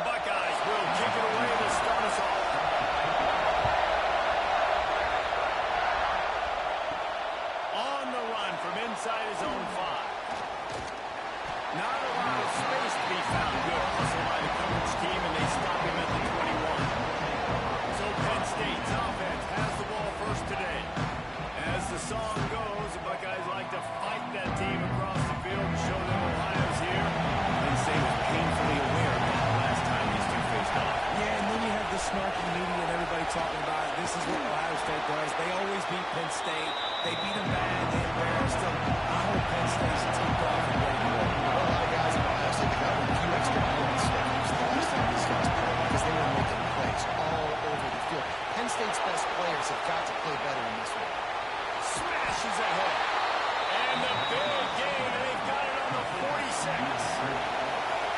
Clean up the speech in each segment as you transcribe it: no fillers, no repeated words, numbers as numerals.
the Buckeyes will kick it away to start us off. On the run from inside his own 5. Not a lot of space to be found. Good hustle by the coverage team, and they stop him at the 21. So Penn State's offense has the ball first today. As the song goes, the Buckeyes like to fight that team across the field to show them Ohio's here. Penn State was painfully aware of that the last time these two faced off. Yeah, and then you have the snarky media and everybody talking about it. This is what Ohio State does. They always beat Penn State. They beat them bad. They embarrassed them. I hope Penn State's teamed off and ready to go. A lot of guys in Ohio State got a few extra points the last time these guys played because they were making plays all over the field. Penn State's best players have got to play better in this one. Smashes ahead. And the big gain, and they've got it on the 46.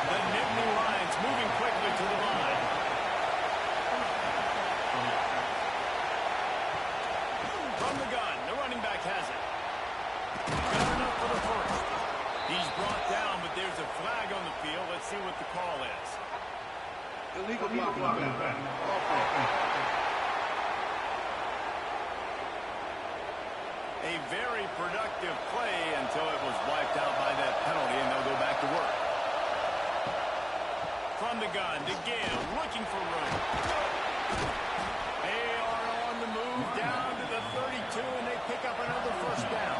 The Nittany Lions moving quickly to the line. From the gun, the running back has it. Got enough for the first. He's brought down, but there's a flag on the field. Let's see what the call is. Illegal blocking. A very productive play until it was wiped out by that penalty, and they'll go back to work. From the gun, to Gale, looking for room. They are on the move down to the 32, and they pick up another first down.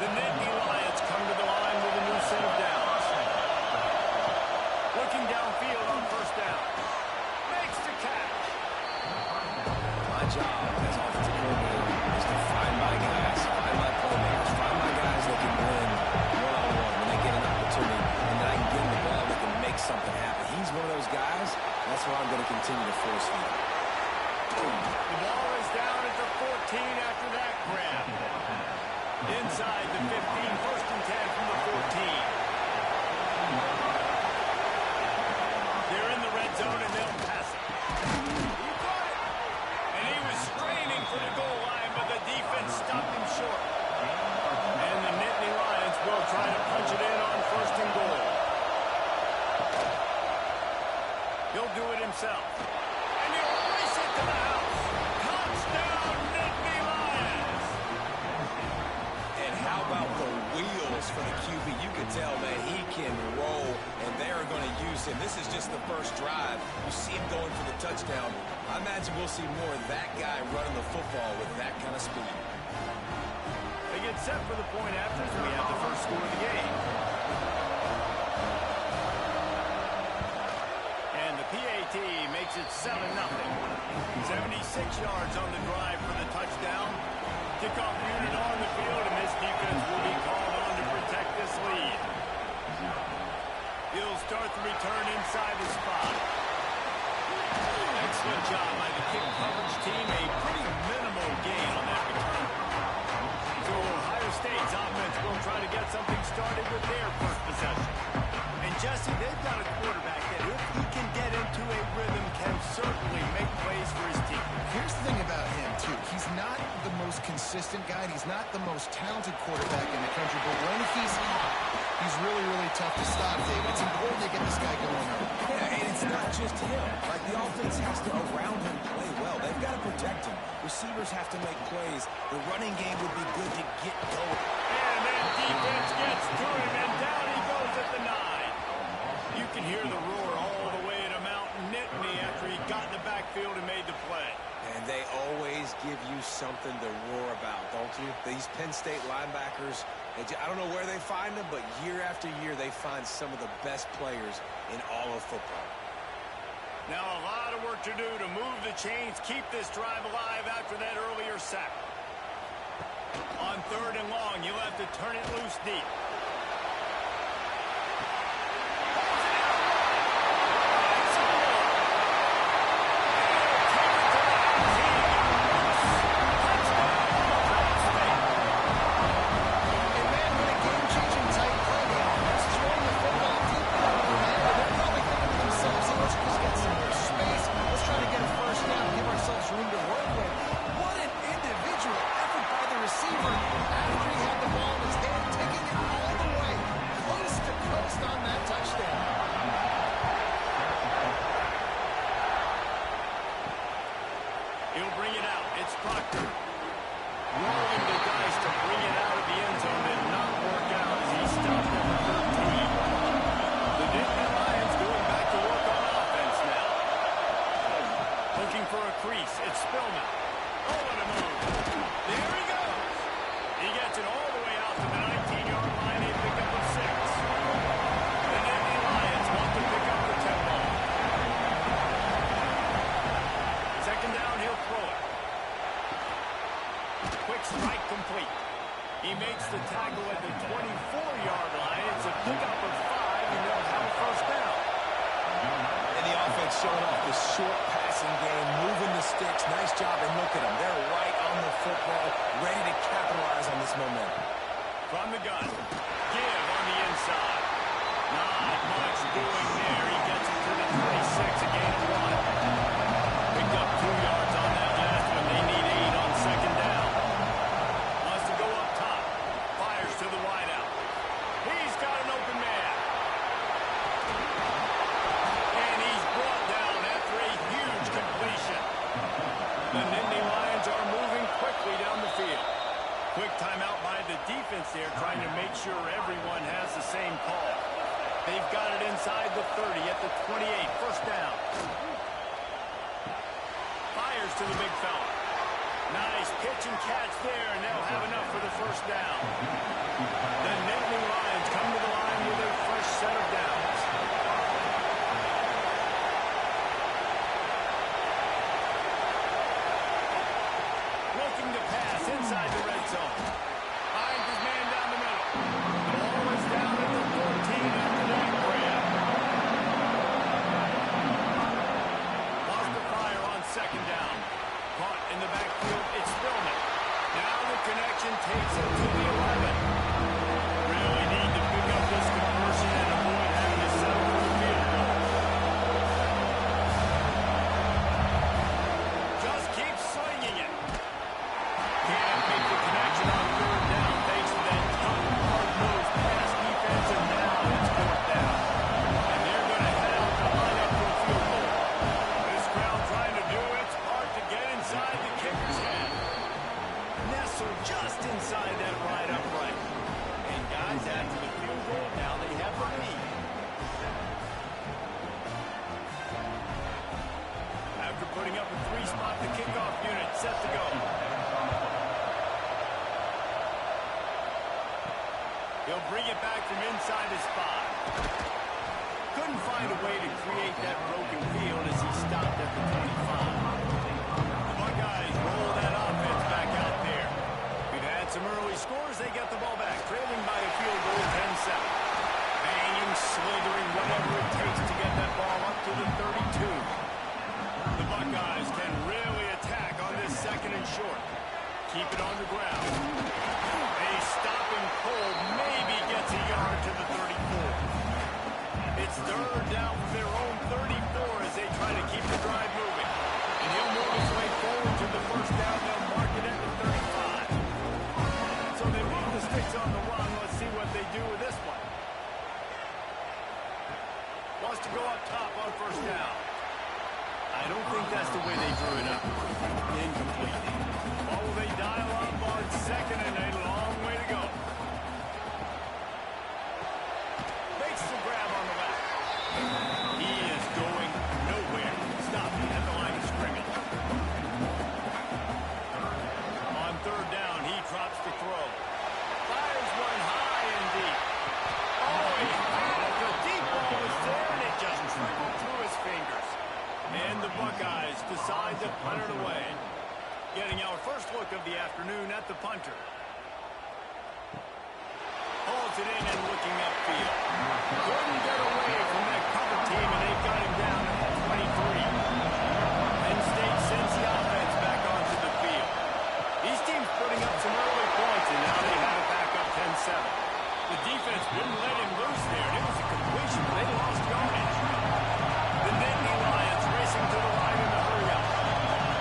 The Nittany Lions come to the line with a new set of downs. Looking downfield on first down. Makes the catch. My job as offensive coordinator is to find my guys, find my playmakers, find my guys that can win one-on-one when they get an opportunity, and then I can get them the ball that can make something happen. He's one of those guys. That's why I'm going to continue to force feed. The ball is down at the 14 after that grab. Inside the 15, first and 10 from the 14. They're in the red zone, and they'll pass it. He got it. And he was straining for the goal line, but the defense stopped him short. And the Nittany Lions will try to punch it in on first and goal. He'll do it himself. And he'll race it to the house. Touchdown, Nittany Lions. And how about the wheels for the QB? You can tell, man, he can roll, and they are going to use him. This is just the first drive. You see him going for the touchdown. I imagine we'll see more of that guy running the football with that kind of speed. They get set for the point after, so we have the first score of the game. And the PAT makes it 7-0. 76 yards on the drive for the touchdown. Kickoff unit on the field, and this defense will be called on to protect this lead. He'll start the return inside the spot. Excellent job by the kick coverage team. A pretty minimal gain on that return. So Ohio State's offense will try to get something started with their first possession. And Jesse, they've got a quarterback that if he can get into a rhythm can certainly make plays for his team. Here's the thing about him, too. He's not the most consistent guy. He's not the most talented quarterback in the country. But when he's hot, he's really, really tough to stop, David. It's important to get this guy going early. Yeah, and it's not just him. Like, the offense has to, around him, play well. They've got to protect him. Receivers have to make plays. The running game would be good to get going. And that defense gets to him, and down he goes at the 9. You can hear the roar all the way to Mount Nittany after he got in the backfield and made the play. And they always give you something to roar about, don't you? These Penn State linebackers, I don't know where they find them, but year after year they find some of the best players in all of football. Now a lot of work to do to move the chains, keep this drive alive after that earlier sack. On third and long, you'll have to turn it loose deep. Receiver after he had the ball in his hand, taking it all crease. It's Spillman. Oh, what a move. There he goes. He gets it all the way out to the 19-yard line. He picked up a 6. The Nittany Lions want to pick up the tempo. Second down, he'll throw it. Quick strike complete. He makes the tackle at the 24-yard line. It's a pickup of 5, and they'll have a first down. And the offense showing off the short passing game, moving the sticks. Nice job, and look at them. They're right on the football, ready to capitalize on this momentum. From the gun, give on the inside. Not much doing there. He gets it to the 26, a gain of 1. Picked up 2 yards on that last one. They need 8 on second down. Wants to go up top. Fires to the wideout. He's got an open man. And he's brought down after a huge completion. The Nittany Lions are moving quickly down the field. Quick timeout by the defense there, trying to make sure everyone has the same call. They've got it inside the 30 at the 28. First down. Fires to the big fella. Nice pitch and catch there, and they'll have enough for the first down. The Nittany Lions come to the line with a fresh set of downs. Looking to pass inside the red zone. Finds his man down the middle. The ball is down at the 14 after that grab. Lost the fire on second down. Caught in the backfield, it's Spillman. Now the connection takes him to the 11. Really need to pick up this conversion and avoid having to settle for the field goal. Just keep swinging it. Can't make the connection on third down thanks to that tough, hard-nosed pass defense, and now it's fourth down. And they're going to head out to line up for a field goal. This crowd trying to do its part to get inside the kicker's head. Nestled just inside that right upright. And guys, after the field goal, now they have the lead. After putting up a 3-spot, the kickoff unit set to go. He'll bring it back from inside his 5. Couldn't find a way to create that broken field as he stopped at the 25. The Buckeyes roll that offense back out there. We've had some early scores. They get the ball back, trailing by a field goal 10-7. Hanging, slithering, whatever it takes to get that ball up to the 32. The Buckeyes can really attack on this second and short. Keep it on the ground. A stopping cold maybe gets a yard to the 34. It's third down from their own 34 as they try to keep the drive moving. And he'll move his way forward to the first down. They'll mark it at the 35. So they move the sticks on the run. Let's see what they do with this one. Wants to go up top on first down. I don't think that's the way they drew it up. Incomplete. Or will they dial up on second and a long way to go? Makes the grab on the left. He is going nowhere. Stopping at the line of scrimmage. On third down, he drops the throw. Fires one high and deep. Oh, he had it. The deep ball was there, and it just trickled through his fingers. And the Buckeyes decide to punt it away. Getting our first look of the afternoon at the punter. Holds it in and looking upfield. Couldn't get away from that cover team, and they got him down at the 23. Penn State sends the offense back onto the field. These teams putting up some early points, and now they have it back up 10-7. The defense wouldn't let him loose there. It was a completion, but they lost yardage. The Nittany Lions racing to the line in the hurry-up.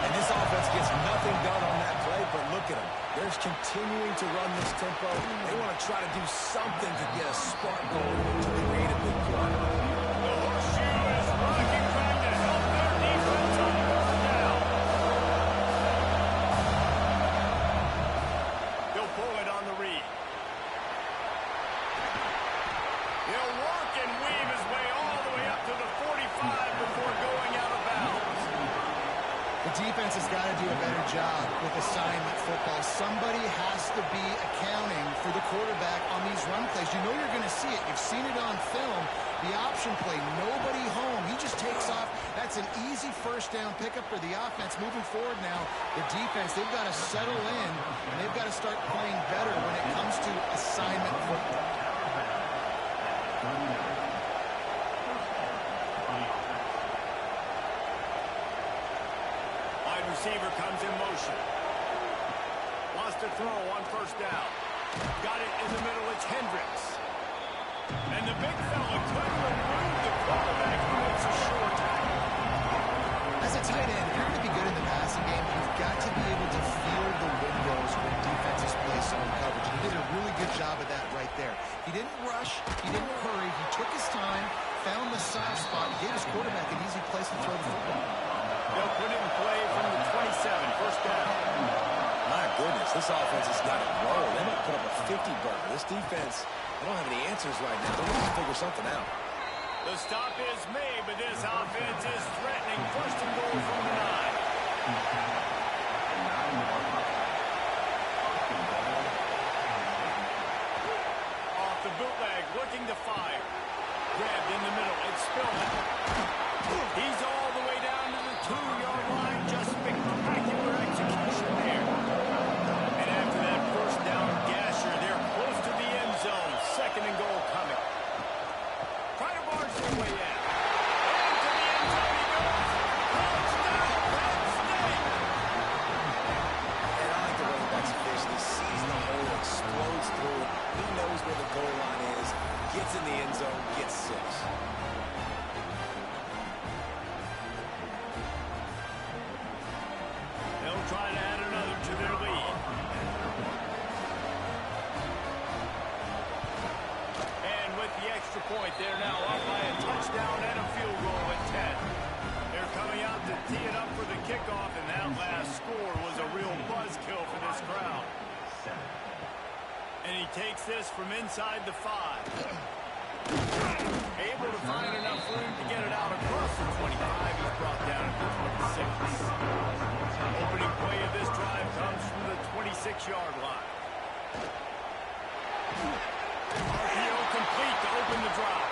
And this offense gets nothing done on that play, but look at them. They're continuing to run this tempo. They want to try to do something to get a spark going to create a big play. The horseshoe is rocking, trying to help their defense on third down. He'll pull it on the read. He'll work and weave his way all the way up to the 45 before going out of bounds. The defense has got to do a better job with assignment football. Somebody has to be accounting for the quarterback on these run plays. You know you're going to see it. You've seen it on film. The option play, nobody home. He just takes off. That's an easy first down pickup for the offense. Moving forward now, the defense, they've got to settle in, and they've got to start playing better when it comes to assignment football. Receiver comes in motion. Wants to throw on first down. Got it in the middle. It's Hendricks. And the big fella couldn't remove the quarterback. He makes a short tackle. As a tight end, if you're going to be good in the passing game, you've got to be able to feel the windows when defenses play zone coverage. He did a really good job of that right there. He didn't rush. He didn't hurry. He took his time, found the soft spot, and gave his quarterback an easy place to throw the football. They'll put it in play from the 27, first down. My goodness, this offense has got it rolling. They might put up a 50-burger. This defense, they don't have any answers right now. They're going to figure something out. The stop is made, but this offense is threatening. First and goal from the 9. Off the bootleg, looking to fire. Grabbed in the middle. It's Spillman. He's all the way down to the 2-yard line. Just spectacular execution there. And after that first down gasher, they're close to the end zone. Second and goal coming. Try to barge their way in. Into the end zone he goes. Touchdown, Penn State. And I like the running back's vision. He sees the hole, explodes through it. He knows where the goal line is. Gets in the end zone, gets 6. Try to add another to their lead. And with the extra point, they're now up by a touchdown and a field goal at 10. They're coming out to tee it up for the kickoff, and that last score was a real buzzkill for this crowd. And he takes this from inside the 5. Able to find enough room to get it out across the 25. He's brought down at the 26. Opening play of this drive comes from the 26-yard line. RPO complete to open the drive.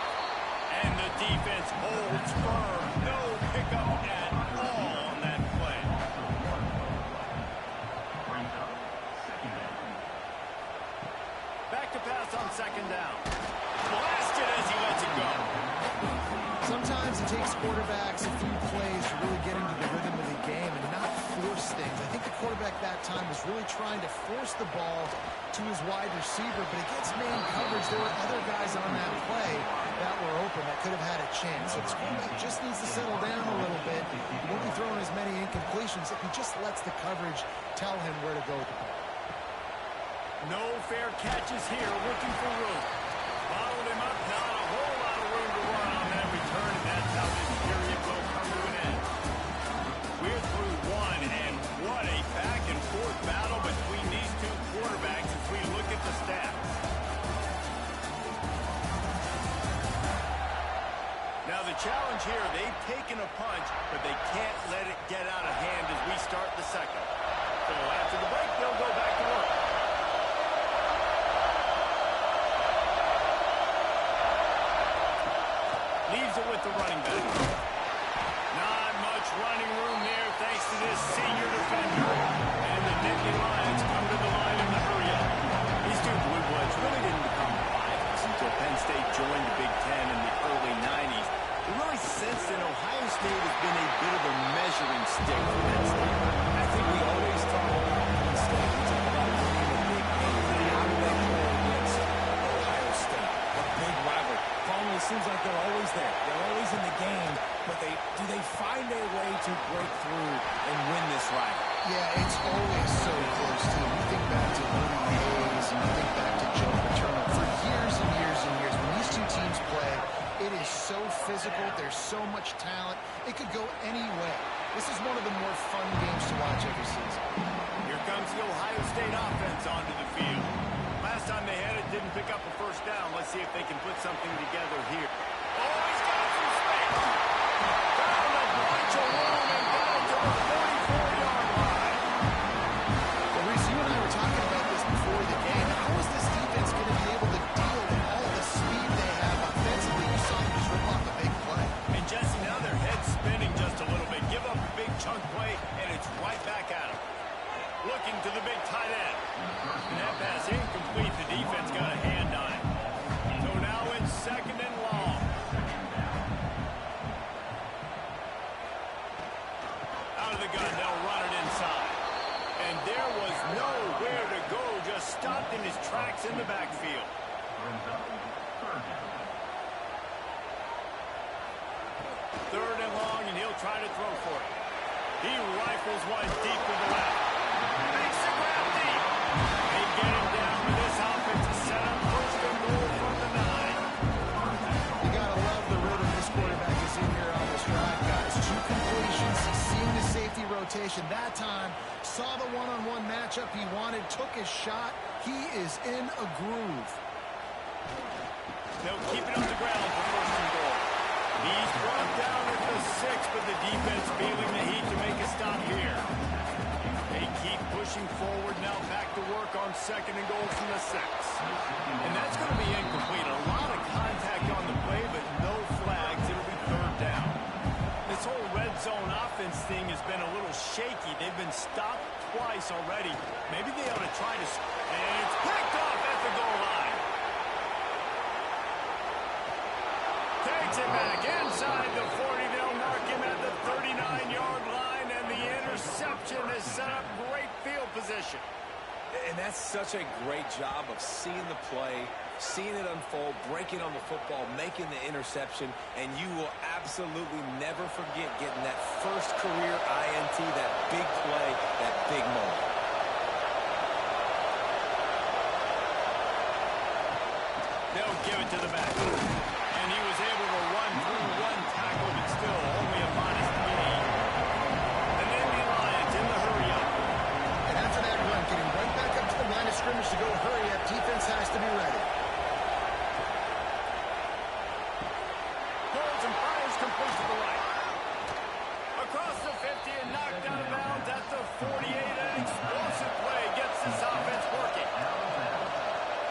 And the defense holds firm. No pickup at all on that play. Back to pass on second down. Blasted as he lets it go. Sometimes it takes quarterbacks a few plays to really get into the rhythm of the game and not force things. I think the quarterback that time was really trying to force the ball to his wide receiver, but against man coverage, there were other guys on that play that were open that could have had a chance. So the quarterback just needs to settle down a little bit. He won't be throwing as many incompletions if he just lets the coverage tell him where to go with the ball. No fair catches here, looking for room. Bottled him up, not a whole lot of room to run on that return, and that's how this period will come to an end. We're through one, and what a back-and-forth battle between these two quarterbacks as we look at the stats. Now the challenge here, they've taken a punch, but they can't let it get out of hand as we start the second. So after the break, they'll go back to work. Leaves it with the running back. Not much running room there thanks to this senior defender. And the Nittany Lions come to the line in the hurry up. These two Blue Bloods really didn't become rivals until Penn State joined the Big Ten in the early 90s. We really sensed that Ohio State has been a bit of a measuring stick for Penn State. I think we always talk about Penn State. We talk about it being a big game. How do they play against Ohio State? A big rival. It seems like they're always there. They're always in the game, but do they find a way to break through and win this rival? Yeah, it's always so close, too. You think back to Willie Hayes and you think back to Joe Paterno. For years and years and years, when these two teams play, it is so physical. There's so much talent. It could go any way. This is one of the more fun games to watch every season. Here comes the Ohio State offense onto the field. Last time they had it, didn't pick up a first down. Let's see if they can put something together here. Oh, he's got some space. Found a bunch of room and got it to the 44. gun. They'll run it inside. And there was nowhere to go. Just stopped in his tracks in the backfield. Third and long, and he'll try to throw for it. He rifles one deep to the left. Makes the grab deep. They get him down with this offensive setup. First and goal from the 9. You gotta love the rhythm this quarterback is in here on this drive, guys. 2 completions, seeing the safety rotation. That time, saw the one-on-one matchup he wanted, took his shot. He is in a groove. They'll keep it on the ground for first and goal. He's brought down at the 6, but the defense feeling the heat to make a stop here. They keep pushing forward now, back to work on second and goal from the 6. And that's going to be incomplete. A lot of contact on the play, but no flags. It'll be third down. This whole red zone offense thing has been a little shaky. They've been stopped twice already. Maybe they ought to try to... And it's picked off at the goal line. Takes it back inside the 40. They'll mark him at the 39-yard line, and the interception has set up great field position. And that's such a great job of seeing the play, seeing it unfold, breaking on the football, making the interception, and you will absolutely never forget getting that first career INT, that big play, that big moment. They'll give it to the back. And he was able to run through one tackle, but still only a modest gain. And then the Lions in the hurry-up. And after that run, getting right back up to the line of scrimmage to go hurry up, defense has to be ready. Holds and fires complete to the right. Across the 50 and knocked out of bounds at the 48. An explosive play gets this offense working.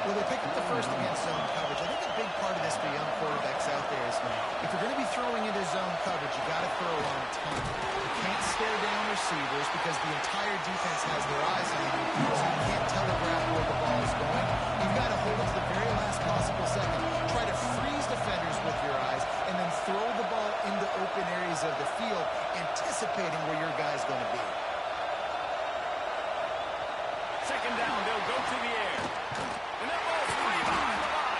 Well, they picked up the first against zone coverage. I think a big part of this for young quarterbacks out there is if you're going to be throwing into zone coverage, you got to throw on time. You can't stare down receivers because the entire defense has their eyes on you, so you can't telegraph where the ball is going. You've got to hold it to the very last possible second. Try to freeze defenders with your eyes, and then throw the ball into open areas of the field, anticipating where your guy's going to be. Second down, they'll go to the air. And that ball's way behind the line.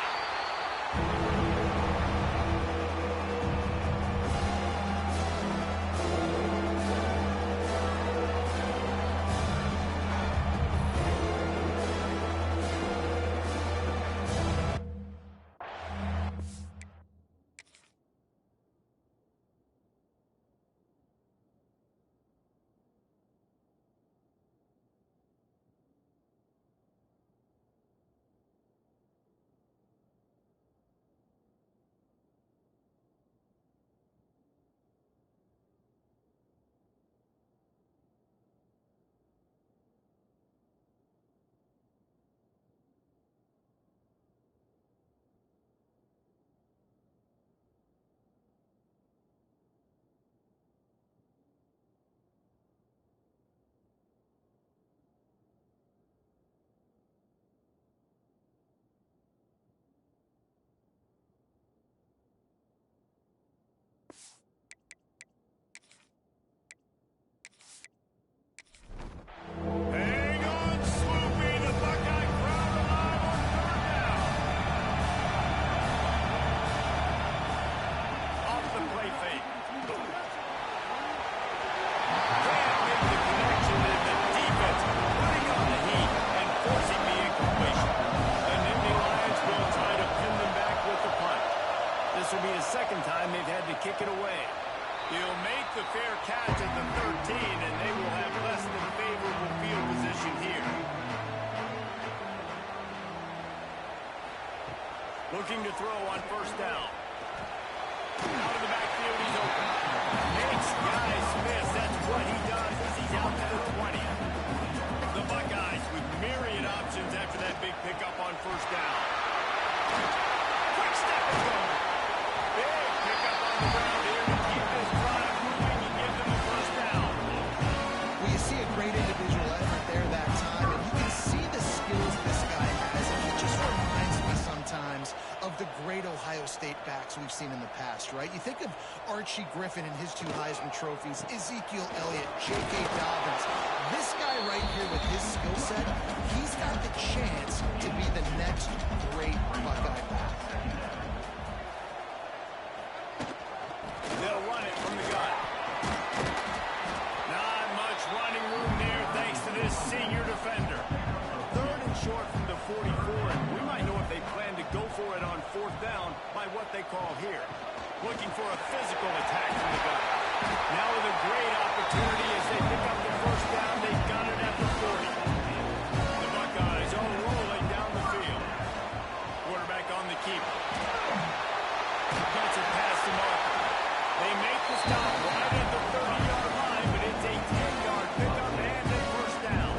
Hang on, Swoopy. The Buckeye crowd alive on third down. Off the play fake. Can't make the connection, and the defense putting on the heat and forcing the incompletion. The Nittany Lions will try to pin them back with the punt. This will be the second time they've had to kick it away. He'll make the fair catch at the 13, and they will have less than favorable field position here. Looking to throw on first down. Out of the backfield, he's open. Makes guys miss. That's what he does as he's out to the 20. The Buckeyes with myriad options after that big pickup on first down. Quick step and go. Big pickup on the ground here to keep this drive moving and give them a first down. Well, you see a great individual effort there that time, and you can see the skills this guy has. And he just reminds me sometimes of the great Ohio State backs quarterbacks we've seen in the past, right? You think of Archie Griffin and his 2 Heisman trophies, Ezekiel Elliott, J.K. Dobbins. This guy right here with his skill set, he's got the chance to be the next great Buckeye back. They'll run it from the gun. Not much running room there thanks to this senior defender. 3rd and short from the 44, and we might know if they plan to go for it on 4th down by what they call here. Looking for a physical attack from the gun. Now with a great opportunity as they pick up the 1st down, they've got it at the 40. The Buckeyes are rolling down the field. Quarterback on the keeper. Gets it past the marker. They make the stop right at the 30-yard line, but it's a 10-yard pickup and a 1st down.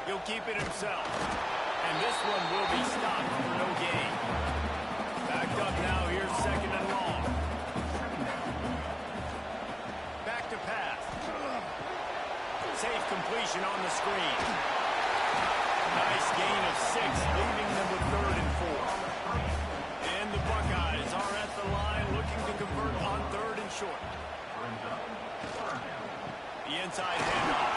He'll keep it himself. And this one will be stopped for no gain. Backed up now, here's 2nd and long. Back to pass. Safe completion on the screen. Nice gain of 6, leaving them with 3rd and 4. And the Buckeyes are at the line looking to convert on 3rd and short. The inside handoff.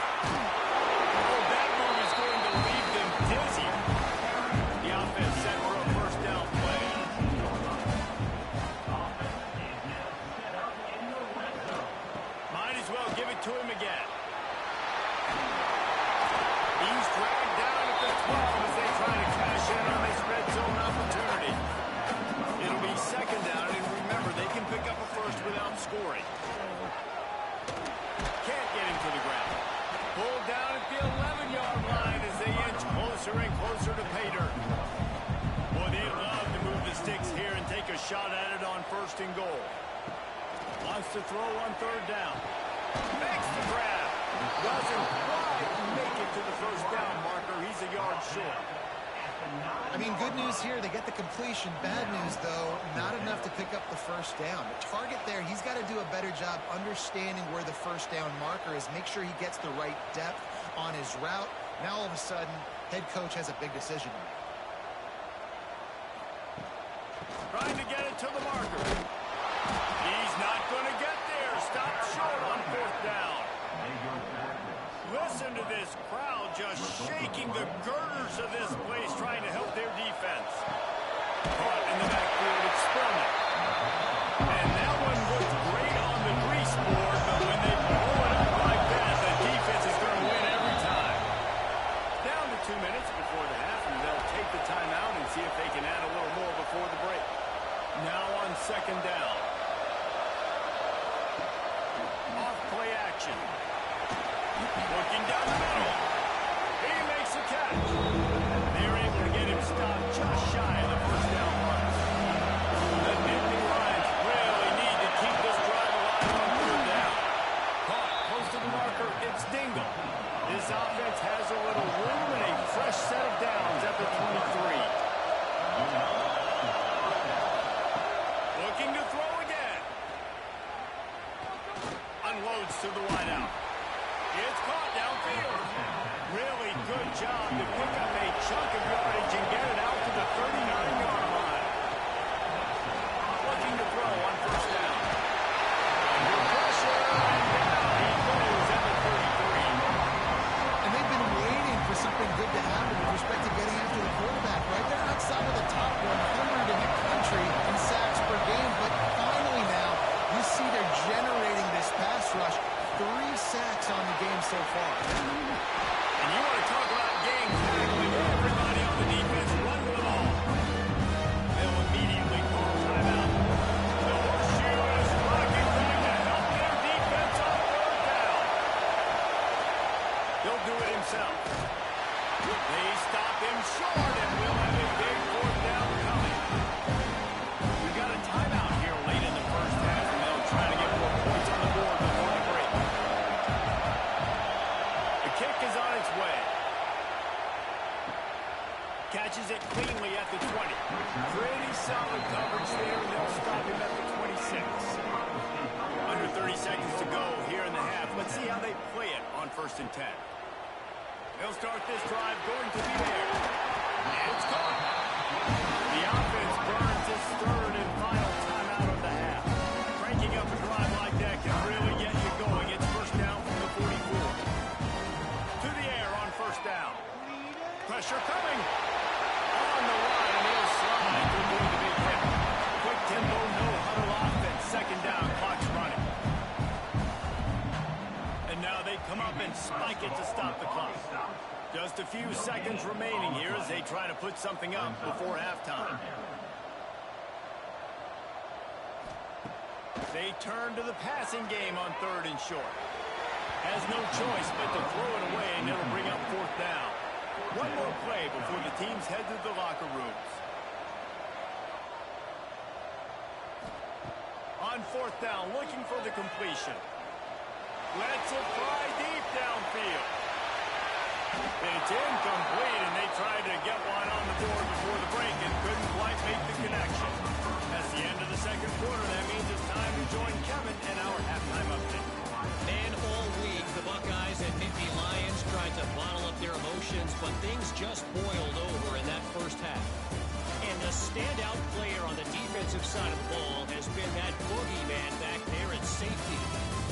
Oh, that move is going to leave them dizzy. The offense set for a 1st down play. Might as well give it to him again. He's dragged down at the 12 as they try to cash in on this red zone opportunity. It'll be 2nd down, and remember, they can pick up a 1st without scoring. Can't get him to the ground. Pulled down at the 11-yard line as they inch closer and closer to pay dirt. Boy, they'd love to move the sticks here and take a shot at it on 1st and goal. Wants to throw on 3rd down. Makes the grab. Doesn't quite make it to the 1st down marker. He's a yard short. I mean, good news here, they get the completion. Bad news, though, not enough to pick up the 1st down. The target there, he's got to do a better job understanding where the 1st down marker is, make sure he gets the right depth on his route. Now, all of a sudden, head coach has a big decision to make. Trying to get it to the marker. He's not going to get there. Stopped short on 4th down. Listen to this crowd just shaking the girders of this place, trying to help their defense. Caught in the backfield, it's Spillman. And that one looked great on the grease board, but when they blow it up like that, the defense is going to win every time. Down to 2 minutes before the half, and they'll take the timeout and see if they can add a little more before the break. Now on 2nd down. Off play action. Looking down the middle. He makes a catch. They're able to get him stopped just shy of the 1st down mark. The Nittany Lions really need to keep this drive alive on 3rd down. Caught close to the marker. It's Dingle. This offense has a little room and a fresh set of downs at the 23. Looking to throw again. Unloads to the wideout. It's caught downfield. Really good job to pick up a chunk of yardage and get it out to the 39-yard line. Looking to throw on 1st down. Under pressure, and down he goes at the 33. And they've been waiting for something good to happen with respect to getting after the quarterback, right? They're outside of the top 100 in the country in sacks per game, but finally now you see they're generating this pass rush. 3 sacks on the game so far. And you want to talk about game tackling. Everybody on the defense run with the ball. They'll immediately call timeout. The horseshoe is rocking time to help their defense on 3rd down. He'll do it himself. They stop him short and will have a big 4th down coming. We've got a timeout here late in the 1st half, and they'll try to get more points on the board before the break. The kick is on its way. Catches it cleanly at the 20. Pretty solid coverage there, and they'll stop him at the 26. Under 30 seconds to go here in the half. Let's see how they play it on 1st and 10. They'll start this drive going to the air. It's caught. The offense burns its third and final timeout of the half. Cranking up a drive like that can really get you going. It's first down from the 44. To the air on first down. Pressure coming. On the run, and he'll slide to avoid the big hit. Quick tempo, no huddle offense. Second down, clock's running. And now they come up and spike it to stop the clock. Just a few seconds remaining here as they try to put something up before halftime. They turn to the passing game on third and short. Has no choice but to throw it away, and it'll bring up fourth down. One more play before the teams head to the locker rooms. On fourth down, looking for the completion. Lets it fly deep downfield. It's incomplete, and they tried to get one on the board before the break and couldn't quite make the connection. That's the end of the second quarter. That means it's time to join Kevin in our halftime update. And all week, the Buckeyes and Nittany Lions tried to bottle up their emotions, but things just boiled over in that first half. And the standout player on the defensive side of the ball has been that boogeyman back there at safety.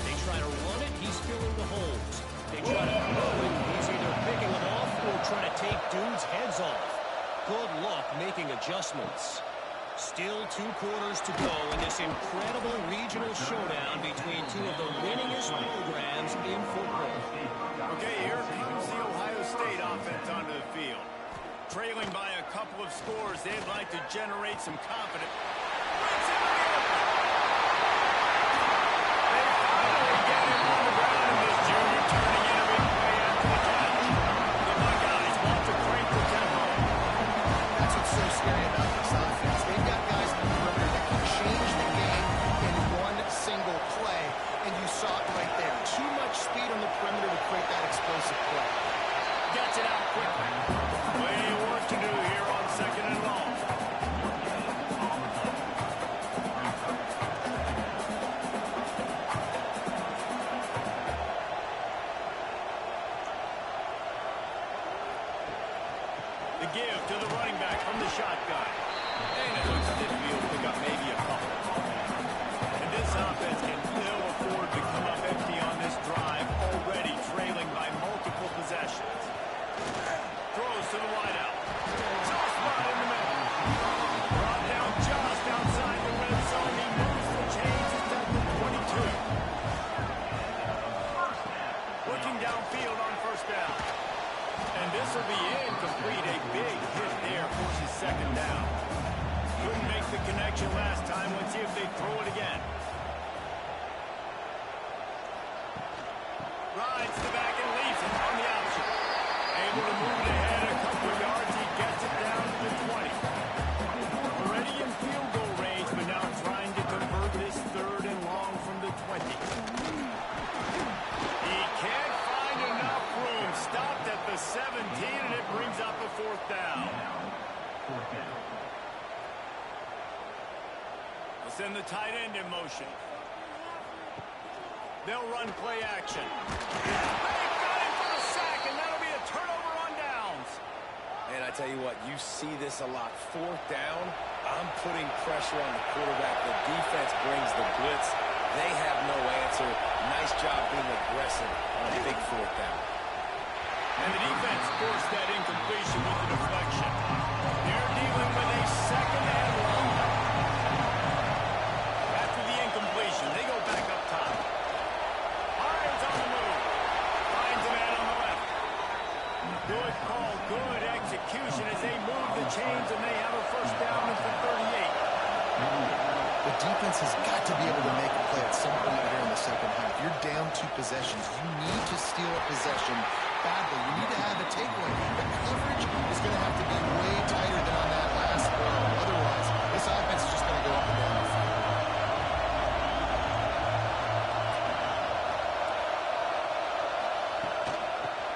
They try to run it, he's filling the holes. They try to throw it, he's either picking them off or trying to take dudes' heads off. Good luck making adjustments. Still 2 quarters to go in this incredible regional showdown between two of the winningest programs in football. Okay, here comes the Ohio State offense onto the field. Trailing by a couple of scores, they'd like to generate some confidence. They finally get him on the ground in this junior, turning in a big play after the catch. The Buckeyes want to crank the tempo. That's what's so scary about this offense. They've got guys in the perimeter that can change the game in one single play, and you saw it right there. Too much speed on the perimeter to create that explosive play. Gets it out quickly. Plenty of work to do here on second and long. The give to the running back from the shotgun. And it looks as if he'll pick up maybe a couple. And this offense can ill afford to come up empty on this drive, already trailing by multiple possessions. Throws to the wideout. Soft spot in the middle. Brought down just outside the red zone. He moves the chains at the 22. Looking downfield on first down. And this will be incomplete. A big hit there forces second down. Couldn't make the connection last time. Let's see if they throw it again. Rides the back and leaves it on the option. Able to move it ahead a couple of yards. He gets it down to the 20. Already in field goal range, but now trying to convert this third and long from the 20. He can't find enough room. Stopped at the 17, and it brings up a fourth down. They'll send the tight end in motion. They'll run play action. They've got him for a sack, and that'll be a turnover on downs. And I tell you what, you see this a lot. Fourth down, I'm putting pressure on the quarterback. The defense brings the blitz. They have no answer. Nice job being aggressive on a big fourth down. And the defense forced that incompletion with the deflection. They're dealing with a second and long. After the incompletion, they go back up top. Hines on the move. Finds a man on the left. Good call, good execution as they move the chains, and they have a first down at the 38. The defense has got to be able to make a play at some point here in the second half. You're down 2 possessions. You need to steal a possession badly. You need to have a takeaway. The coverage is going to have to be way tighter than on that last throw. Otherwise, this offense is just going to go up and down the field.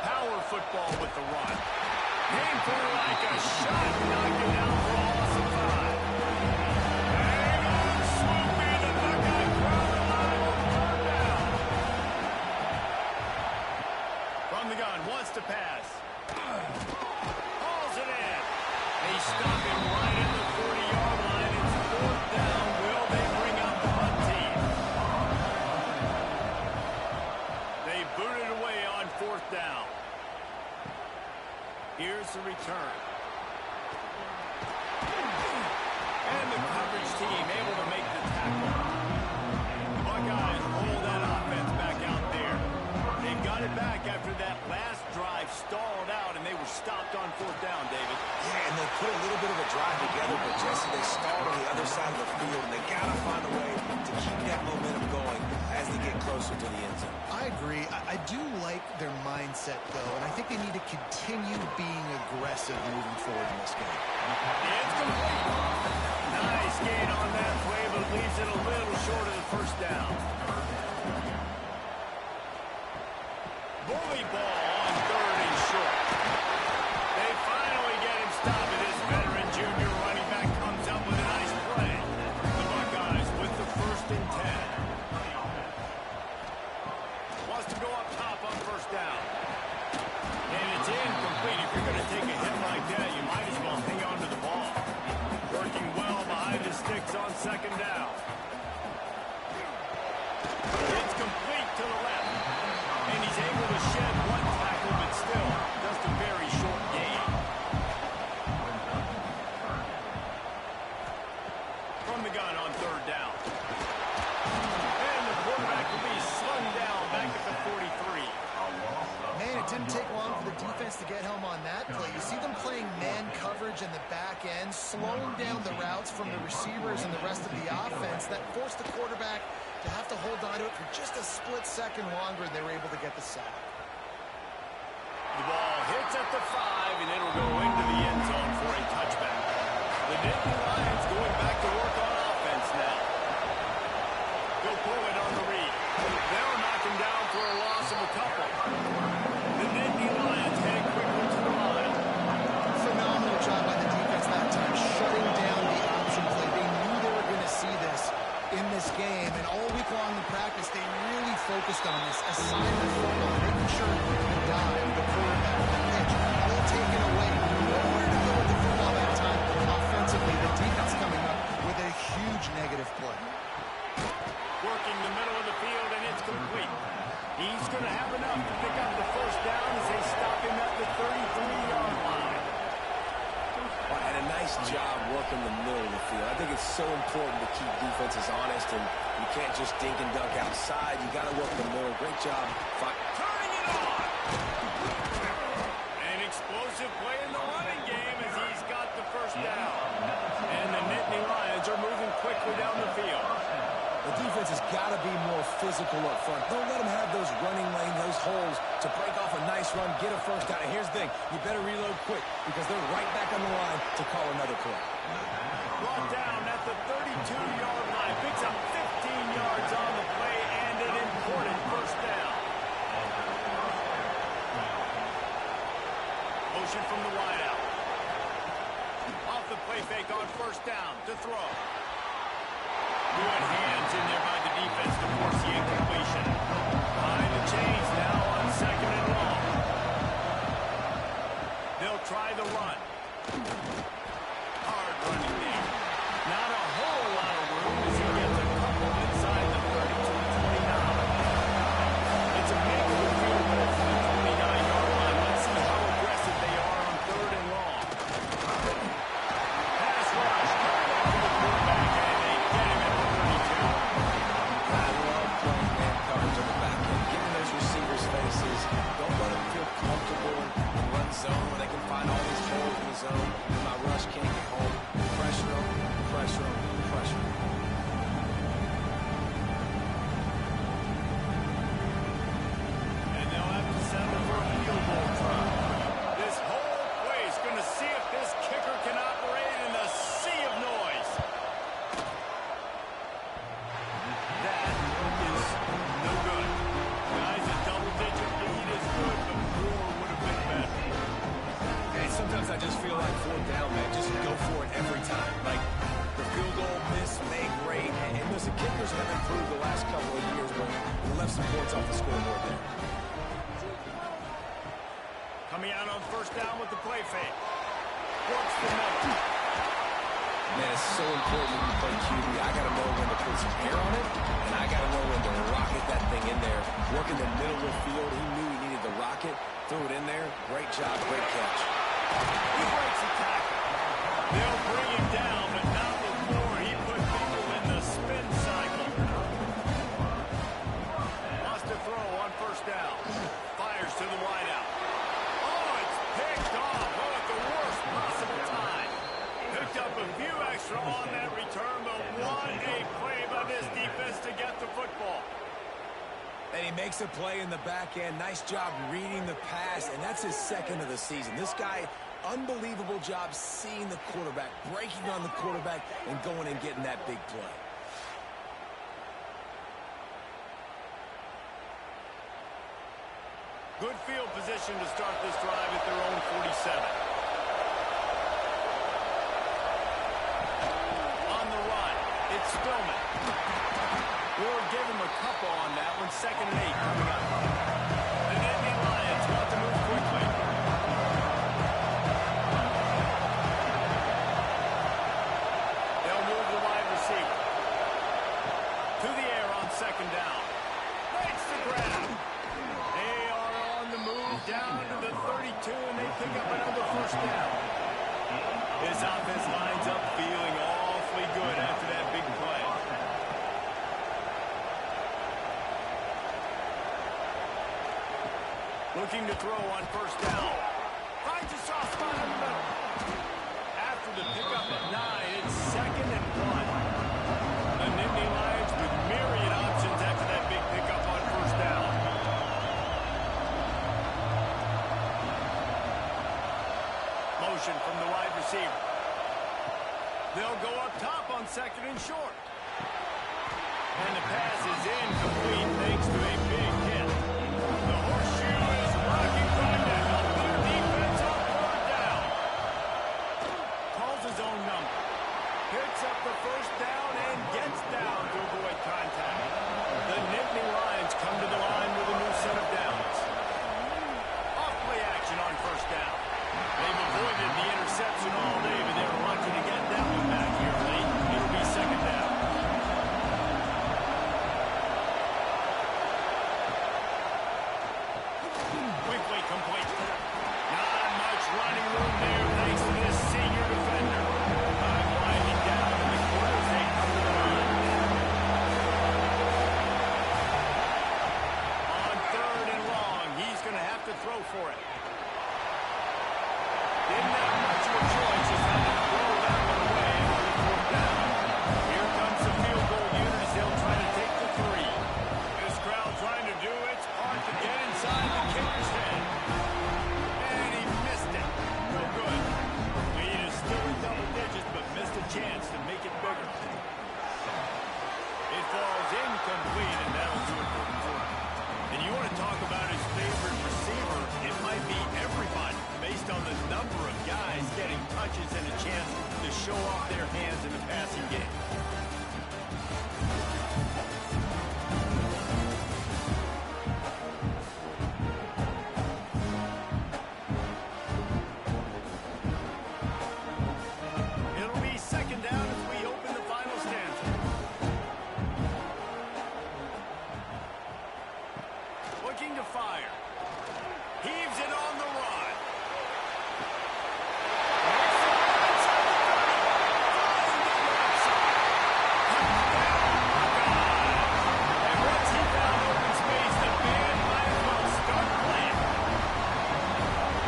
Power football with the run. Painful like a shot. Knocked it down for a loss of 5. From the gun, wants to pass. Hauls it in. to drive together, but Jesse, they stalled on the other side of the field, and they got to find a way to keep that momentum going as they get closer to the end zone. I agree. I do like their mindset, though, and I think they need to continue being aggressive moving forward in this game. It's complete. Nice gain on that play, but leaves it a little short of the first down. Bully ball on 3rd and short. They finally get him stopped. This veteran junior running back comes up with a nice play. The Buckeyes with the 1st and 10. Wants to go up top on 1st down. And it's incomplete. If you're going to take a hit like that, you might as well hang on to the ball. Working well behind his sticks on 2nd down. It's complete to the left. And he's able to shed 1 tackle, but still just a very short gain. From the gun on 3rd down. And the quarterback will be slung down back at the 43. Man, it didn't take long for the defense to get home on that play. You see them playing man coverage in the back end, slowing down the routes from the receivers and the rest of the offense. That forced the quarterback to have to hold on to it for just a split second longer, and they were able to get the sack. The ball hits at the 5, and it'll go into the end zone for a touchback. The Nittany Lions going back to work on offense now. Go pull it on the read. They'll knock him down for a loss of a couple. The Nittany Lions head quickly to the line. Phenomenal job by the defense that time, shutting down the option play. They knew they were going to see this in this game, and all week long in practice, they really focused on this assignment football, making sure the dive, the quarterback, the pitch, all taken away. Nowhere to go with the football that time. Offensively, the defense coming up with a huge negative play. Working the middle of the field, and it's complete. He's going to have enough to pick up the 1st down as they stop him at the 33-yard line. And a nice job working the middle of the field. I think it's so important to keep defenses honest, and you can't just dink and dunk outside. You got to work the middle. Great job. Turning it on. An explosive play in the running game as he's got the 1st down. And the Nittany Lions are moving quickly down the field. The defense has got to be more physical up front. Don't let them have those running lane, those holes to break off a nice run, get a 1st down. And here's the thing, you better reload quick because they're right back on the line to call another play. Brought down at the 32-yard line. Picks up 15 yards on the play and an important 1st down. Motion from the wideout. Off the play fake on 1st down to throw. Good hands in there by the defense to force the incompletion. Behind the chains now on 2nd and long. They'll try the run. Hard running there. Not a whole lot of room as he gets a couple inside the 32-29. It's a big field goal from the 29-yard line. Let's see how aggressive they are on 3rd and long. Pass rush. To the quarterback, and they get him at the 32. I love playing man coverage on the back end, getting those receivers' faces. Don't let them feel comfortable in run zone when they can find all these holes in the zone. My rush can't get home. Pressure them, pressure them, pressure them. And they'll have to settle for a field goal try. This whole play is going to see if this kicker can operate in the sea of noise. That is no good. Guys, a double-digit lead is good, but more would have been better. And sometimes I just feel like 4th down, man. Just go for it every time. Like the field goal miss, make great. And listen, kickers have improved the last couple of years, but they left some points off the scoreboard there. Coming out on 1st down with the play fake. Works the middle. Man, it's so important when you play QB. I got to know when to put some air on it, and I got to know when to rocket that thing in there. Working the middle of the field, he knew he needed the rocket. Threw it in there. Great job, great catch. He breaks a tackle. They'll bring him down, but not before he put people in the spin cycle. Wants to throw on 1st down. Fires to the wideout. Oh, it's picked off. Oh, at the worst possible time. Who football. And he makes a play in the back end. Nice job reading the pass, and that's his second of the season. This guy, unbelievable job seeing the quarterback, breaking on the quarterback, and going and getting that big play. Good field position to start this drive at their own 47. On the run, it's Stillman. We'll give him a couple on that one. 2nd and 8 coming up. The Nittany Lions want to move quickly. They'll move the wide receiver. To the air on 2nd down. Makes the grab. They are on the move down to the 32, and they pick up another 1st down. This offense lines up feeling awfully good after that big play. Looking to throw on 1st down. Finds a soft spot in the middle. After the pickup of 9, it's 2nd and 1. The Nittany Lions with myriad options after that big pickup on 1st down. Motion from the wide receiver. They'll go up top on 2nd and short. And the pass is incomplete thanks to a big hit. The horseshoe is rocking trying to help their defense on 3rd down. Calls his own number. Picks up the 1st down and gets down to avoid contact. The Nittany Lions come to the line with a new set of downs. Off-play action on 1st down. They've avoided the interception all day, but they were lucky to get that one back here late. It'll be 2nd down. Quickly complete. Not much running room there thanks to this senior defender. Time winding down in the corner as they come to the line. On 3rd and long, he's going to have to throw for it. Didn't have much of a choice as they throw that one away on the 4th down. Here comes the field goal unit as they'll try to take the 3. This crowd trying to do its part to get inside the kicker's head. And he missed it. No good. Lead is still in double digits, but missed a chance to make it bigger. It falls incomplete, and that'll do it for the quarter. And you want to talk about his favorite receiver, it might be everybody, based on the number of guys getting touches and a chance to show off their hands in the passing game. It'll be 2nd down as we open the final stanza. Looking to fire. Heaves it on the run. And once he found open space, the band might as well start playing.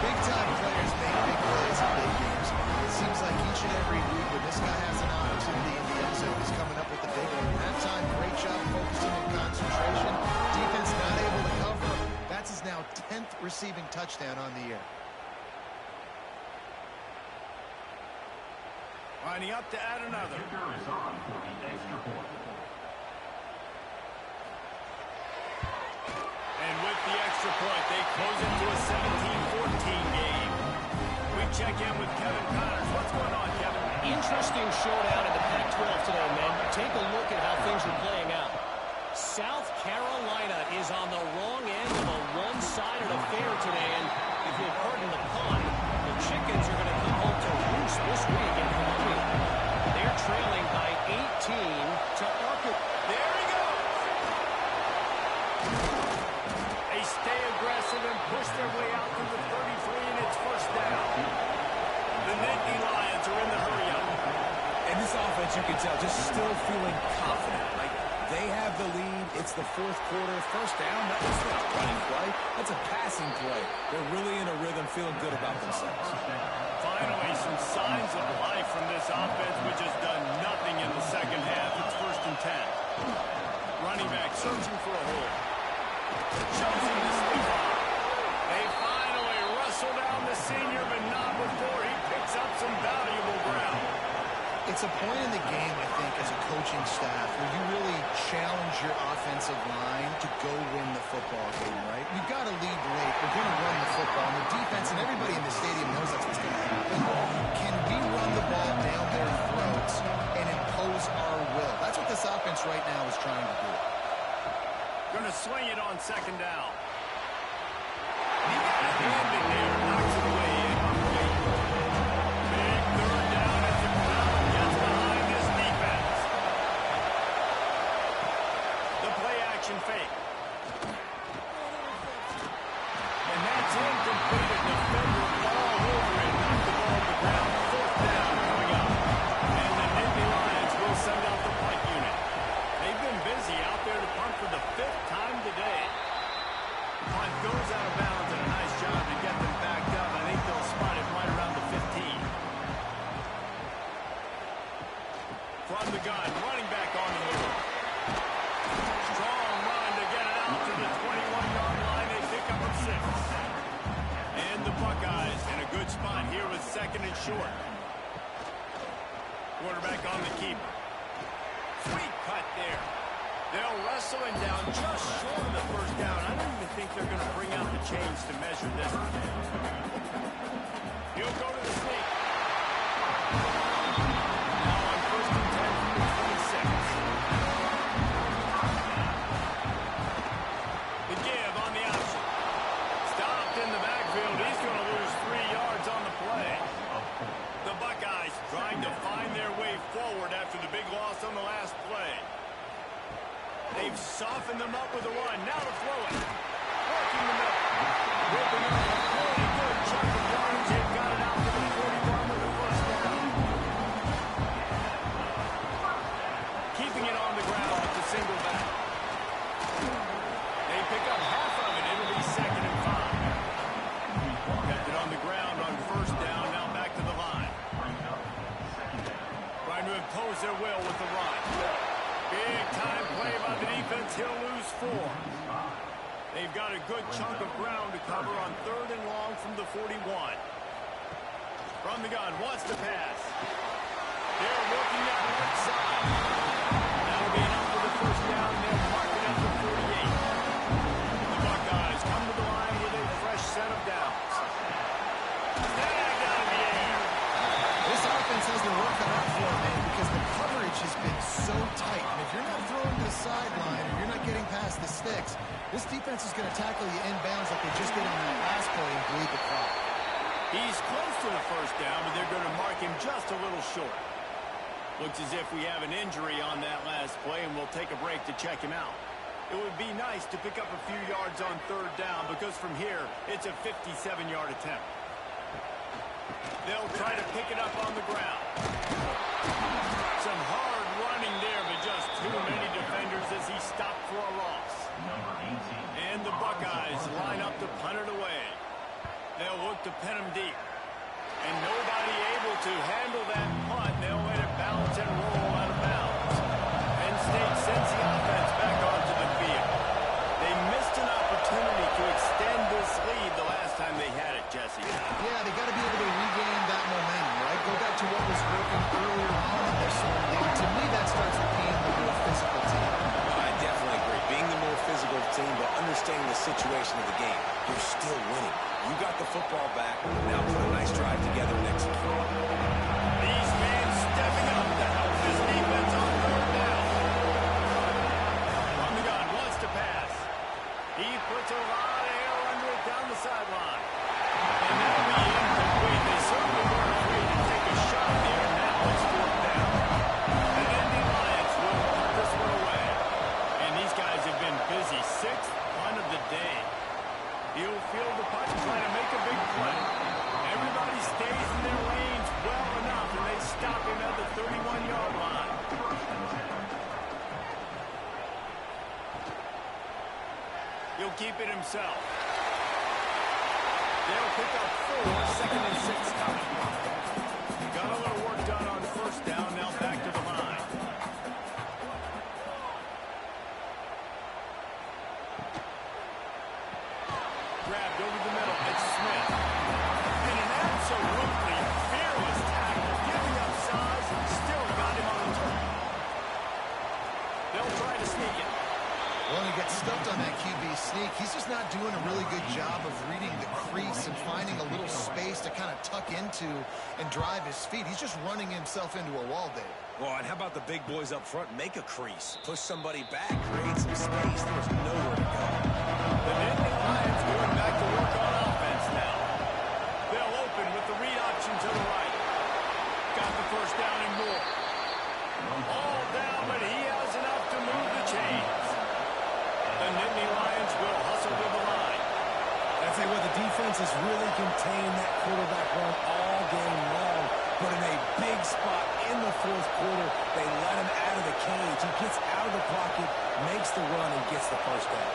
Big-time players make big plays in big games. It seems like each and every week when this guy has an opportunity in the end zone, he's coming up with the big one. That time, great job focusing and concentration. Defense not able to cover. That's his now 10th receiving touchdown on the year. Lining up to add another. And with the extra point, they close into a 17-14 game. We check in with Kevin Connors. What's going on, Kevin? Interesting showdown in the Pac-12 today, men. Take a look at how things are playing out. South Carolina is on the wrong end of a one-sided affair today, and if you'll pardon the pun, the chickens are going to come home to roost this week in Columbia. They're trailing by 18 to Arkansas. There he goes. They stay aggressive and push their way out to the 33, and it's 1st down. The Nittany Lions are in the hurry-up. And this offense, you can tell, just still feeling confident. Like, they have the lead. It's the 4th quarter. 1st down, that was not a running play. That's a passing play. They're really in a rhythm, feeling good about themselves. Finally, some signs of life from this offense, which has done nothing in the 2nd half. It's 1st and 10. running back searching for a hole. Choosing to slip on. They finally wrestle down the senior, but not before he picks up some valuable ground. It's a point in the game, I think, as a coaching staff, where you really challenge your offensive line to go win the football game, right? We've got to lead late. We're going to run the football. And the defense and everybody in the stadium knows that's what's going to happen. Can we run the ball down their throats and impose our will? That's what this offense right now is trying to do. Going to swing it on second down. He got a hand in there, knocks it away. Big third down as the crowd gets behind this defense. The play action fake. And that's incomplete. A defender all over it. Knocked the ball to the ground. Fourth down coming up. And the Nittany Lions will send out the punt unit. They've been busy out there to punt for the 5th time today. Punt goes out of bounds, and a nice job to get them backed up. I think they'll spot it right around the 15. From the gun, running back on the move. Strong run to get it out to the 21-yard line. They pick up a 6. And the Buckeyes in a good spot here with second and short. Quarterback on the keeper. Sweet cut there. They'll wrestle him down just short of the first down. I don't even think they're going to bring out the chains to measure this. He'll go to the sneak. Now on first and 10 from the 26. The give on the option. Stopped in the backfield. He's going to lose 3 yards on the play. The Buckeyes trying to find their way forward after the big loss on the last play. They've softened them up with a run. Now to throw it. Working the middle. Ripping up a really good chunk of yards. They've got it out to the 41 with the first down. Keeping it on the ground with the single back. They pick up half of it. It'll be second and 5. Kept it on the ground on first down. Now back to the line. Trying to impose their will with the run. Big-time play by the defense. He'll lose 4. They've got a good chunk of ground to cover on third and long from the 41. From the gun, wants to pass. They're working that right side. That'll be enough for the first down. They'll mark it at the 48. The Buckeyes come to the line with a fresh set of downs. Snagged out of the air. This offense has their work cut out for them, man, because the coverage has been so tight. And if you're not throwing to the sideline or you're not getting past the sticks, this defense is going to tackle you inbounds like they just did on that last play and bleed the clock. He's close to the first down, but they're going to mark him just a little short. Looks as if we have an injury on that last play, and we'll take a break to check him out. It would be nice to pick up a few yards on third down, because from here, it's a 57-yard attempt. They'll try to pick it up on the ground. Some hard running there, but just too many defenders as he stopped for a loss. And the Buckeyes line up to punt it away. They'll look to pin him deep. And nobody able to handle that punt. They'll let it bounce and roll out of bounds. Penn State sends the offense back onto the field. They missed an opportunity to extend this lead the last time they had it, Jesse. Yeah, they got to be able to regain that momentum, right? Go back to what was working earlier on in this game. To me, that starts with being the more physical team. I definitely agree. Being the more physical team, but understanding the situation of the game. You're still winning. You got the football back. Now put a nice drive together and execute. These men stepping up to help this defense on third down. On the gun, wants to pass. He puts a lot of air under it down the sideline. And that'll be incomplete. They certainly weren't afraid to take a shot there. Now it's fourth down. The Nittany Lions will put this one away. And these guys have been busy. 6th punt of the day. He'll field the punt and try to make a big play. Everybody stays in their lanes well enough, and they stop him at the 31-yard line. He'll keep it himself. They'll pick up 4, second and 6 coming. Got a little work done on first down, now back to the line. grabbed over the middle. It's Smith. And an absolutely fearless tackle. Giving up size and still got him on the turn. They'll try to sneak it. Well, he gets stuffed on that QB sneak. He's just not doing a really good job of reading the crease and finding a little space to kind of tuck into and drive his feet. He's just running himself into a wall, Dave. Well, and how about the big boys up front? Make a crease. Push somebody back. Create some space. There's nowhere to go. The Nittany Lions going back to work on offense now. They'll open with the read option to the right. Got the first down and more. All down, but he has enough to move the chains. The Nittany Lions will hustle to the line. I'd say what the defense has really contained that quarterback run all game long, but in a big spot in the fourth quarter, they let him out of the cage. He gets out of the pocket, makes the run, and gets the first down.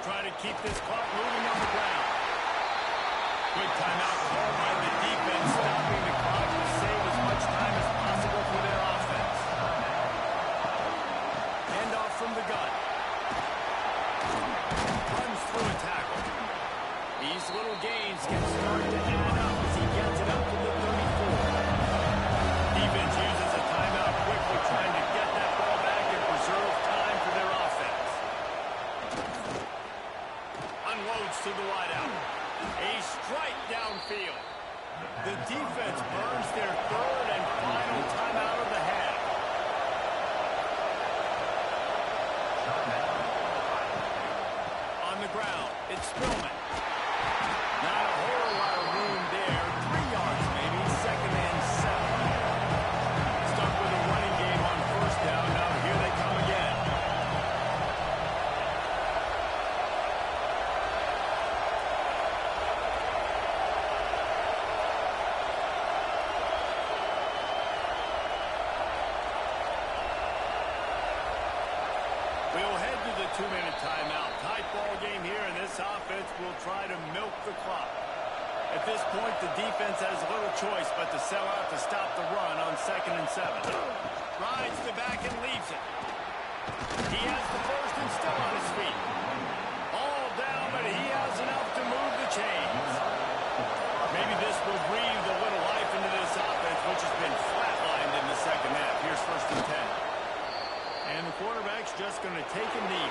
Try to keep this clock moving on the ground. Good timeout called by the defense, stopping the clock to save as much time as possible for their offense. Handoff from the gun. Runs through a tackle. These little gains can start to add up as he gets it up to the 34. Defense uses a timeout quickly, trying to get that ball back and preserve time for their offense. Unloads to the wideout. A strike downfield. The defense burns their third and final timeout of the half. On the ground, it's Spillman. Not a whole lot of room there. 3 yards maybe. Second and 7. Stuck with a running game on first down. Now here they come again. We'll head to the 2-minute timeout. Tight ball game here, and this offense will try to milk the clock. At this point, the defense has little choice but to sell out to stop the run on 2nd and 7. Rides the back and leaves it. He has the first and still on his feet. All down, but he has enough to move the chains. Maybe this will breathe a little life into this offense, which has been flatlined in the second half. Here's 1st and 10. And the quarterback's just going to take a knee.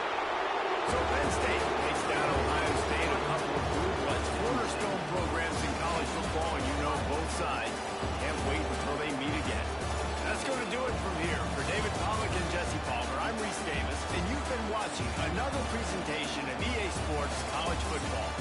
So Penn State takes down Ohio State, a couple of cornerstone programs in college football, and you know both sides. Can't wait until they meet again. That's going to do it from here. For David Pollack and Jesse Palmer, I'm Reese Davis, and you've been watching another presentation of EA Sports College Football.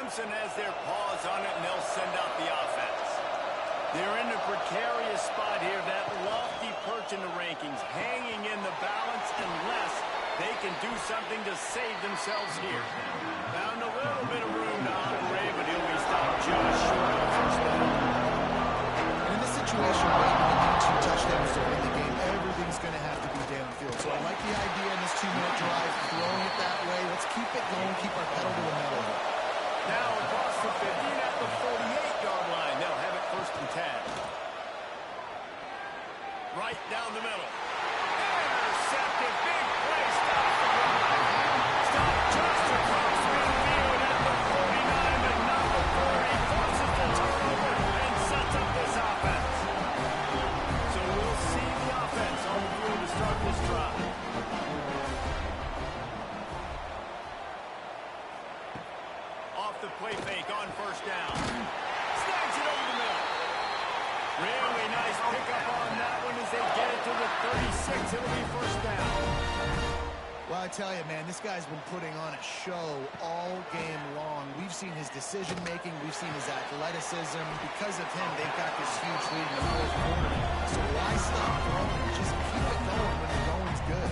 Clemson has their paws on it, and they'll send out the offense. They're in a precarious spot here, that lofty perch in the rankings, hanging in the balance unless they can do something to save themselves here. Found a little bit of room to operate, but he'll be stopped just short of the first down. In this situation, where you need 2 touchdowns to win the game, everything's going to have to be downfield. So I like the idea in this 2-minute drive, throwing it that way. Let's keep it going, keep our pedal to the metal. Now across the 50 and at the 48-yard line. They'll have it 1st and 10. Right down the middle. Intercepted. Big play. Stop the drive. Stop just across midfield at the 49, but not the 40. Forces the turnover and sets up this offense. So we'll see the offense on the field to start this drive. Off the play fake on 1st down. Snags it over the middle. Really nice pickup on that one as they get it to the 36. It'll be 1st down. Well, I tell you, man, this guy's been putting on a show all game long. We've seen his decision-making. We've seen his athleticism. Because of him, they've got this huge lead in the 4th quarter. So why stop throwing? Just keep it going when the going's good.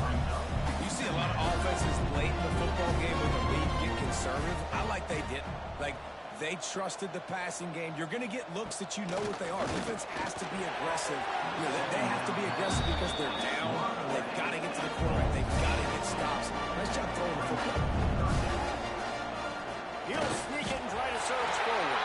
You see a lot of offenses late in the football game when the lead get conservative. I like they didn't. Like, they trusted the passing game. You're going to get looks that you know what they are. Defense has to be aggressive. You know, they have to be aggressive because they're down. They've got to get to the quarterback. They've got to get stops. Nice job throwing the football. He'll sneak it and try to surge forward.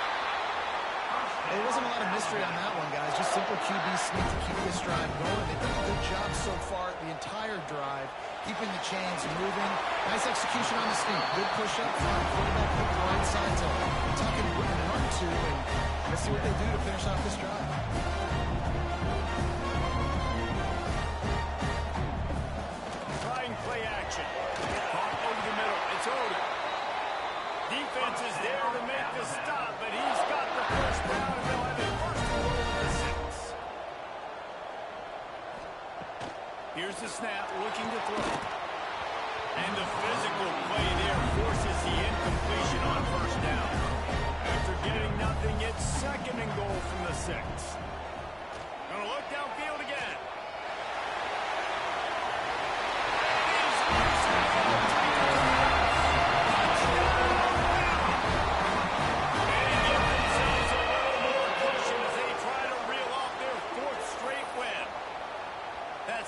There wasn't a lot of mystery on that one, guys. Just simple QB sneak to keep this drive going. They've done a good job so far the entire drive, keeping the chains moving. Nice execution on the sneak. Good push up front. Quarterback picked the right side to tuck and run to, and let's see what they do to finish off this drive. Trying play action. Caught over the middle. It's Odom. Defense is there to make the stop, but he's got the 1st down, and they'll have it 1st and goal at the 6. Here's the snap, looking to throw. And the physical play there forces the incompletion on 1st down. After getting nothing, it's 2nd and goal from the 6. Gonna look downfield again.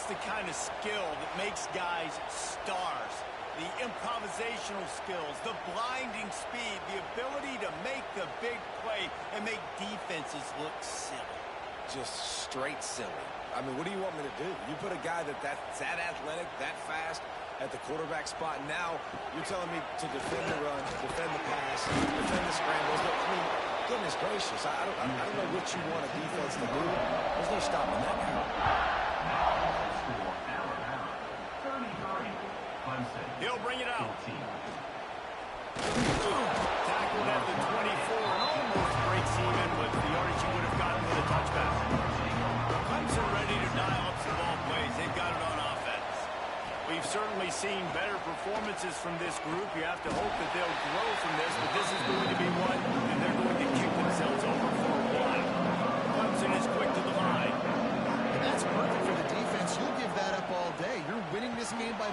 The kind of skill that makes guys stars. The improvisational skills, the blinding speed, the ability to make the big play and make defenses look silly. Just straight silly. I mean, what do you want me to do? You put a guy that's that athletic, that fast at the quarterback spot. Now you're telling me to defend the run, defend the pass, defend the scrambles. I mean, goodness gracious, I don't know what you want a defense to do. There's no stopping that now. He'll bring it out. Tackled at the 24 and almost breaks even with the yardage he would have gotten with a touchback. Clemson ready to dial up some ball plays. They've got it on offense. We've certainly seen better performances from this group. You have to hope that they'll grow from this, but this is going to be one that they're going to kick themselves over for a while. Clemson is quick to the line. And that's perfect for the defense. You'll give that up all day. You're winning this game by...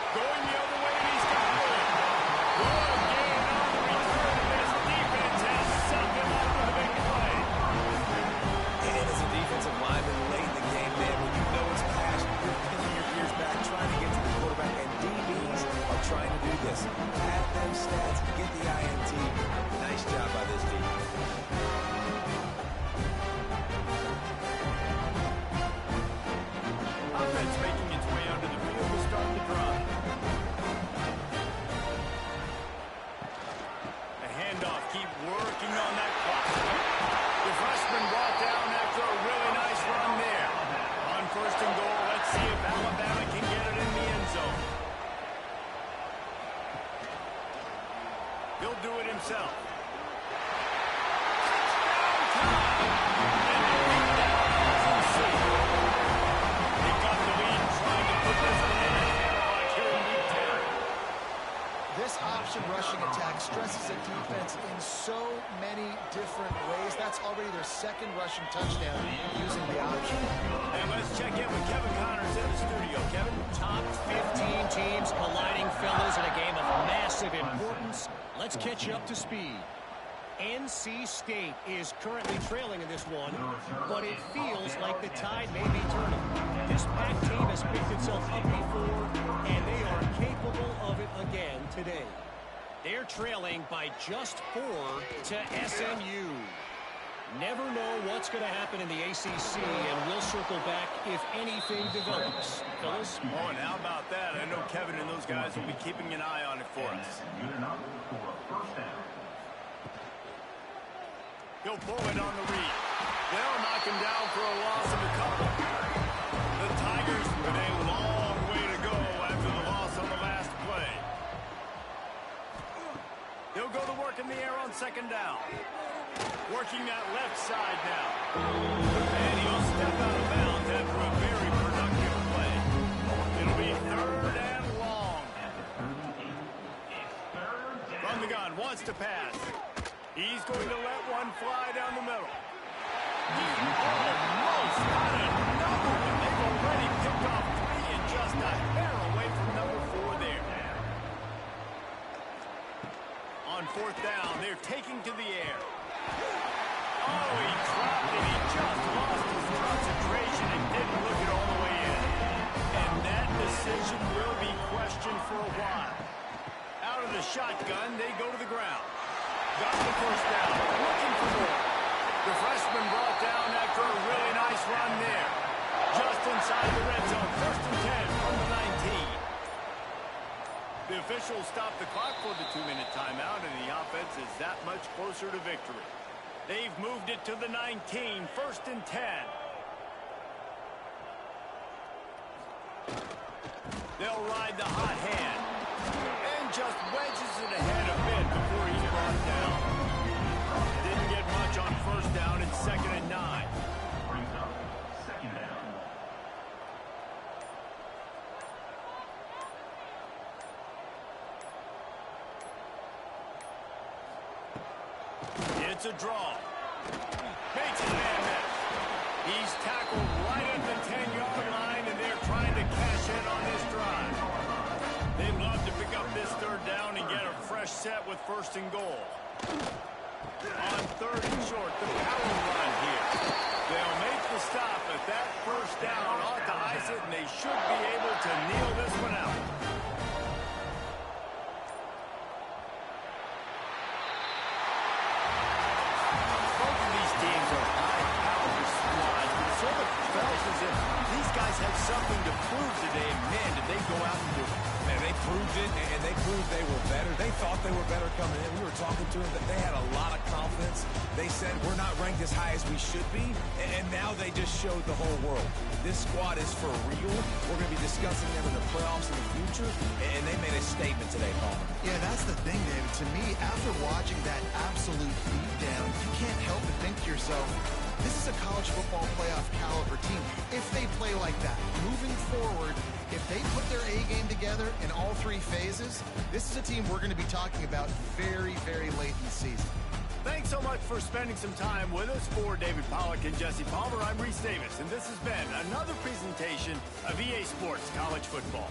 Going the other way, and he's got it. Good gain on the return, and this defense has sent him up with a big play. And as a defensive lineman late in the game, man, when you know it's past, you're pinning your ears back, trying to get to the quarterback, and DBs are trying to do this. Pat them stats, get the INT. Nice job by this defense. Offense making its way onto the field to start the drive. so many different ways. That's already their second rushing touchdown using the option. And let's check in with Kevin Connors in the studio. Kevin? Top 15 teams colliding, fellas, in a game of massive importance. Let's catch you up to speed. NC State is currently trailing in this one, but it feels like the tide may be turning. This Pac team has picked itself up before, and they are capable of it again today. They're trailing by just 4 to SMU. Never know what's going to happen in the ACC, and we'll circle back if anything develops. Fellas? Oh, and how about that? I know Kevin and those guys will be keeping an eye on it for us. He'll pull it on the read. They'll knock him down for a loss of a couple. The Tigers with a long way to go after the loss on the last play. He'll go to work in the air on second down. Working that left side now. And he'll step out of bounds after a very productive play. It'll be third and long. From the gun, wants to pass. He's going to let one fly down the middle. He almost got another one. They've already picked off 3 and just a hair away from number 4 there. On fourth down, they're taking to the air. Oh, he dropped it. He just lost his concentration and didn't look it all the way in. And that decision will be questioned for a while. Out of the shotgun, they go to the ground. Got the first down. Looking for more. The freshman brought down after a really nice run there. Just inside the red zone. First and 10 from the 19. The officials stopped the clock for the 2-minute timeout, and the offense is that much closer to victory. They've moved it to the 19. First and 10. They'll ride the hot hand. And just wedges it ahead a bit before he's brought down. Didn't get much on first down and second and 9. Brings up second down. It's a draw. Bates and Van. He's tackled right at the 10-yard line, and they're trying to cash in on this drive. They'd love to pick up this third down and get a fresh set with first and goal. On third and short, the power run here. They'll make the stop, but that first down ought to ice it, and they should be able to kneel this one out. Both of these teams are high-powered squads, but it sort of felt as if these guys had something to prove today, and man, did they go out and do it. Man, they proved it, and they proved they were better. They thought they were better coming in. We were talking to them, but they had a lot of confidence. They said, we're not ranked as high as we should be, and now they just showed the whole world. This squad is for real. We're going to be discussing them in the playoffs in the future, and they made a statement today, Palmer. Yeah, that's the thing, David. To me, after watching that absolute beatdown, you can't help but think to yourself, this is a college football playoff caliber team. If they play like that, moving forward, if they put their A game together in all 3 phases, this is a team we're going to be talking about very, very late in the season. Thanks so much for spending some time with us. For David Pollack and Jesse Palmer, I'm Reese Davis, and this has been another presentation of EA Sports College Football.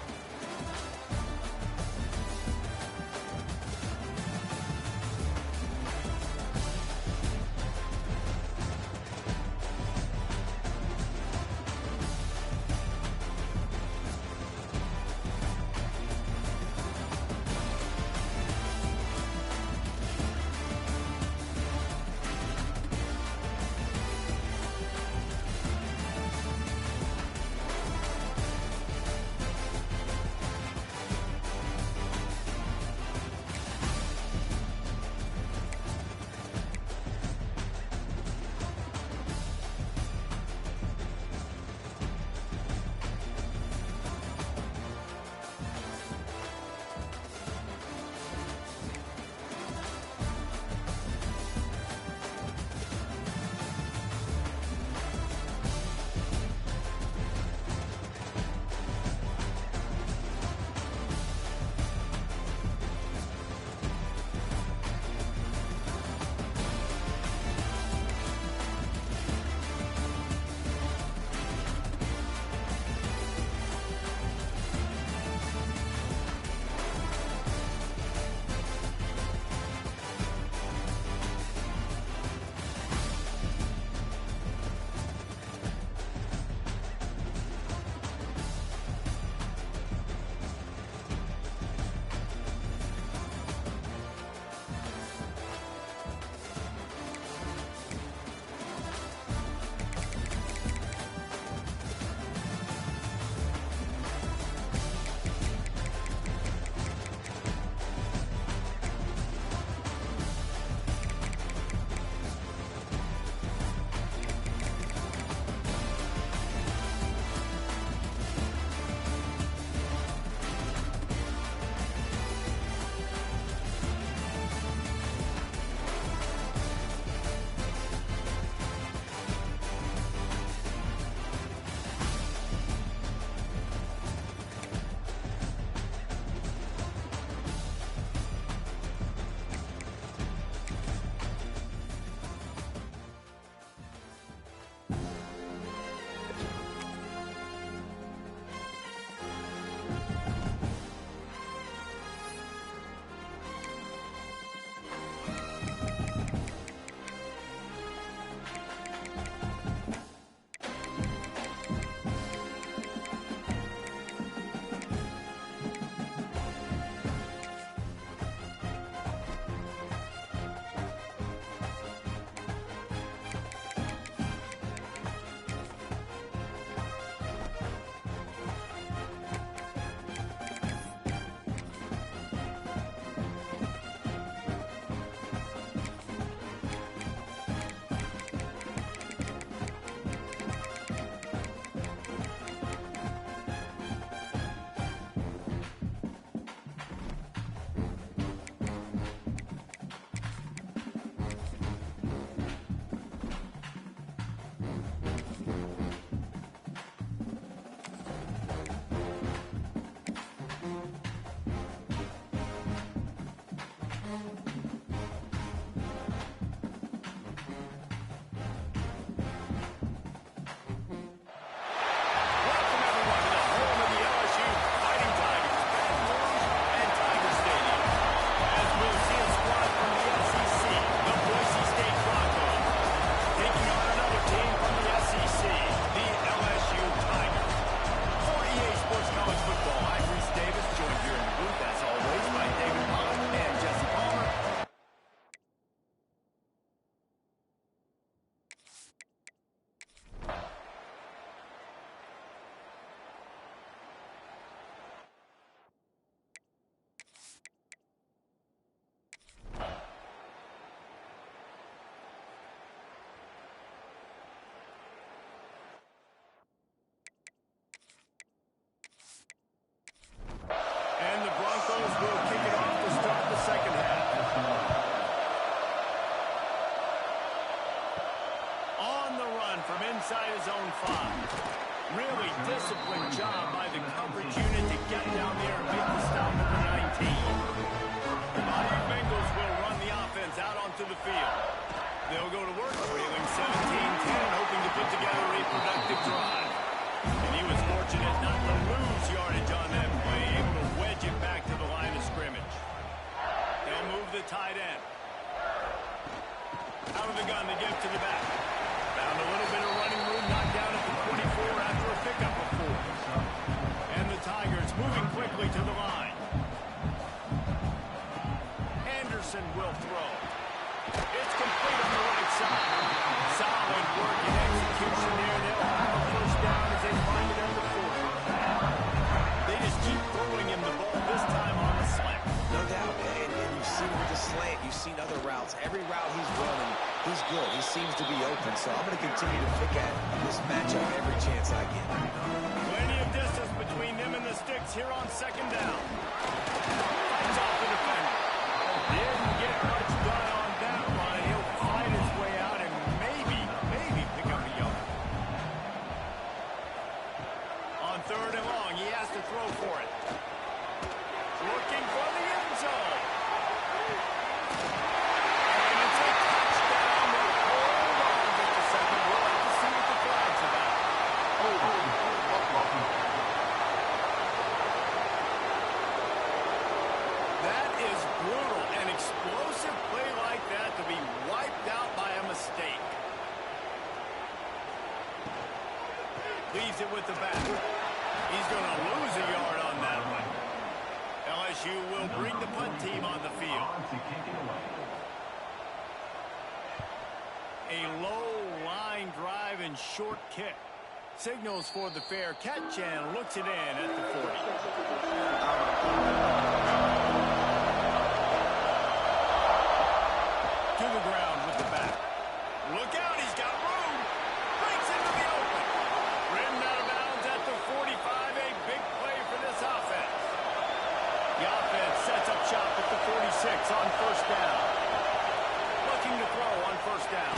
5. Really disciplined job by the coverage unit to get down there and make the stop at the 19. The Bayou Bengals will run the offense out onto the field. They'll go to work, trailing 17-10, hoping to put together a productive drive. And he was fortunate not to lose yardage on that play, able to wedge it back to the line of scrimmage. They'll move the tight end. Out of the gun, they give to the back. Found a little bit of running room, knocked down at the 24 after a pickup of 4. And the Tigers moving quickly to the line. Anderson will throw. It's complete on the right side. Solid work and execution there. They'll have a first down as they find it at the 40. They just keep throwing him the ball, this time on the slant. No doubt, man. And you've seen with the slant, you've seen other routes. Every route he's running, he's good. He seems to be open. So I'm going to continue to pick at this matchup every chance I get. Plenty of distance between them and the sticks here on second down. Fights off the defender. Didn't get much done on that one. He'll fight his way out and maybe pick up a yard. On third and long, he has to throw for it. Looking for the end zone. And it's a touchdown. They'll hold on just a second. We'll have to see what the flag's about. That is brutal. An explosive play like that to be wiped out by a mistake. Leaves it with the back. He's going to lose a yard on that one. LSU will bring the punt team on the field. A low line drive and short kick. Signals for the fair catch and looks it in at the 40. To the ground with the back. Look out, he's got room. Breaks into the open. Ridden out of bounds at the 45. A big play for this offense. The offense sets up shop at the 46 on first down. Looking to throw on first down.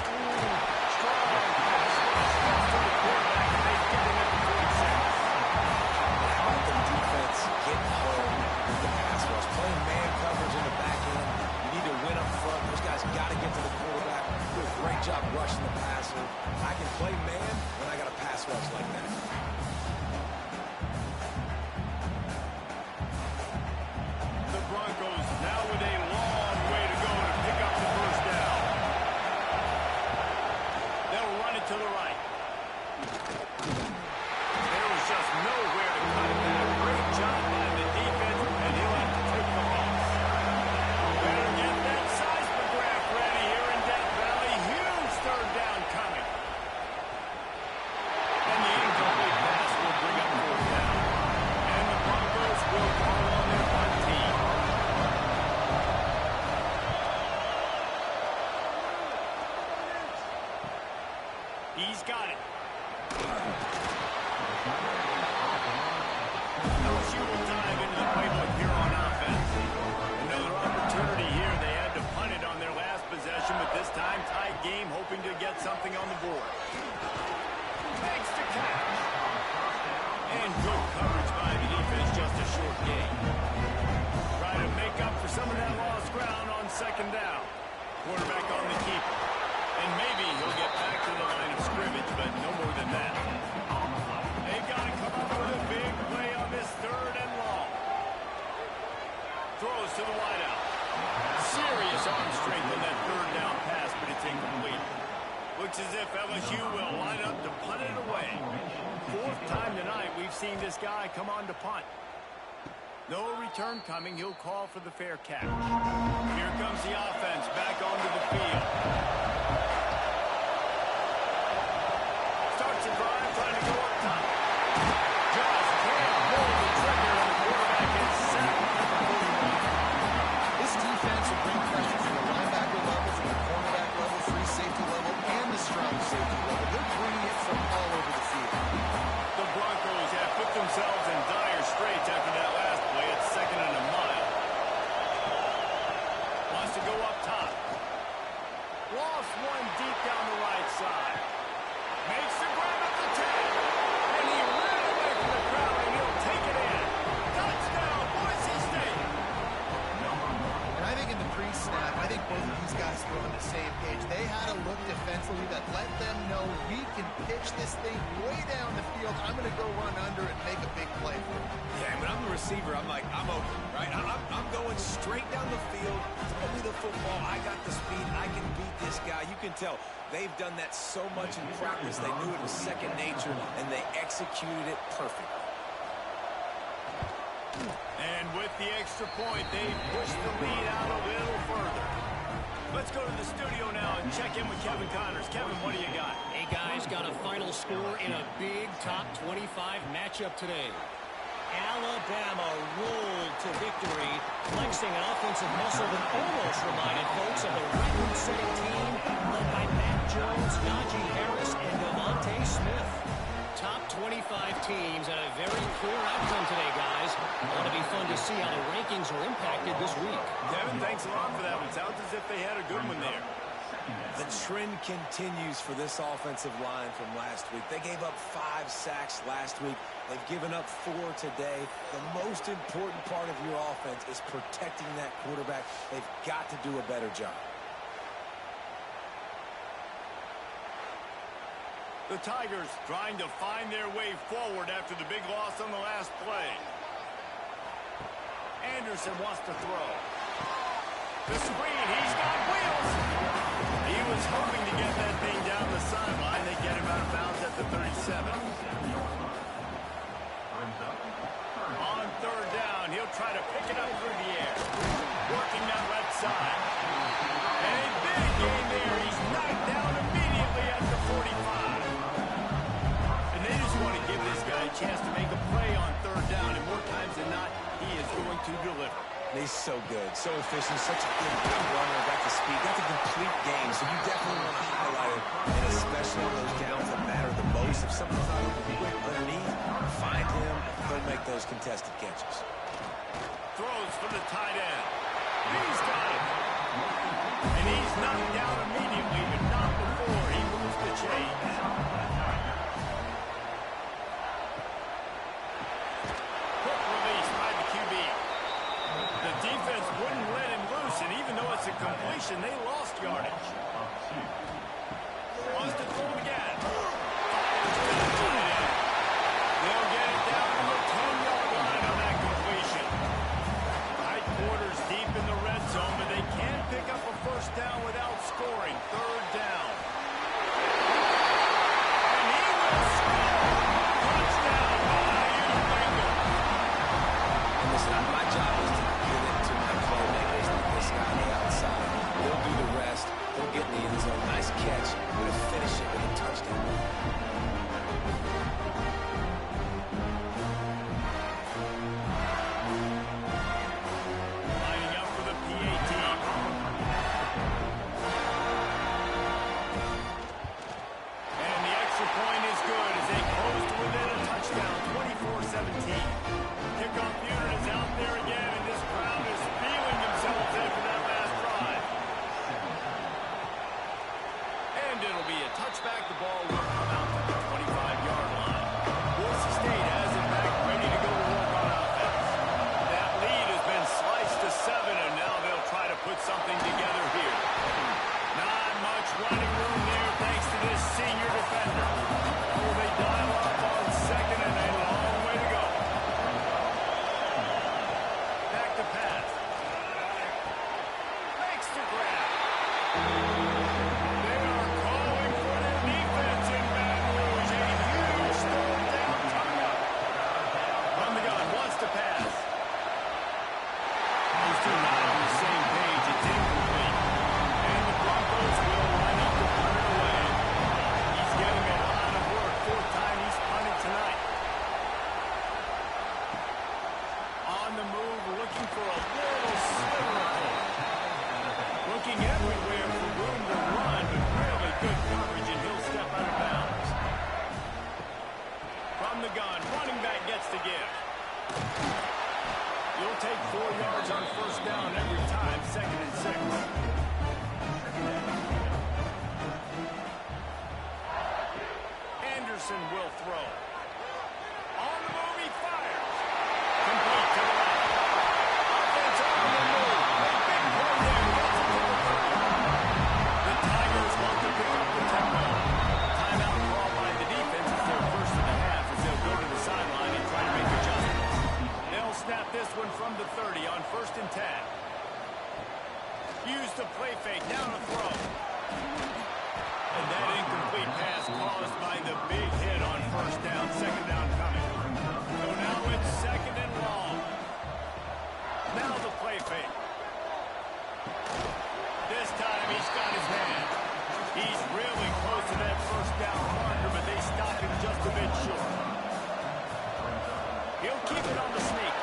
Strong pass rush to the quarterback, and they get him at the 46. How about the defense getting home with the pass rush? Playing man coverage in the back end. You need to win up front. Those guys got to get to the quarterback. Do a great job rushing the passer. I can play man when I got a pass rush like that. The Broncos now with a long way to go to pick up the first down. They'll run it to the right. There was just nowhere to cut it back. Great job by the defense, and he'll have to take the loss. Better get that seismograph ready here in Death Valley. Huge third down coming. And the incomplete pass will bring up fourth down. And the Broncos will call on their punt team. He's got it. LSU will dive into the playbook here on offense. Another opportunity here. They had to punt it on their last possession, but this time tied game, hoping to get something on the board. Makes the catch. And good coverage by the defense, just a short gain. Try to make up for some of that lost ground on second down. Quarterback on the keeper. And maybe he'll get back to the line of scrimmage, but no more than that. They've got to come up with a big play on this third and long. Throws to the wideout. Serious arm strength on that third down pass, but it's incomplete. Looks as if LSU will line up to punt it away. Fourth time tonight we've seen this guy come on to punt. No return coming. He'll call for the fair catch. Here comes the offense back onto the field. Starts a drive trying to go up top. Just can't pull the trigger, and the quarterback is sacked at the 41. This defense will bring pressure from the linebacker level, from the cornerback level, free safety level, and the strong safety level. They're bringing it from all over the field. The Broncos have put themselves in dire straits after that last play. It's second and a mile. Wants to go up top. Lost push this thing way down the field. I'm going to go run under and make a big play for him. Yeah, when I'm the receiver, I'm like, I'm open, right? I'm going straight down the field. Throw me the football. I got the speed. I can beat this guy. You can tell they've done that so much in practice. They knew it was second nature, and they executed it perfectly. And with the extra point, they pushed the lead out a little further. Let's go to the studio now and check in with Kevin Connors. Kevin, what do you got? Hey, guys, got a final score in a big top 25 matchup today. Alabama rolled to victory, flexing an offensive muscle that almost reminded folks of the record-setting team led by Matt Jones, Najee Harris, and Devontae Smith. Top 25 teams and a very clear outcome today, guys. Ought to be fun to see how the rankings are impacted this week. Kevin, thanks a lot for that one. Sounds as if they had a good one there. The trend continues for this offensive line from last week. They gave up 5 sacks last week. They've given up 4 today. The most important part of your offense is protecting that quarterback. They've got to do a better job. The Tigers trying to find their way forward after the big loss on the last play. Anderson wants to throw. The screen, he's got wheels. He was hoping to get that thing down the sideline. They get him out of bounds at the 37. On third down, he'll try to pick it up through the air. Working that left side. And a big gain there. He's knocked down immediately at the 45. And they just want to give this guy a chance to make a play on third down. And more times than not, he is going to deliver. He's so good, so efficient, such a good runner, got the speed, got the complete game, so you definitely want to highlight it, and especially on those downs that matter the most. If someone's not quick underneath, find him, he'll make those contested catches. Throws for the tight end. He's got it. And he's knocked down immediately, but not before he moves the chains. Quick release by the QB. The defense wouldn't let him loose, and even though it's a completion, they lost yardage. Wants to throw it again. They'll get it down to the 10-yard line on that completion. Tight quarters deep in the red zone, but they can't pick up a first down without scoring. Third down. And he will score. Touchdown by Utica. And listen, my job is to get it to my playmakers like this guy on the outside. They'll do the rest. They'll get in the end zone. Nice catch. We're going to finish it with a touchdown. Lining up for the PAT. And the extra point is good as they close to within a touchdown, 24-17. Kickoff unit is out there again, and this crowd is feeling themselves in for that last drive. And it'll be a touchback. The ball will come out to the 25-yard line. Boise State has it back, ready to go to work on offense. That lead has been sliced to 7, and now they'll try to put something together here. Not much running room there thanks to this senior defender. Will they dial up on second, and a long way to go. Back to pass. Makes the grab. They are calling for their defense in Baton Rouge. A huge third down coming up. From the gun, wants to pass. Those two not on the same page. It's incomplete. And the Broncos will line up to punt it away. He's getting a lot of work. Fourth time he's punted tonight. On the move, looking for a little sliver of hope. Looking everywhere for room to run, but really good coverage, and he'll step out of bounds. From the gun, running back gets the give. You'll take 4 yards on first down every time, 2nd and 6. Anderson will throw. On the move, he fires. Complete to the left. Offense on the move. A big play there. Gets it to the 30. The Tigers want to pick up the tempo. Timeout called by the defense. it short. He'll keep it on the sneak.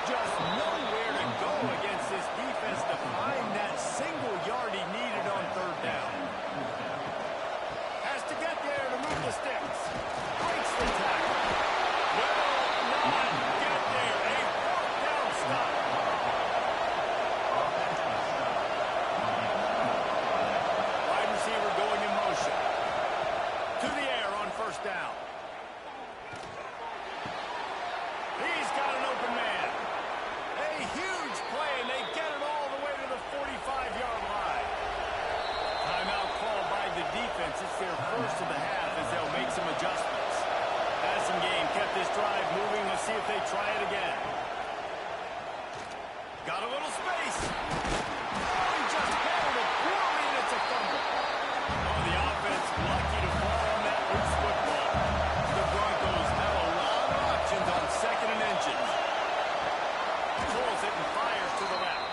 Just nowhere to go against this defense to find that single yard he needed on third down. Has to get there to move the sticks. Breaks the tackle. Will not get there. A fourth down stop. Wide receiver going in motion. To the air on first down. He's got an open man. A huge play, and they get it all the way to the 45-yard line. Timeout called by the defense. It's their first of the half as they'll make some adjustments. Passing game kept this drive moving. Let's see if they try it again. Got a little space. Oh, he just handled it poorly, and it's a fumble. Oh, the offense lucky to fall on that loose football. The Broncos have a lot of options on second and inches. Pulls it and fires to the left.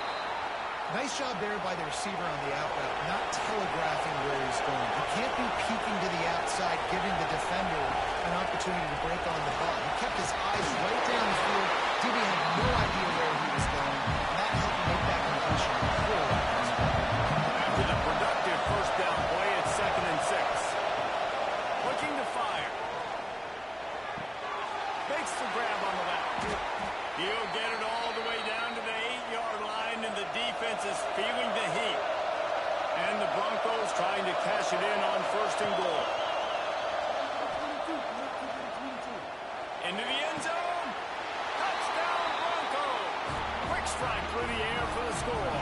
Nice job there by the receiver on the out route, not telegraphing where he's going. He can't be peeking to the outside, giving the defender an opportunity to break on the ball. He kept his eyes right down the field. DB had no idea where he was going, and that helped him make that completion. After the productive first down play, it's 2nd and 6. Looking to fire. Makes the grab on the left. He'll get it all the way down to the 8-yard line, and the defense is feeling the heat. And the Broncos trying to cash it in on 1st and goal. Into the end zone. Touchdown, Broncos. Quick strike through the air for the score.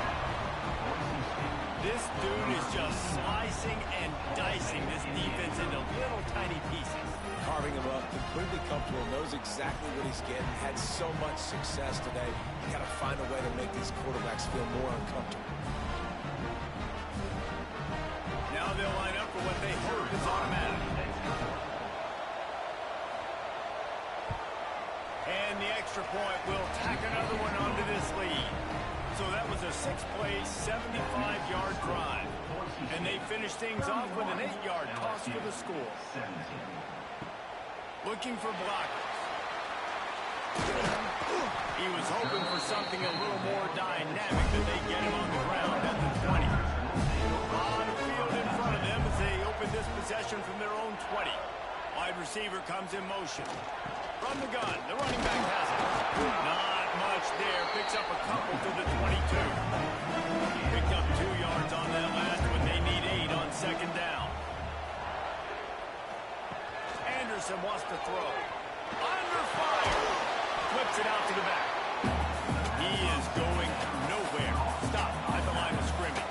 This dude is just slicing and dicing this defense into little tiny pieces. Carving him up, completely comfortable, knows exactly what he's getting, had so much success today. You got to find a way to make these quarterbacks feel more uncomfortable. Now they'll line up for what they hope is automatic. And the extra point will tack another one onto this lead. So that was a 6-play, 75-yard drive. And they finish things off with an 8-yard toss for the score. Looking for blockers. He was hoping for something a little more dynamic, that they get him on the ground at the 20. On the field in front of them as they open this possession from their own 20. Wide receiver comes in motion. From the gun, the running back has it. Not much there. Picks up a couple to the 22. Picked up 2 yards on that last one. They need 8 on 2nd down. Anderson wants to throw. Under fire. Flips it out to the back. He is going nowhere. Stop at the line of scrimmage.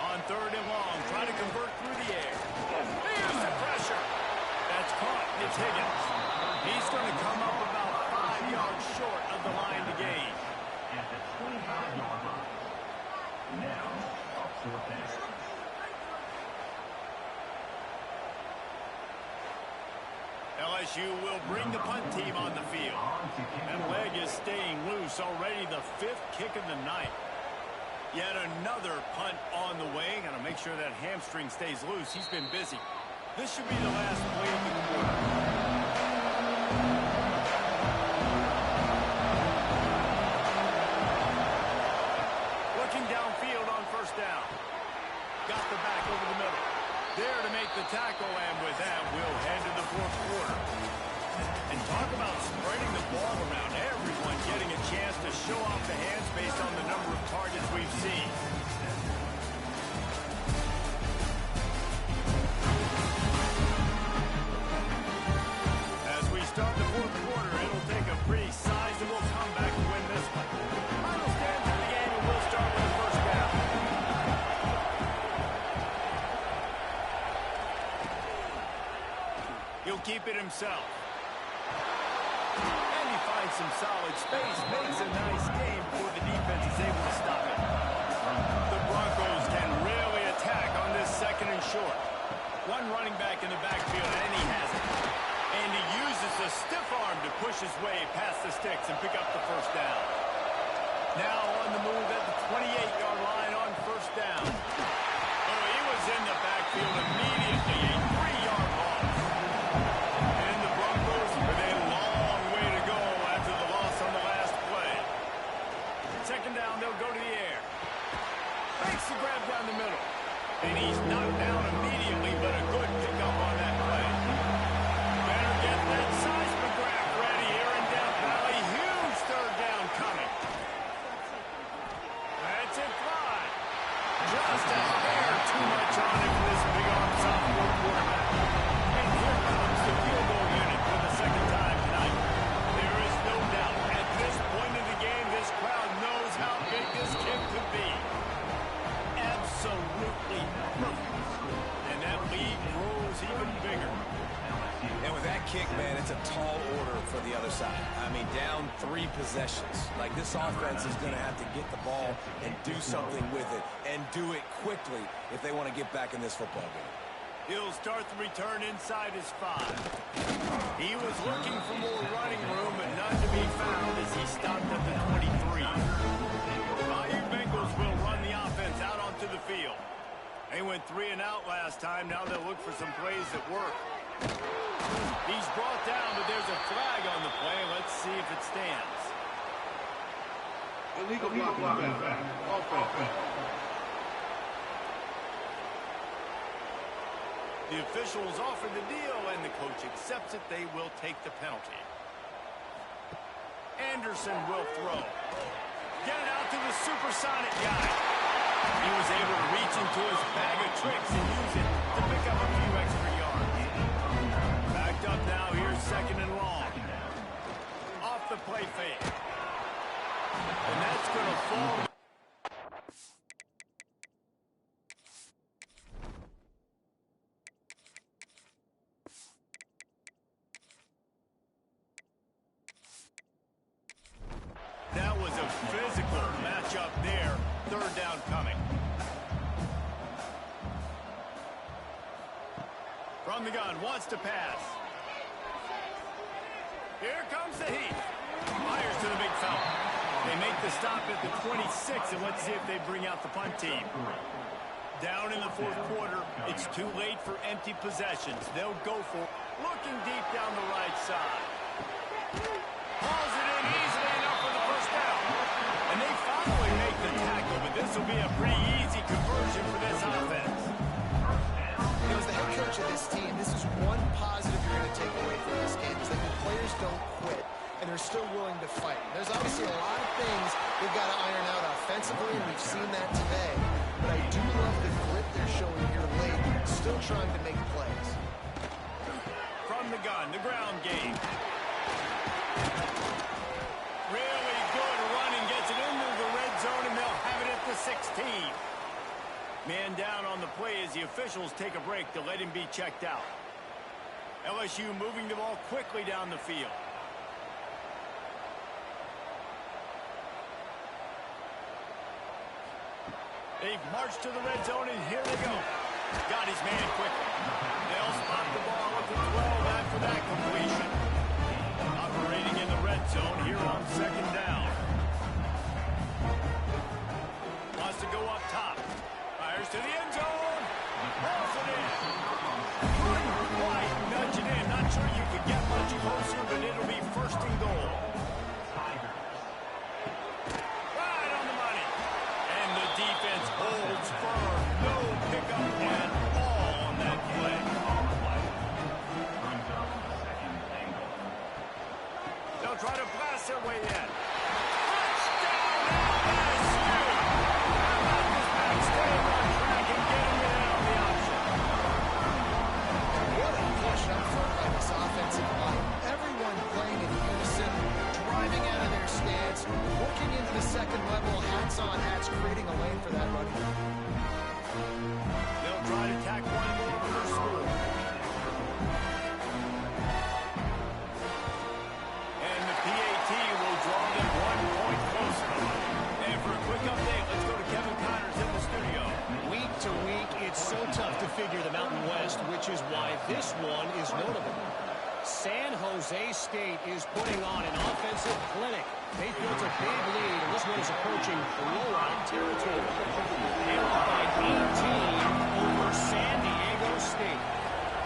On 3rd and long, trying to convert through the air. Here's the pressure. That's caught. It's Higgins. He's going to come up about 5 yards short of the line to gain. At the 25-yard line. Now, up 4th down. LSU will bring the punt team on the field. That leg is staying loose. Already the 5th kick of the night. Yet another punt on the way. Got to make sure that hamstring stays loose. He's been busy. This should be the last play of the quarter. Looking downfield on 1st down. Got the back over the middle. There to make the tackle, and with that, we'll head to the 4th quarter. And talk about spreading the ball around. Everyone getting a chance to show off the hands based on the number of targets we've seen. As we start the 4th quarter, it'll take a pretty sizable comeback to win this one. Final stands in the game, and we'll start with the 1st down. He'll keep it himself. And he finds some solid space. Makes a nice game before the defense is able to stop it. The Broncos can really attack on this 2nd and short. One running back in the backfield, and he has it. And he uses the stiff arm to push his way past the sticks and pick up the 1st down. Now on the move at the 28-yard line on 1st down. Oh, he's knocked down immediately, but a good pickup on that play. Better get that seismograph ready here in Death Valley. Huge third down coming. That's it fly. Just a hair too much on it for this big-arm sophomore quarterback. And here comes the field goal unit for the second time tonight. There is no doubt at this point in the game, this crowd knows how big this kid could be. Absolutely perfect. And that lead grows even bigger. And with that kick, man, it's a tall order for the other side. I mean, down 3 possessions. Like, this offense is going to have to get the ball and do something with it, and do it quickly if they want to get back in this football game. He'll start the return inside his 5. He was looking for more running room, but none to be found as he stopped at the 23. Bayou Bengals will run the offense out onto the field. They went 3 and out last time. Now they'll look for some plays that work. He's brought down, but there's a flag on the play. Let's see if it stands. Illegal blocking back. Ocfb. The officials offer the deal, and the coach accepts it. They will take the penalty. Anderson will throw. Get it out to the supersonic guy. He was able to reach into his bag of tricks and use it to pick up a few extra yards. Backed up now, here's second and long. Off the play fake. And that's going to fall. That was a physical matchup there. Third down coming. From the gun, wants to pass. Here comes the heat. Fires to the big fella. They make the stop at the 26, and let's see if they bring out the punt team. Down in the fourth quarter, it's too late for empty possessions. They'll go for looking deep down the right side. Hauls it in easily enough for the first down. And they finally make the tackle, but this will be a pretty easy conversion for this offense. You know, as the head coach of this team, this is one positive you're going to take away from this game, is that the players don't quit, and they're still willing to fight. There's obviously a lot of things they've got to iron out offensively, and we've seen that today. But I do love the grit they're showing here late, still trying to make plays. From the gun, the ground game. Really good running, gets it into the red zone, and they'll have it at the 16. Man down on the play as the officials take a break to let him be checked out. LSU moving the ball quickly down the field. They've marched to the red zone, and here they go. Got his man quickly. They'll spot the ball at the 12 after that completion. Operating in the red zone here on second down. Wants to go up top. Fires to the end zone. Rolls it in. Couldn't quite nudge it in. Not sure you could get much closer, but it'll be first and goal. Right on the money. And the defense holds firm. No pickup at all on that play. They'll try to blast their way in. Touchdown LSU! How about this back staying on track and getting it out of the option? What a push up front by this offensive line. Everyone playing in unison, driving out of their stance, working into the second level, hats on hats, creating a lane for that running back. They'll try to tack one more for their score. And the PAT will draw them 1 point closer. And for a quick update, let's go to Kevin Connors in the studio. Week to week, it's so tough to figure the Mountain West, which is why this one is notable. San Jose State is putting on an offensive clinic. They built a big lead, and this one is approaching blowout territory. They're up by 18 over San Diego State.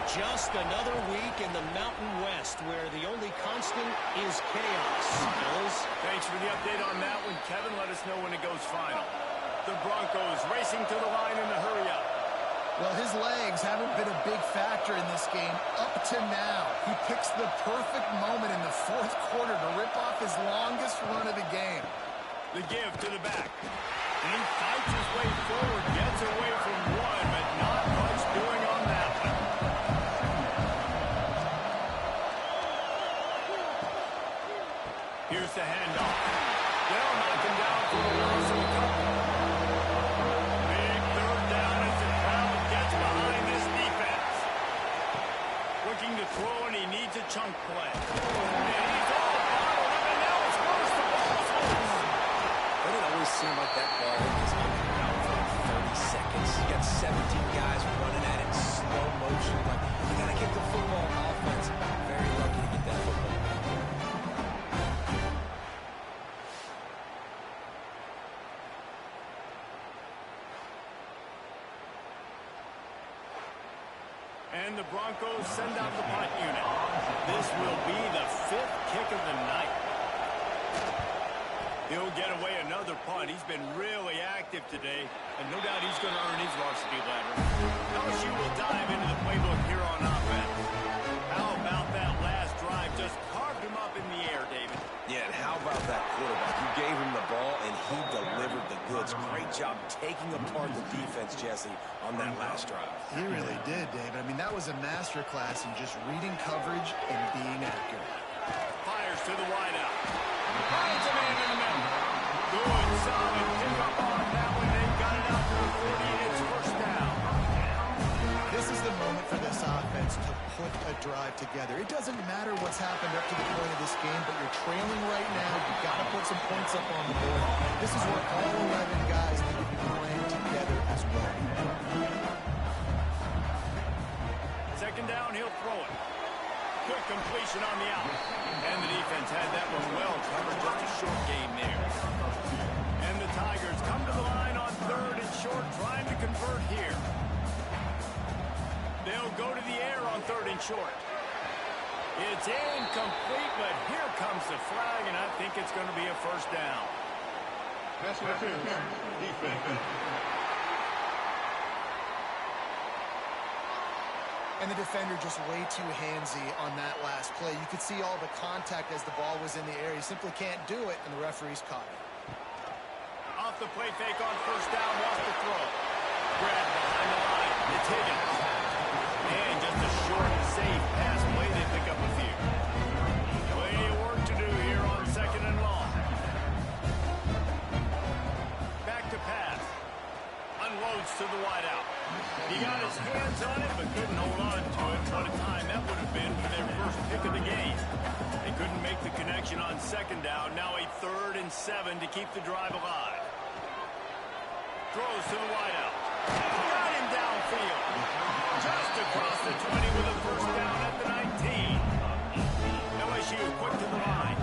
Just another week in the Mountain West, where the only constant is chaos. Fellas? Thanks for the update on that one, Kevin. Let us know when it goes final. The Broncos racing to the line in the hurry up. Well, his legs haven't been a big factor in this game up to now. He picks the perfect moment in the fourth quarter to rip off his longest run of the game. The give to the back. And he fights his way forward, gets away from one, but not much doing on that one. Here's the handoff. They'll knock him down for the loss of a couple. Big third down as the crowd gets behind this defense. Looking to throw, and he needs a chunk play. And he's all bottled up, and now it's first. The ball's loose. Doesn't it always seem like that ball is on the ground for 30 seconds? You got 17 guys running at it in slow motion. Like, you got to kick the football offense. Very lucky to get that football. And the Broncos send out the punt unit. This will be the 5th kick of the night. He'll get away another punt. He's been really active today, and no doubt he's going to earn his varsity ladder. LSU will dive into the playbook here on offense. How about that last drive? Just carved him up in the air, David. Yeah, and how about that quarterback? You gave him the ball, and he delivered the goods. Great job taking apart the defense, Jesse, on that last drive. He really did, David. I mean, that was a masterclass in just reading coverage and being accurate. Fires to the wideout. Finds a man in the middle. Good, solid pick up on that one. They got it out to the 40, and it's first down. This is the moment for this offense to put a drive together. It doesn't matter what's happened up to the point of this game, but you're trailing right now. You've got to put some points up on the board. This is where all 11 guys need to be playing together as well. Second down, he'll throw it. Quick completion on the out. And the defense had that one well covered. Just a short game there. And the Tigers come to the line on 3rd and short, trying to convert here. They'll go to the air on 3rd and short. It's incomplete, but here comes the flag, and I think it's going to be a first down. Pass interference. Defense. And the defender just way too handsy on that last play. You could see all the contact as the ball was in the air. He simply can't do it, and the referee's caught it. Off the play fake on first down, wants to throw. Grab behind the line. It's Higgins. And just a short and safe pass play. They pick up a few. Plenty of work to do here on 2nd and long. Back to pass. Unloads to the wideout. He got his hands on it, but couldn't hold on to it. What a time that would have been for their first pick of the game. They couldn't make the connection on 2nd down. Now a 3rd and 7 to keep the drive alive. Throws to the wideout. Got him downfield. Just across the 20 with a first down at the 19. LSU quick to the line.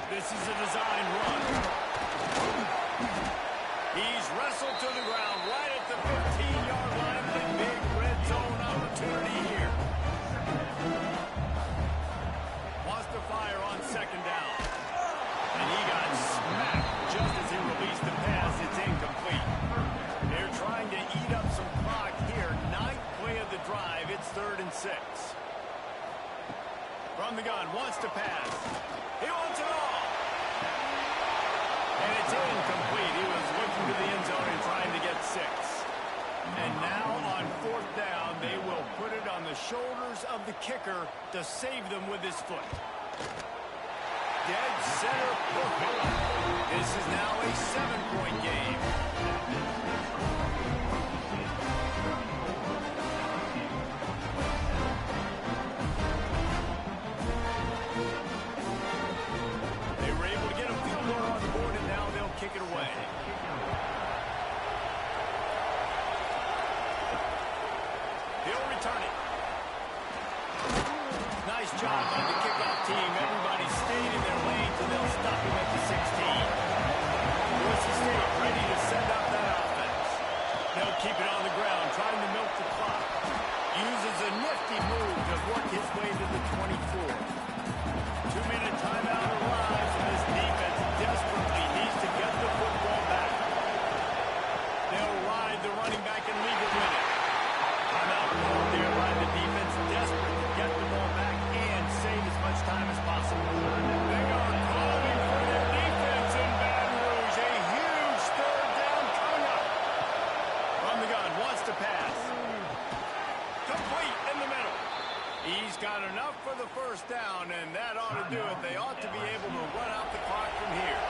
This is a design run. He's wrestled to the ground right at the 15-yard line. The big red zone opportunity here. Wants to fire on 2nd down. And he got smacked just as he released the pass. It's incomplete. They're trying to eat up some clock here. 9th play of the drive. It's 3rd and 6. From the gun, wants to pass. He wants it all. And it's incomplete. He was looking to the end zone and trying to get 6. And now on 4th down, they will put it on the shoulders of the kicker to save them with his foot. Dead center perfect. This is now a 7-point game. They were able to get a field goal on the board, and now they'll kick it away. He'll return it. Nice job by the kickoff team. Everybody stayed in their lanes, and they'll stop him at the 16. Boise State ready to send out that offense. They'll keep it on the ground, trying to milk the clock. Uses a nifty move to work his way to the 24. 2-minute timeout arrives, and this defense desperately needs to get the football back. They'll ride the running back and leave it with it. Timeout called there by the defense, desperate to get the ball back and save as much time as possible. They are calling for their defense in Baton Rouge. A huge third down coming up. From the gun, wants to pass. Complete in the middle. He's got enough for the first down, and that ought to do it. They ought to be able to run out the clock from here.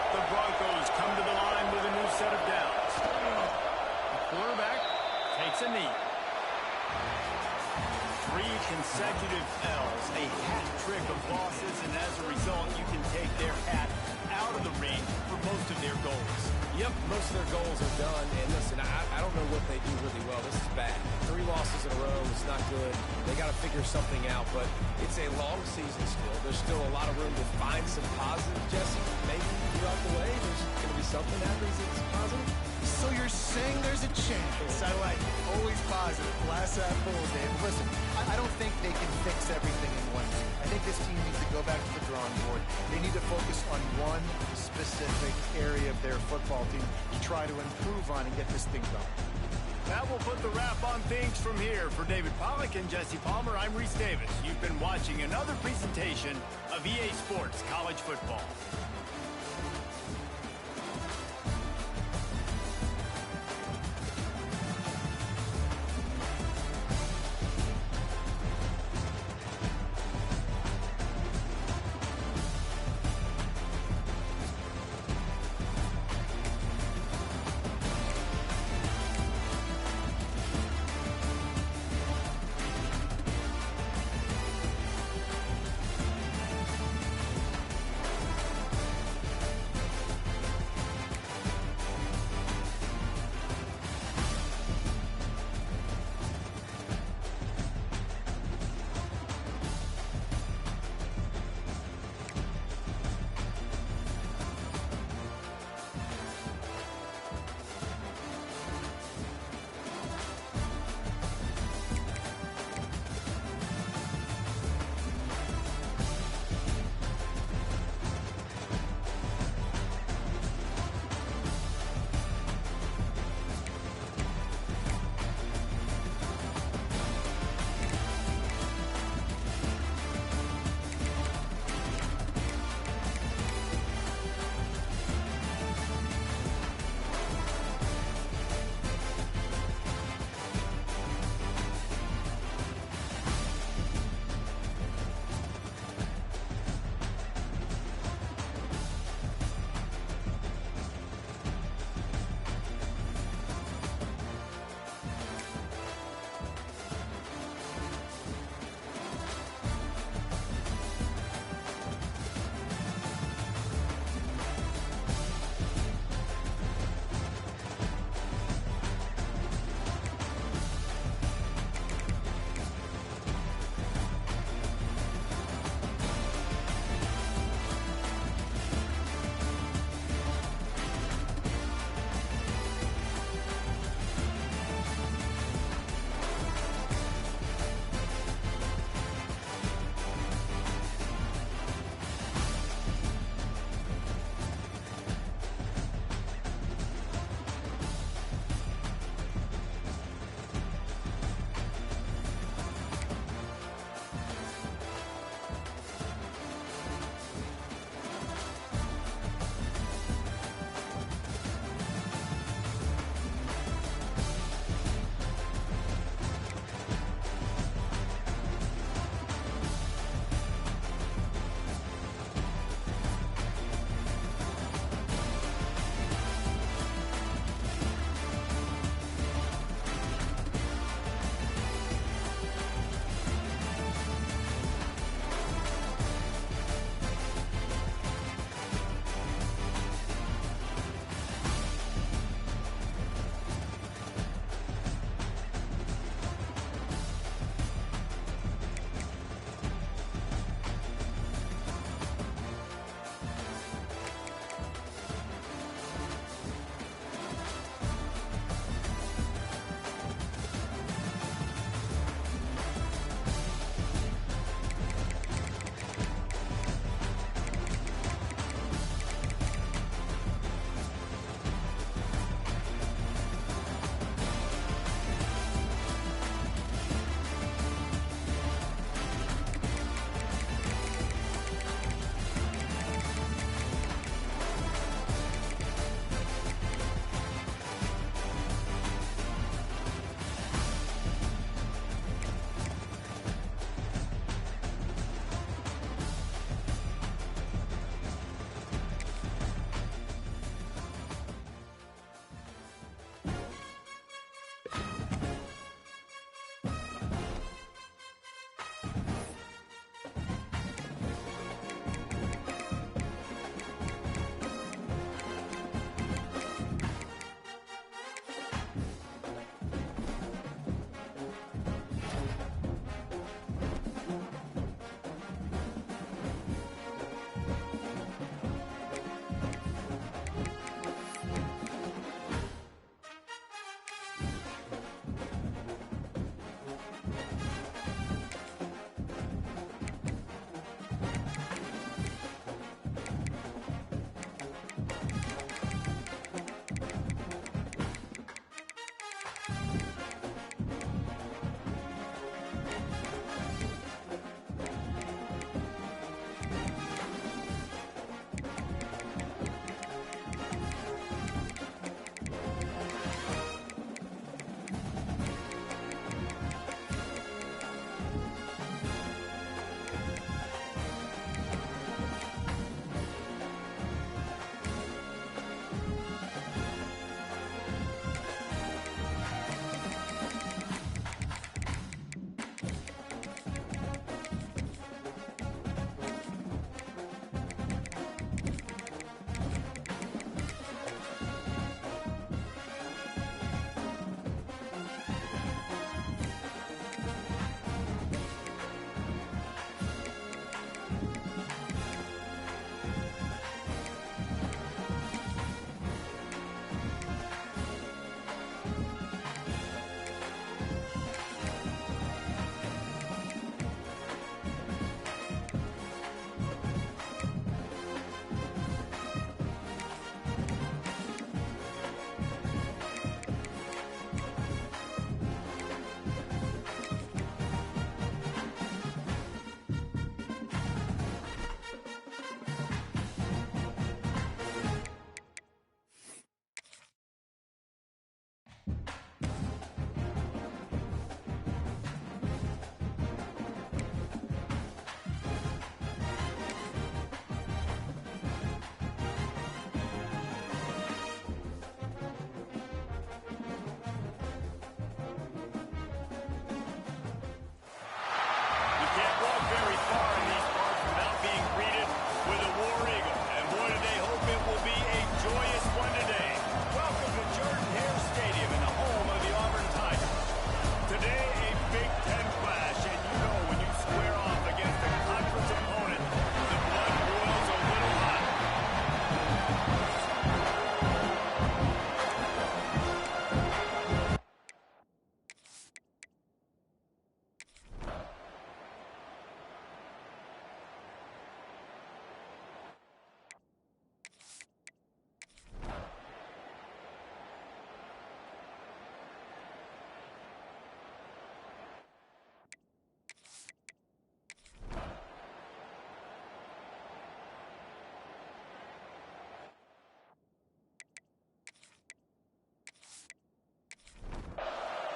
The Broncos come to the line with a new set of downs. The quarterback takes a knee. 3 consecutive L's, a hat trick of losses, and as a result, you can take their hat out of the ring for most of their goals. Yep, most of their goals are done. And listen, I don't know what they do really well. This is bad. 3 losses in a row is not good. They got to figure something out, but it's a long season still. There's still a lot of room to find some positive, Jesse. Maybe throughout the way, there's going to be something that happens that's positive. So you're saying there's a chance. I like it. Always positive. Glass half full, Dave. Listen, I don't think they can fix everything in one week. I think this team needs to go back to the drawing board. They need to focus on one specific area of their football team to try to improve on and get this thing going. That will put the wrap on things from here. For David Pollack and Jesse Palmer, I'm Reese Davis. You've been watching another presentation of EA Sports College Football.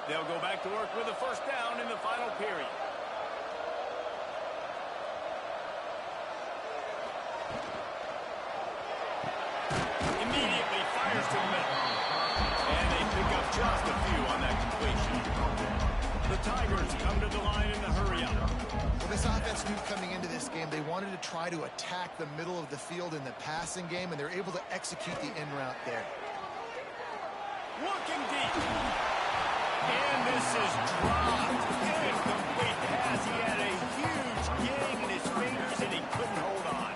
They'll go back to work with a first down in the final period. Immediately fires to the middle. And they pick up just a few on that completion. The Tigers come to the line in the hurry-up. Well, this offense knew coming into this game they wanted to try to attack the middle of the field in the passing game, and they're able to execute the in route there. Looking deep. And this is dropped. Incomplete pass. He had a huge gain in his fingers, and he couldn't hold on.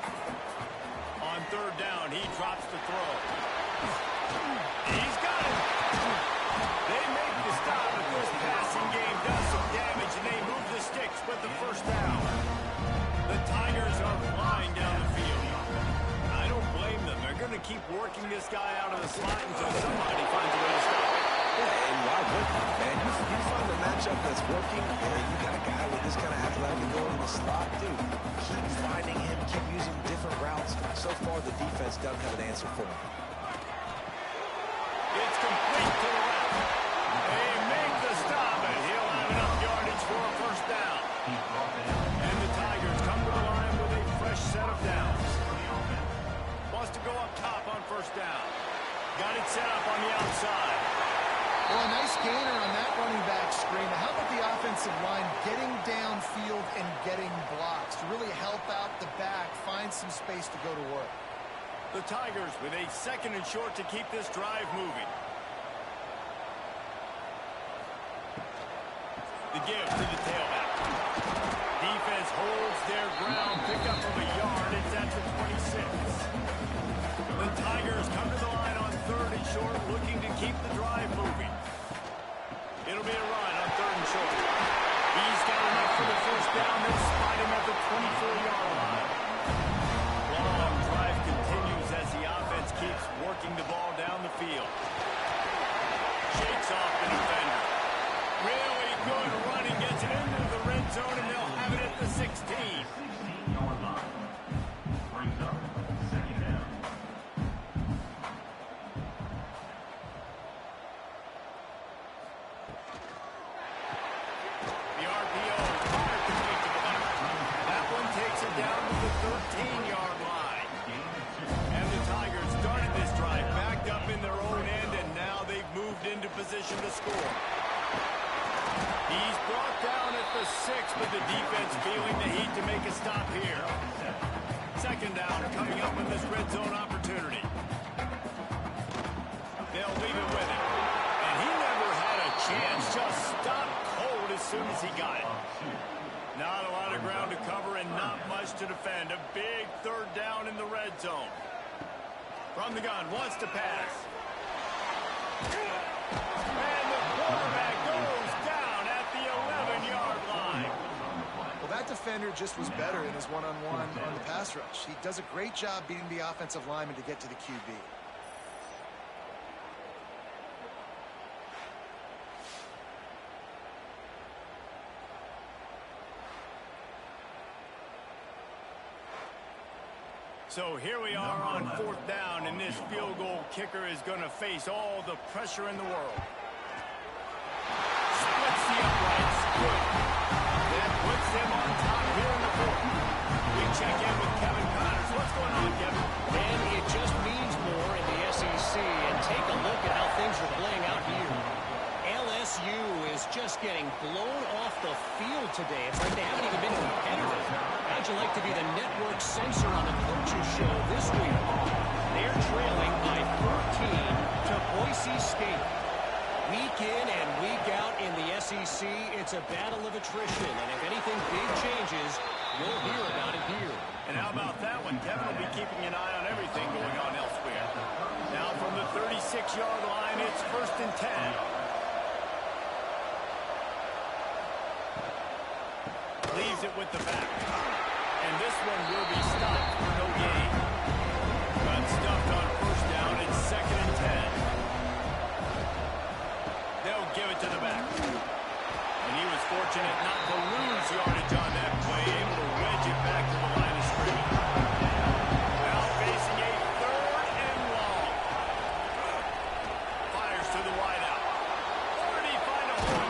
On third down, he drops the throw. He's got it. They make the stop, but this passing game does some damage, and they move the sticks with the first down. The Tigers are flying down the field. I don't blame them. They're going to keep working this guy out of the slot until somebody finds a way to stop it. Yeah, and why wouldn't you, man? You find a matchup that's working, and you got a guy with this kind of athletic ability in the slot, dude. Keep finding him, keep using different routes. So far, the defense doesn't have an answer for him. It's complete to the left. They make the stop, and he'll have enough yardage for a first down. And the Tigers come to the line with a fresh set of downs. Wants to go up top on first down. Got it set up on the outside. Well, a nice gainer on that running back screen. How about the offensive line getting downfield and getting blocks to really help out the back, find some space to go to work? The Tigers with a second and short to keep this drive moving. The give to the tailback. Defense holds their ground. Pick up of a yard. It's at the 26. The Tigers come to the line on third and short, looking to keep the drive moving. It'll be a run on third and short. He's got enough for the first down. They'll spot him at the 24-yard line. Long drive continues as the offense keeps working the ball down the field. Shakes off the defender. Really good running. Gets it into the red zone, and they'll have it at the 16. 16-yard line. Brings up second down. The RPO fired complete to the left. That one takes it down to the 13-yard line. And the Tigers started this drive backed up in their own end, and now they've moved into position to score. He's brought down at the 6, but the defense feeling the heat to make a stop here. Second down coming up with this red zone opportunity. They'll leave it with him. And he never had a chance, just stopped cold as soon as he got it. Not a lot of ground to cover and not much to defend. A big third down in the red zone. From the gun, wants to pass. And the quarterback goes down at the 11-yard line. Well, that defender just was better in his one-on-one on the pass rush. He does a great job beating the offensive lineman to get to the QB. So here we are on fourth down, and this field goal kicker is going to face all the pressure in the world. Splits the uprights. Good. That puts them on top here in the fourth. We check in with Kevin Connors. What's going on, Kevin? And it just means more in the SEC. And take a look at how things are playing out here. LSU is just getting blown off the field today. It's like they haven't even been competitive. How'd you like to be the network censor on the coaches show this week? They're trailing by 14 to Boise State. Week in and week out in the SEC, it's a battle of attrition. And if anything big changes, you'll hear about it here. And how about that one? Kevin will be keeping an eye on everything going on elsewhere. Now from the 36-yard line, it's 1st and 10. Leaves it with the back. And this one will be stopped for no gain. Got stuffed on first down. It's 2nd and 10. They'll give it to the back. And he was fortunate not to lose yardage on that play. Able to wedge it back to the line of scrimmage. Now facing a 3rd and long. Fires to the wideout. Or did he find a hole?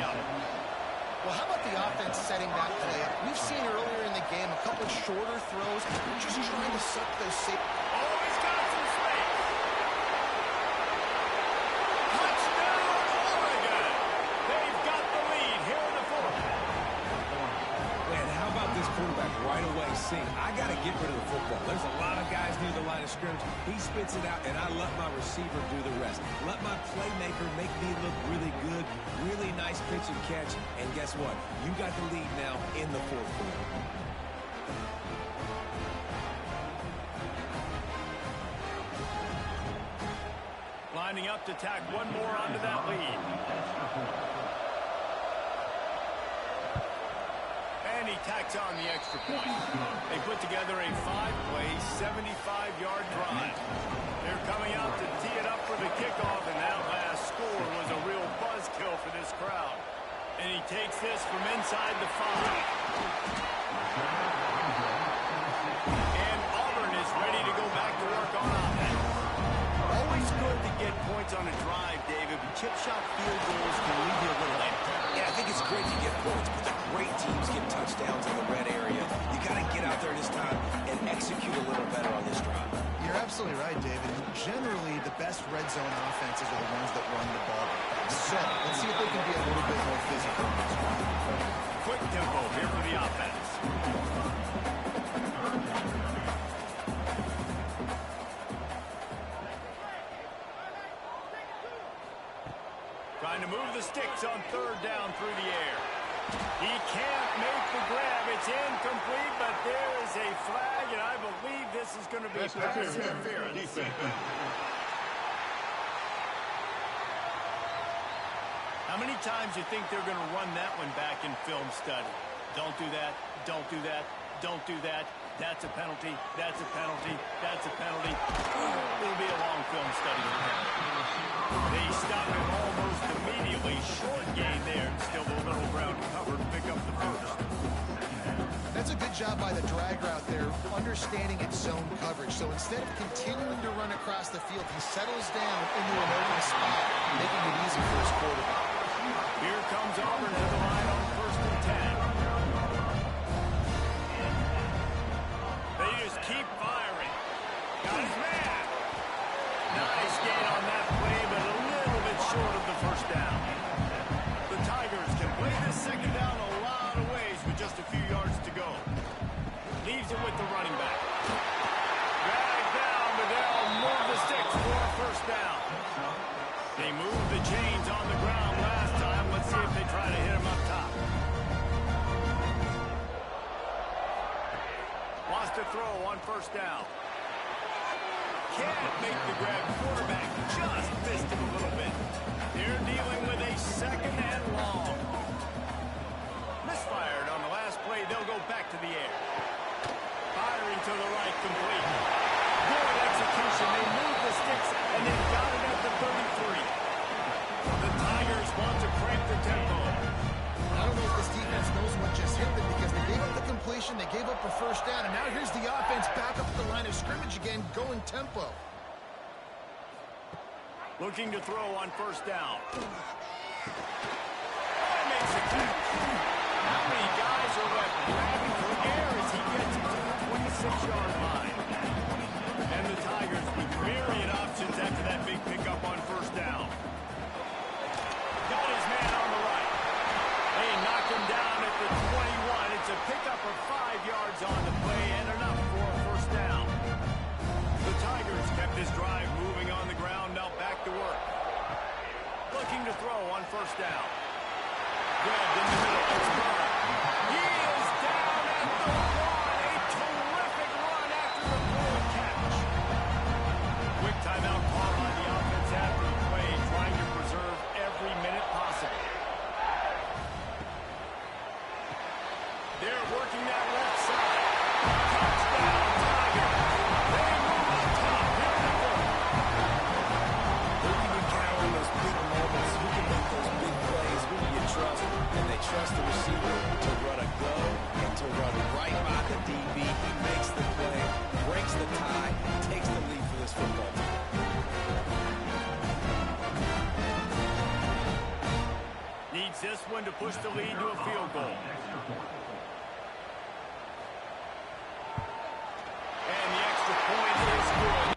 up. Well, how about the offense setting that play up? We've seen earlier in the game a couple shorter throws, just trying to suck those safe. Oh, he's got some space. Touchdown, Oregon. They've got the lead here in the fourth. Man, how about this quarterback right away saying, I got to get rid of the football. There's a lot of guys near the line of scrimmage. He spits it out, and I let my receiver do the rest. Let my playmaker make me look really good, really nice pitch and catch, and guess what? You got the lead now in the fourth quarter. Lining up to tack one more onto that lead. And he tacks on the extra point. They put together a 5-play, 75-yard drive. They're coming out to tee it up for the kickoff, and that last score was a real buzzkill for this crowd. And he takes this from inside the 5. And Auburn is ready to go back to work on offense. Always good to get points on a drive, David, but chip shot field goals can leave you a little empty. Yeah, I think it's great to get points, but the great teams get touchdowns in the red area. You got to get out there this time and execute a little better on this drive. You're absolutely right, David. Generally, the best red zone offenses are the ones that run the ball. So, let's see if they can be a little bit more physical. Quick tempo here for the offense. Trying to move the sticks on third down through the air. He can't make the grab. It's incomplete, but there is a flag, and I believe this is going to be pass interference. How many times do you think they're going to run that one back in film study? Don't do that. Don't do that. Don't do that. That's a penalty. That's a penalty. That's a penalty. It'll be a long film study for them. They stop him almost immediately. Short gain there. Still a little ground cover to pick up the first. That's a good job by the drag route there, understanding its zone coverage. So instead of continuing to run across the field, he settles down into an open spot, making it easy for his quarterback. Here comes Auburn to the line on 1st and 10. They just keep firing. Got his man. Nice gain on that play, but a little bit short of the first down. The Tigers can play this second down a lot of ways with just a few yards to go. Leaves it with the running back. Drag down, but they'll move the sticks for a first down. They moved the chains on the ground last time. Let's see if they try to hit him up top. Lost a throw on first down. Can't make the grab. Quarterback just missed him a little bit. They're dealing with a second and long. Misfired on the last play. They'll go back to the air. Firing to the right, complete. Good execution. They moved the sticks, and they got it at the 33. The Tigers want to crank the tempo. I don't know if this defense knows what just hit them because they gave up the completion, they gave up a first down, and now here's the offense back up at the line of scrimmage again, going tempo. Looking to throw on first down. That makes a catch. How many guys are left grabbing for air as he gets it to the 26-yard line? And the Tigers with myriad options after that big pickup on first down. Got his man on the right. They knock him down at the 21. It's a pickup of 5 yards on the play and enough for a first down. The Tigers kept this drive moving on the ground, now back to work. Looking to throw on first down. Grabbed in the middle. It's Burr. He is down at the 1. A terrific run after the forward catch. Quick timeout call by the offense after the play, trying to preserve every minute possible. They're working that left side. Touchdown, Tigers. They move on top here in the fourth. Who can you count on those big moments? Who can make those big plays? Who do you trust? And they trust the receiver to run a go this one to push the lead to a field goal. And the extra point is good.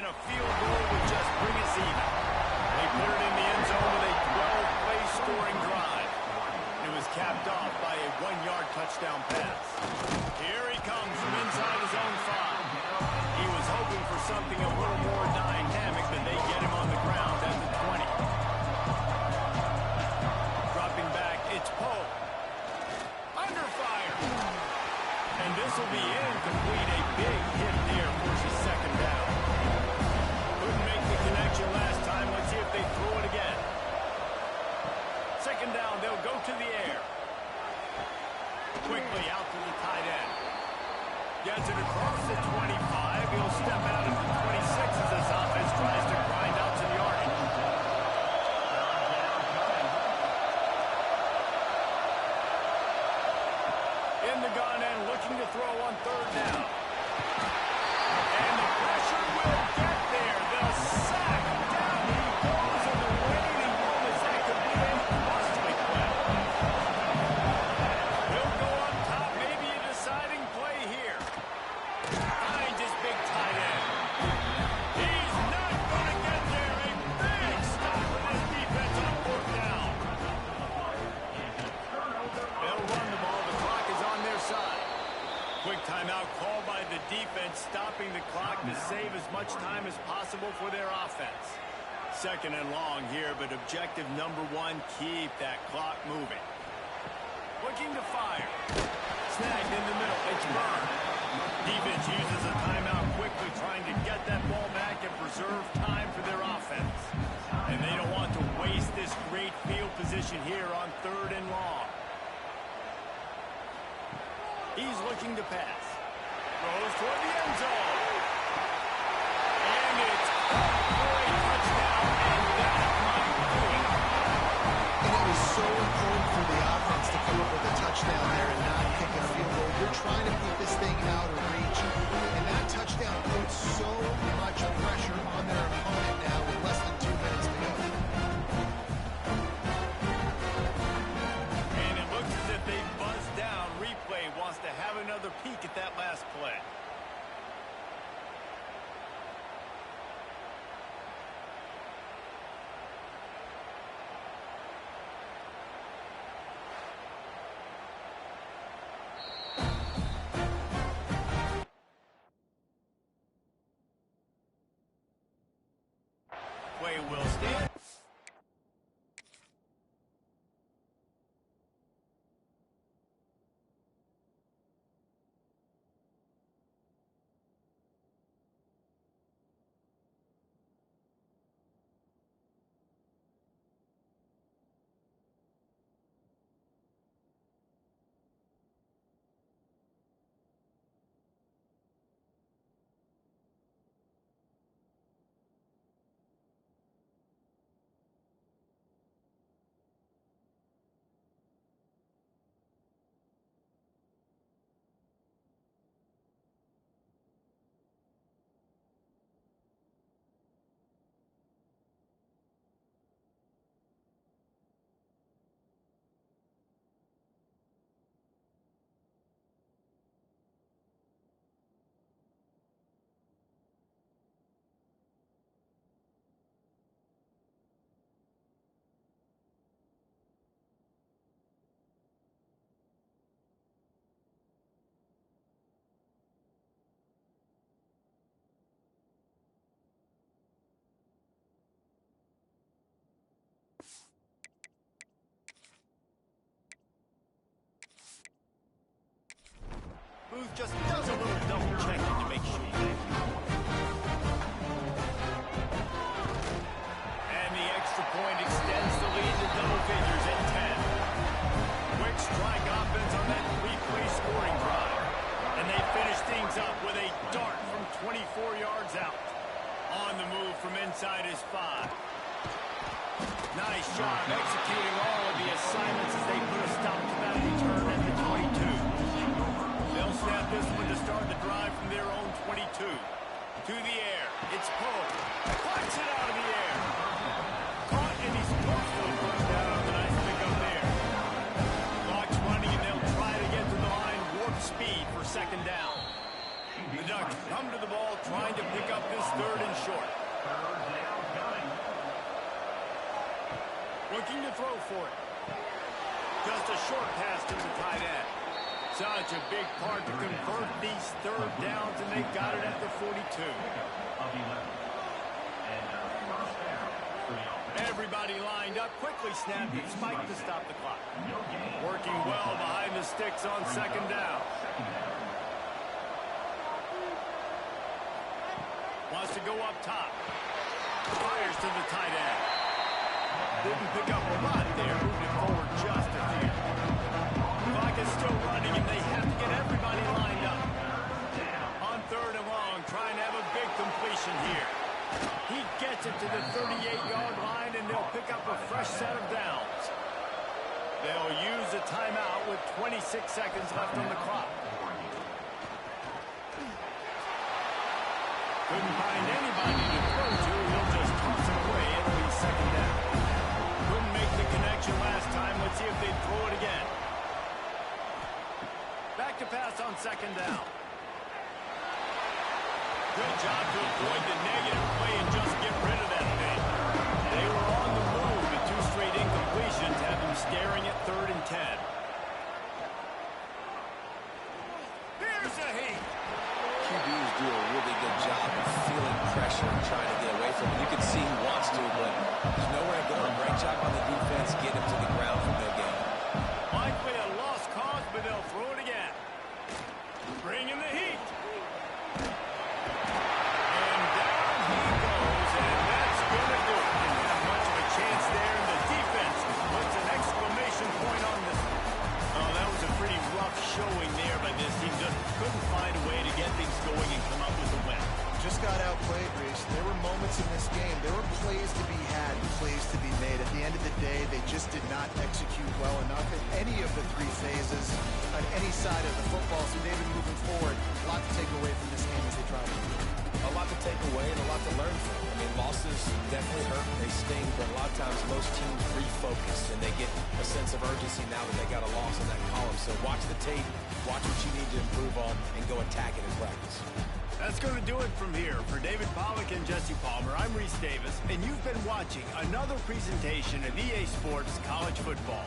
A field goal would just bring us even. They put it in the end zone with a 12-play scoring drive. It was capped off by a 1-yard touchdown pass. Here he comes from inside his own 5. He was hoping for something a little more dynamic, but they get him on the ground at the 20. Dropping back, it's Poe. Under fire. And this will be incomplete. A big hit there forces second down. Couldn't make the connection last time. Let's see if they throw it again. Second down, they'll go to the air. Quickly out to the tight end. Gets it across the 25. He'll step out at the 26 as this offense tries to grind out some yardage. In the gun and looking to throw on third down. And the pressure will get there. They'll sack down. He goes in the waiting room as that could be a costly play. He'll go up top. Maybe a deciding play here. Finds his big tight end. He's not going to get there. A big stop with his defense on fourth down. They'll run the ball. The clock is on their side. Quick timeout called by the defense, stopping the clock to save as much time as possible for their offense. Second and long here, but objective number 1, keep that clock moving. Looking to fire. Snagged in the middle. It's burned. Defense uses a timeout quickly, trying to get that ball back and preserve time for their offense. And they don't want to waste this great field position here on third and long. He's looking to pass. Throws toward the end zone. And it's caught for a touchdown, and that might do it. And it was so important for the offense to come up with a touchdown there and not kick a field goal. You're trying to keep this thing out of reach. And that touchdown puts so much pressure on their opponent now with less than 2 minutes to go. And it looks as if they buzzed down. Replay wants to have another peek at that last play. Play will stand. Booth just does a little double checking to make sure. And the extra from inside his 5. Nice job executing all of the assignments as they put a stop to that return at the 22. They'll snap this one to start the drive from their own 22. To the air. It's Poe. Flies it out of the air. Caught, and he's partially pushed down. A nice pickup there. Clock's running, and they'll try to get to the line. Warp speed for second down. The Ducks come to the ball, trying to pick up this 3rd and short. Looking to throw for it. Just a short pass to the tight end. Such a big part to convert these 3rd downs, and they got it at the 42. Everybody lined up, quickly snapped and spiked to stop the clock. Working well behind the sticks on second down. Wants to go up top. Fires to the tight end. Didn't pick up a lot there, moving forward just a few. The clock is still running, and they have to get everybody lined up. On 3rd and long, trying to have a big completion here. He gets it to the 38-yard line, and they'll pick up a fresh set of downs. They'll use a timeout with 26 seconds left on the clock. Couldn't find anybody to throw to. He'll just toss it away. It'll be second down. Couldn't make the connection last time. Let's see if they throw it again. Back to pass on second down. Good job to avoid the negative play and just get rid of that thing. They were on the move. The 2 straight incompletions have them staring at 3rd and 10. Here's a heat. QBs do a really good job of feeling pressure and trying to get away from it. You can see he wants to, but there's nowhere going. Great job on the defense. Get him to the ground for no gain. Likely a lost cause, but they'll throw it again. Bring in the heat. And down he goes, and that's going to do it. Didn't have much of a chance there, and the defense puts an exclamation point on this. Oh, that was a pretty rough showing there by this team. Just couldn't find a way to get things going and come up with a win. Just got outplayed, Reese. There were moments in this game. There were plays to be had and plays to be made. At the end of the day, they just did not execute well enough in any of the 3 phases on any side of the football. So, David, moving forward, a lot to take away from this game as they try to win. A lot to take away and a lot to learn from. I mean, losses definitely hurt. They sting, but a lot of times most teams refocus and they get a sense of urgency now that they got a loss in that column. So watch the tape, watch what you need to improve on, and go attack it in practice. That's going to do it from here. For David Pollack and Jesse Palmer, I'm Reese Davis, and you've been watching another presentation of EA Sports College Football.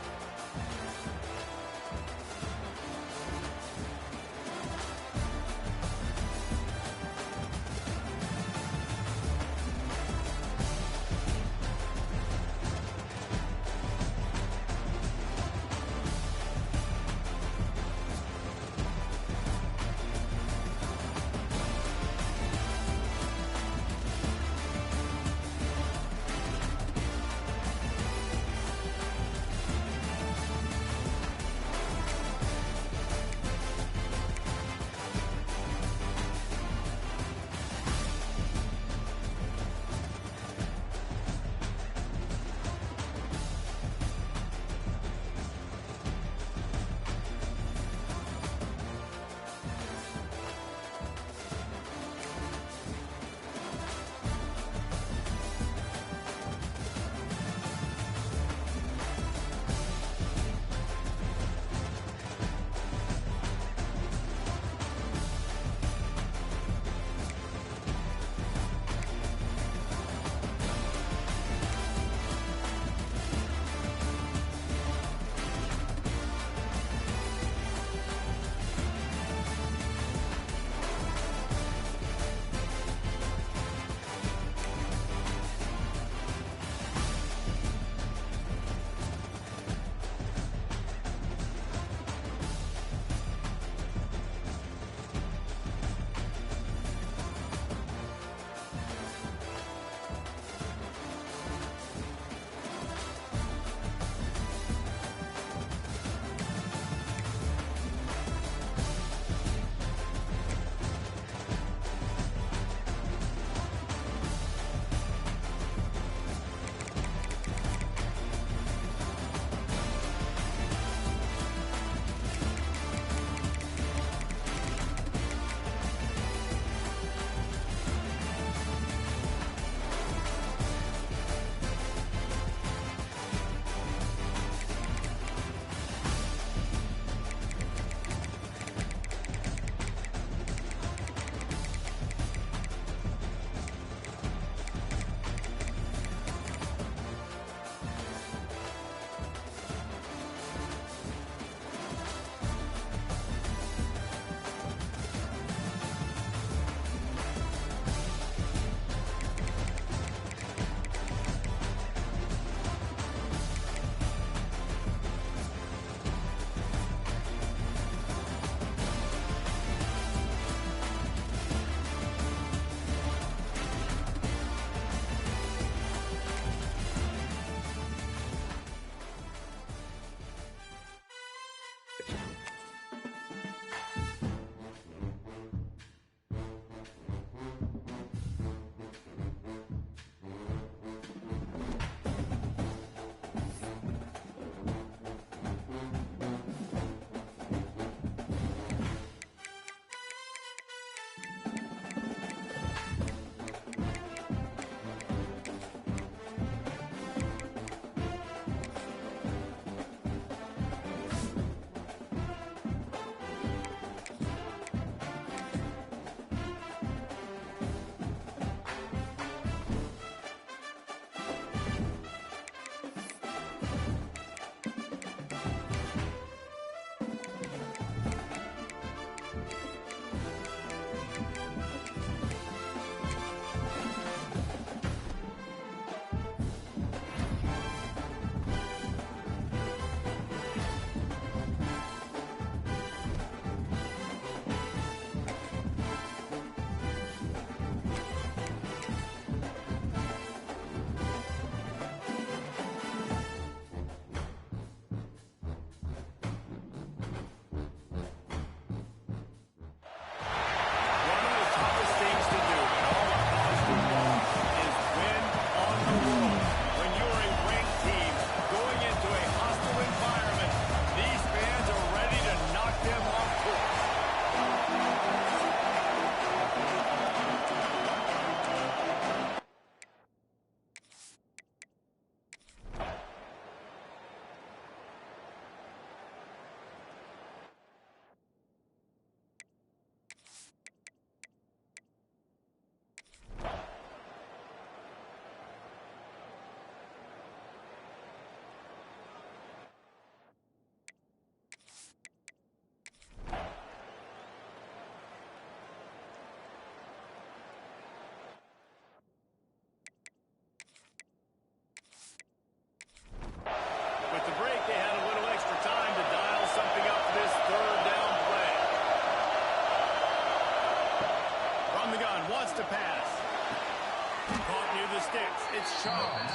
sticks. It's Charles.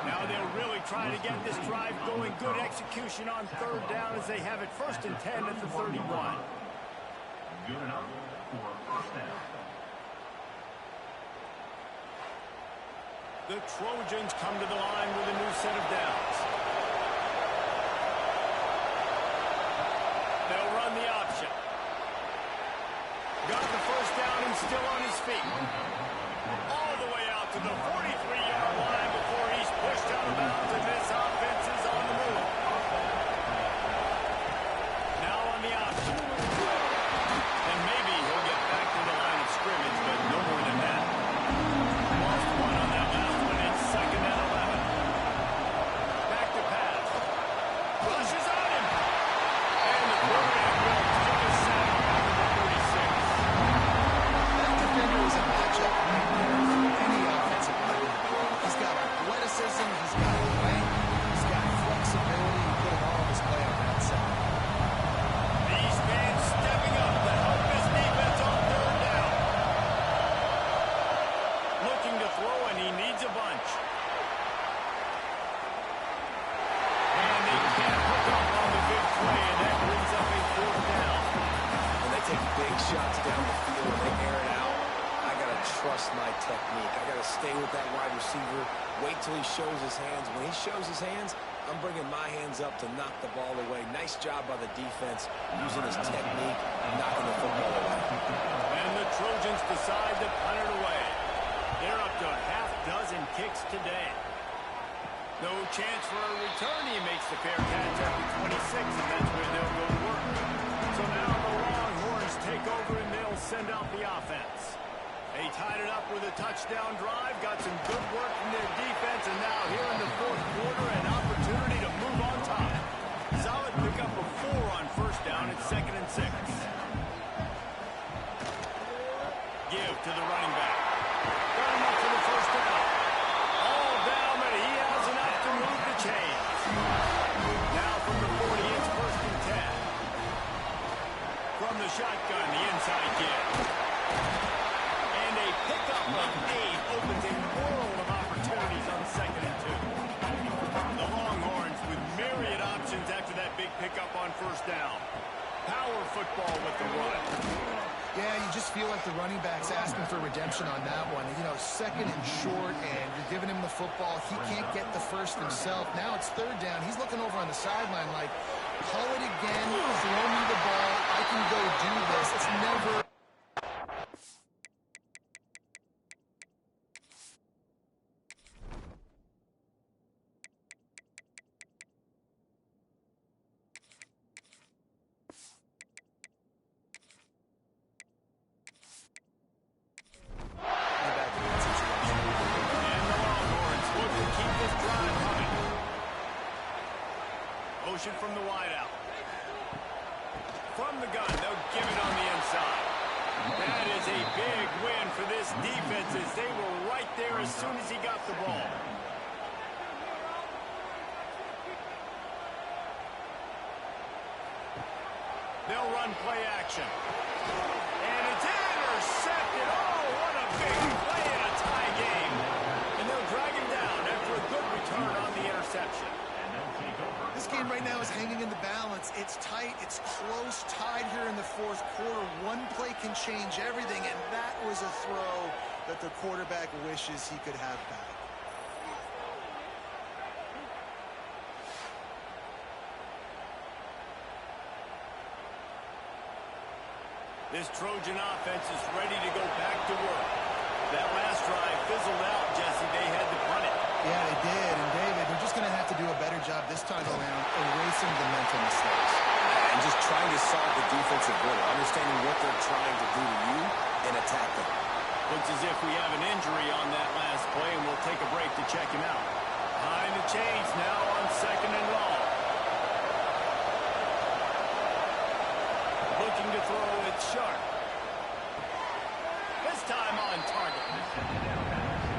Now they'll really try to get this drive going. Good execution on third down as they have it 1st and 10 at the 31. Good enough for a first down. The Trojans come to the line with a new set of downs. They'll run the option. Got the first down and still on his feet. All the way out to the 43-yard line before he's pushed out of bounds, and this offense is on the move. Now on the option. And maybe he'll get back to the line of scrimmage, but no more than that. Lost one on that last one. It's 2nd and 11. Back to pass. Rushes on him. And the quarterback will take a sack after the 36. That defender is a matchup nightmare for any offensive player in the world. He's got athleticism, he's got length, he's got flexibility. He put it all on display on that side. These fans stepping up to help this defense on third down. Looking to throw, and he needs a bunch. And they can't hook up on the big play, and that brings up a 4th down. When they take big shots down the field and they air it out, I got to trust my technique. I got to stay with that wide receiver, wait till he shows his hands. When he shows his hands, I'm bringing my hands up to knock the ball away. Nice job by the defense, using his technique, knocking the football away. And the Trojans decide to punt it away. They're up to a half dozen kicks today. No chance for a return. He makes the fair catch at the 26, and that's where they'll go to work. So now the Longhorns take over, and they'll send out the offense. They tied it up with a touchdown drive, got some good work from their defense, and now here in the 4th quarter, an opportunity to move on top. Solid pickup of 4 on 1st down. It's 2nd and 6. Give to the running back. Got him up for the 1st down. All down, but he has enough to move the chains. Now from the 40, it's 1st and 10. From the shotgun, the inside give. And a pickup of 8 opens a world of opportunities on 2nd and 2. The Longhorns with myriad options after that big pickup on 1st down. Power football with the run. Yeah, you just feel like the running back's asking for redemption on that one. You know, 2nd and short, and you're giving him the football. He can't get the first himself. Now it's 3rd down. He's looking over on the sideline like, call it again, throw me the ball, I can go do this. It's never... Motion from the wideout. From the gun, they'll give it on the inside. That is a big win for this defense as they were right there as soon as he got the ball. They'll run play action. And it's intercepted. Oh, what a big play in a tie game. And they'll drag him down after a good return on the interception. This game right now is hanging in the balance. It's tight, it's close, tied here in the 4th quarter. One play can change everything, and that was a throw that the quarterback wishes he could have back. This Trojan offense is ready to go back to work. That last drive fizzled out, Jesse. They had to punt it. Yeah, they did. And, David, they're just going to have to do a better job this time around erasing the mental mistakes. And just trying to solve the defensive riddle, understanding what they're trying to do to you and attack them. Looks as if we have an injury on that last play, and we'll take a break to check him out. Behind the chains now on 2nd and long. Looking to throw it sharp. This time on target.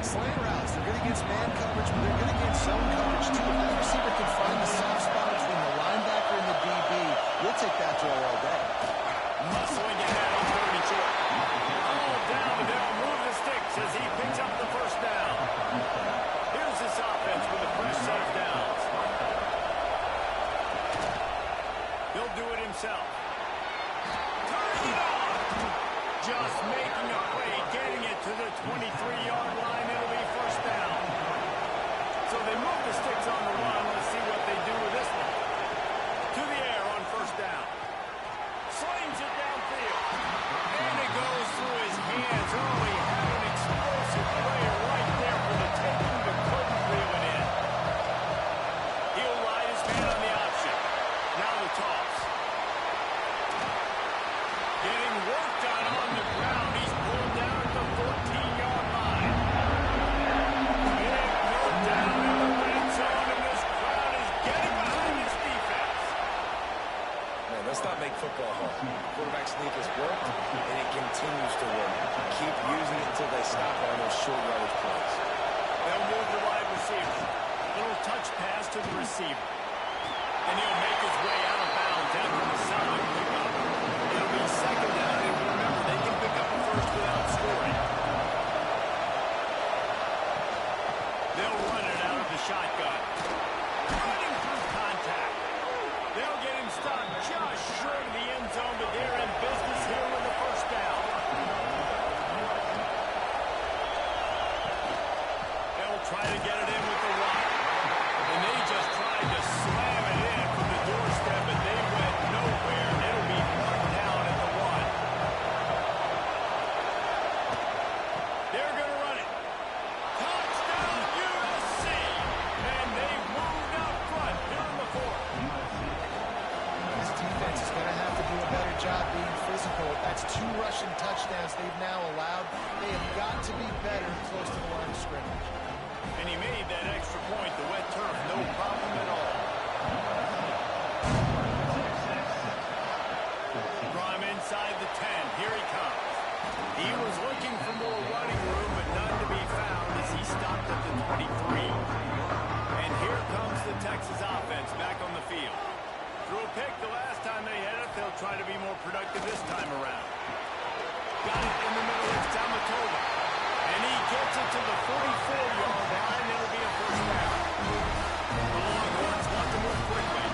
Slant routes, they're good against man coverage, but they're good against zone coverage, too. If that receiver can find the soft spot between the linebacker and the DB, we'll take that throw all day. Muscling ahead on 32. All down, and they'll move the sticks as he picks up the 1st down. to the receiver. And he'll make his way out of bounds after the solid pickup. It'll be second down, and remember, they can pick up a first without scoring. They'll run it out of the shotgun. Running through contact. They'll get him stopped just short of the end zone, but they're in business here with the first down. They'll try to get it in with the run. And they just tried to slam it in from the doorstep, but they went nowhere. It'll be brought down at the one. They're going to run it. Touchdown, USC! And they moved up front here in the fourth. This defense is going to have to do a better job being physical. That's 2 rushing touchdowns they've now allowed. They have got to be better close to the line of scrimmage. And he made that extra point, the wet turf, no problem at all. Prime inside the 10. Here he comes. He was looking for more running room, but none to be found as he stopped at the 23. And here comes the Texas offense back on the field. Threw a pick the last time they had it. They'll try to be more productive this time around. Got it in the middle. It's Tamatova. And he gets it to the 44-yard line. It'll be a first down. The Longhorns want to move quickly.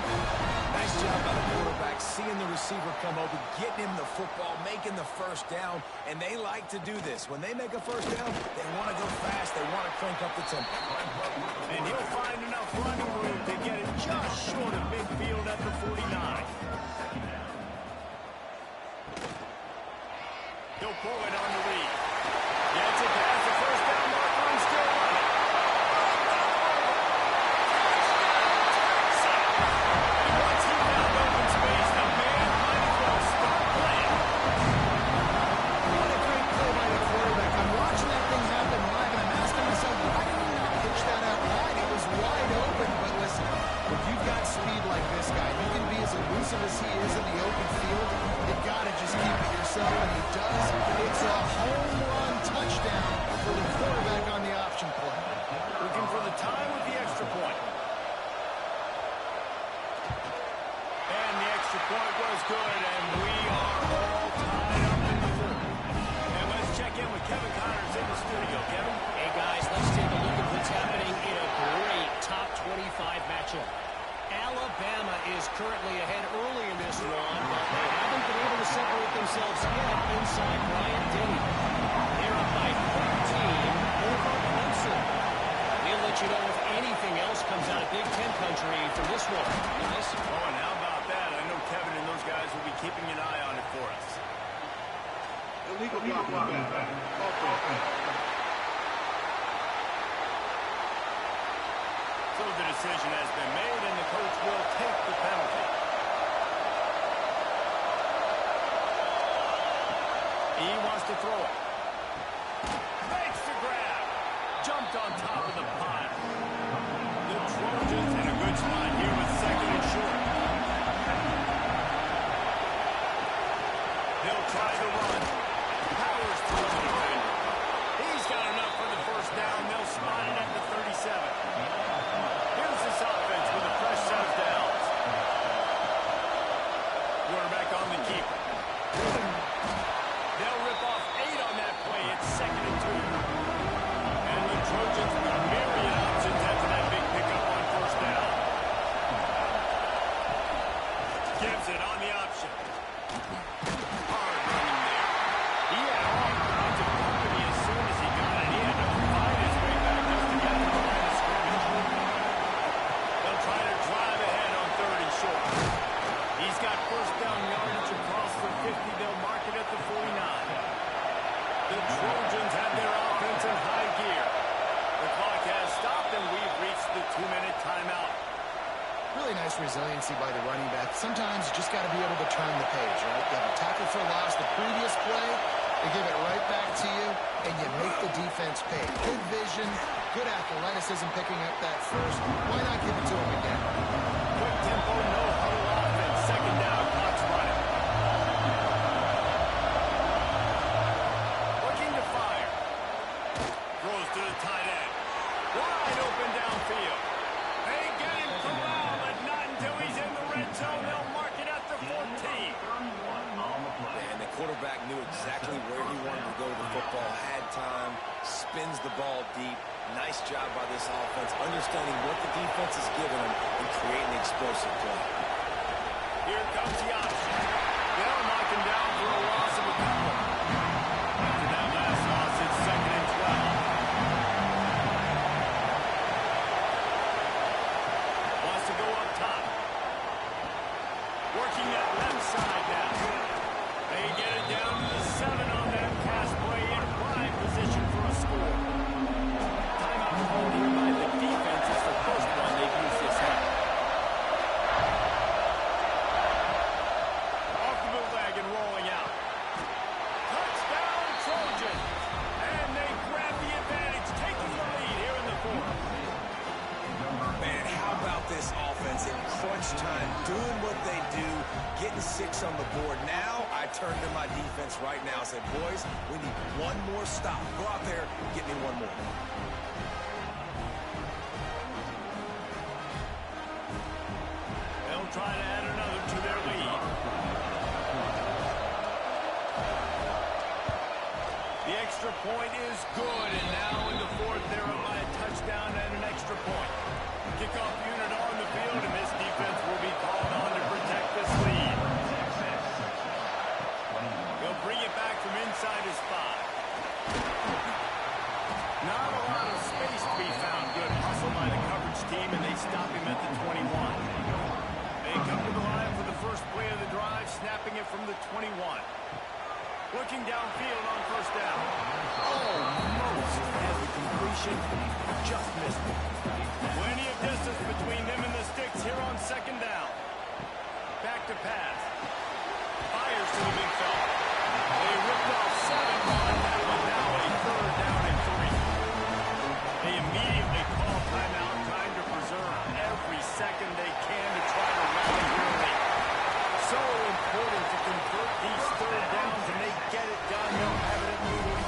Nice job by the quarterback, seeing the receiver come open, getting him the football, making the first down, and they like to do this. When they make a first down, they want to go fast. They want to crank up the tempo. And he'll find enough running room to get it just short of midfield at the 49. He'll pull it on the read. Gets it past the first down marker and still running. Once he found open space, the man might as well start playing. What a great play by the quarterback. I'm watching that thing happen live, and I'm asking myself, why didn't he not pitch that out wide? It was wide open, but listen, if you've got speed like this guy, you can be as elusive as he is in the open field. You've got to just keep it yourself, and he does. It's a home run touchdown for the quarterback on the option play. Looking for the time with the extra point. And the extra point was good, and we are all tied up in the fourth. And let's check in with Kevin Connors in the studio. Kevin? Hey, guys, let's take a look at what's happening in a great top 25 matchup. Alabama is currently ahead early in this run, but they haven't been able to separate themselves yet inside Bryant-Denny. They're up by 13 over Clemson. We'll let you know if anything else comes out of Big Ten country from this one. Guys? Oh, and how about that? I know Kevin and those guys will be keeping an eye on it for us. Illegal block. So the decision has been made, and the coach will take the penalty. He wants to throw it. Makes the grab. Jumped on top of the pile. The Trojans in a good spot here with second and short. They'll try the run. Powers through the defender. He's got enough for the first down. They'll spot it at the 37. Here's this offense with a fresh set of downs. Quarterback on the keeper. They'll rip off 8 on that play. It's second and 2. And the Trojans with a myriad options after that big pickup on first down. Gives it on the option. Hard running there. He had all kinds of company as soon as he got it. He had to fight his way back just to get to the line of scrimmage. They'll try to drive ahead on third and short. He's got first down yardage across the 50. They'll mark it at the 49. The Trojans have their offense in high gear. The clock has stopped, and we've reached the 2-minute timeout. Really nice resiliency by the running back. Sometimes you just got to be able to turn the page, right? You have a tackle for loss the previous play, they give it right back to you, and you make the defense pay. Good vision, good athleticism picking up that first. Why not give it to him again? Quick tempo, no huddle offense. Second down, clock's running. Looking to fire. Throws to the tight end. Wide open downfield. They get him quarterback knew exactly where he wanted to go with the football, had time, spins the ball deep. Nice job by this offense, understanding what the defense is giving them and creating explosive play. Here comes the option. They'll knock him down for a loss of a couple. After that last loss, it's 2nd and 12. Wants to go up top. Working that left side now. They get it down to the 7 on that pass play in prime position for a score. Timeout called here by the defense. It's the first one they've used this half. Off the bootleg and rolling out. Touchdown Trojans. And they grab the advantage, taking the lead here in the 4th. Man, how about this offense in crunch time, doing what they do, getting 6 on the board. Now I turn to my defense right now and say, boys, we need one more stop. Go out there, get me one more. They'll try to add another to their lead. The extra point is good, and now in the 4th, they're up by a touchdown and an extra point. Kickoff unit on the field, and this defense will be called on to protect this lead. They'll bring it back from inside his 5. Not a lot of space to be found. Good hustle by the coverage team, and they stop him at the 21. They come to the line for the first play of the drive, snapping it from the 21. Looking downfield on 1st down. Almost has the completion, just missed it. Plenty of distance between them and the sticks here on 2nd down. Back to pass. Fires to the big fella. They ripped off 7 on that one. Now a 3rd down and 3. They immediately call timeout, trying to preserve every second they can to try to rally here late. So important to convert these 3rd downs, and they get it done. They'll have it at the 42.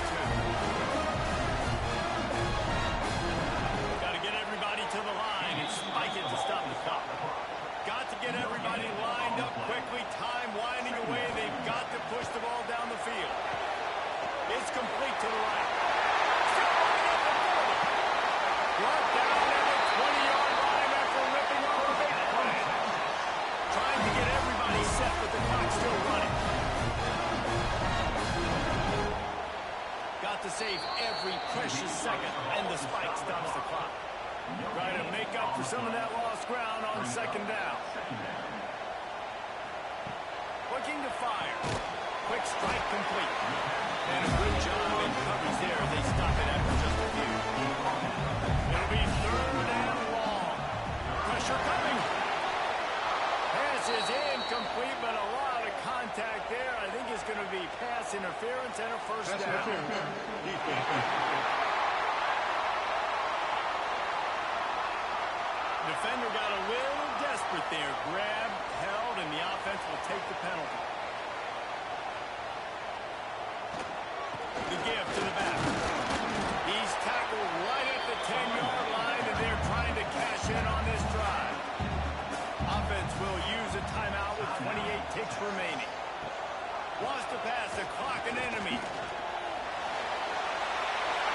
Got to get everybody to the line and spike it to stop the clock. Got to get everybody lined up quickly. Time winding away. They've got to push the ball down the field. It's complete to the right. Still lined up at 40. Brought down at the 20-yard line after ripping off a big play. Trying to get everybody set, but the clock's still running. Got to save every precious second, and the spike stops the clock. Trying to make up for some of that lost ground on 2nd down. Looking to fire. Quick strike complete. And a good job in coverage there. They stop it after just a few. It'll be 3rd and long. Pressure coming. Pass is incomplete, but a lot of contact there. I think it's going to be pass interference and a 1st down. Defender got a little desperate there. Grabbed, held, and the offense will take the penalty. The give to the back. He's tackled right at the 10-yard line, and they're trying to cash in on this drive. Offense will use a timeout with 28 ticks remaining. Wants to pass the clock, an enemy.